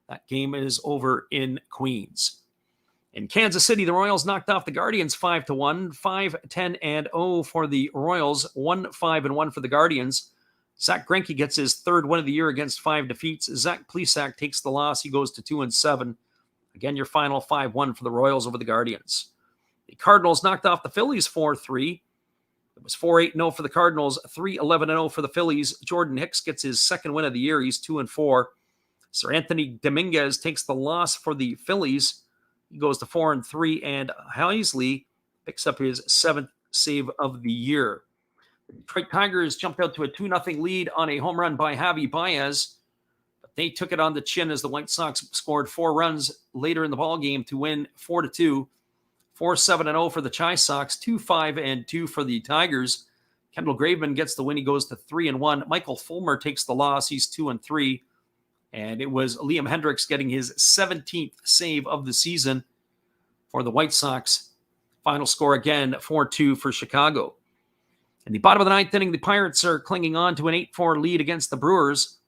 That game is over in Queens. In Kansas City, the Royals knocked off the Guardians 5-1, 5-10-0 for the Royals, 1-5-1 for the Guardians. Zach Greinke gets his third win of the year against 5 defeats. Zach Plesac takes the loss. He goes to 2-7. Again, your final 5-1 for the Royals over the Guardians. The Cardinals knocked off the Phillies 4-3. It was 4-8-0 for the Cardinals, 3-11-0 for the Phillies. Jordan Hicks gets his second win of the year. He's 2-4. Sir Anthony Dominguez takes the loss for the Phillies. He goes to 4-3, and Heisley picks up his 7th save of the year. The Detroit Tigers jumped out to a 2-0 lead on a home run by Javi Baez, but they took it on the chin as the White Sox scored 4 runs later in the ballgame to win 4-2. 4-7-0 for the Chi Sox, 2-5-2 for the Tigers. Kendall Graveman gets the win. He goes to 3-1. Michael Fulmer takes the loss. He's 2-3. And it was Liam Hendricks getting his 17th save of the season for the White Sox. Final score again, 4-2 for Chicago. In the bottom of the 9th inning, the Pirates are clinging on to an 8-4 lead against the Brewers.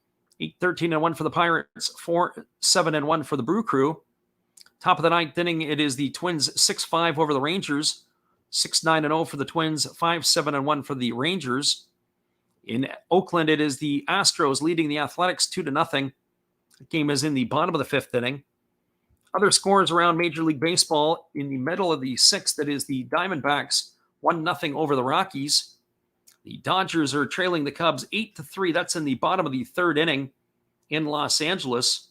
8-13-1 for the Pirates, 4-7-1 for the Brew Crew. Top of the 9th inning, it is the Twins 6-5 over the Rangers. 6-9-0 for the Twins, 5-7-1 for the Rangers. In Oakland, it is the Astros leading the Athletics 2-0. The game is in the bottom of the 5th inning. Other scores around Major League Baseball: in the middle of the 6th, it is the Diamondbacks 1-0 over the Rockies. The Dodgers are trailing the Cubs 8-3. That's in the bottom of the 3rd inning in Los Angeles.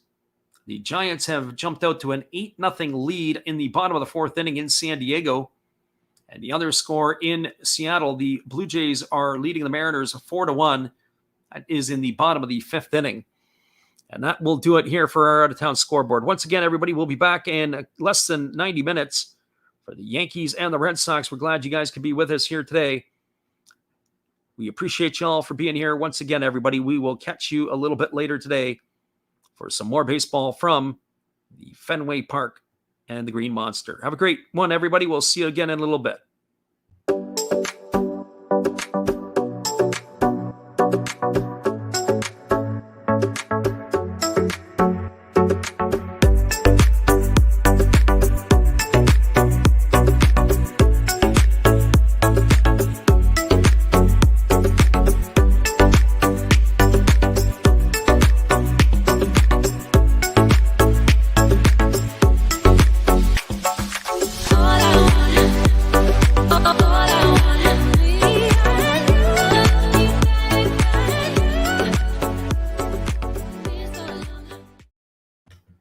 The Giants have jumped out to an 8-0 lead in the bottom of the 4th inning in San Diego. And the other score in Seattle, the Blue Jays are leading the Mariners 4-1. That is in the bottom of the 5th inning. And that will do it here for our out-of-town scoreboard. Once again, everybody, we'll be back in less than 90 minutes for the Yankees and the Red Sox. We're glad you guys could be with us here today. We appreciate you all for being here. Once again, everybody, we will catch you a little bit later today for some more baseball from the Fenway Park and the Green Monster. Have a great one, everybody. We'll see you again in a little bit.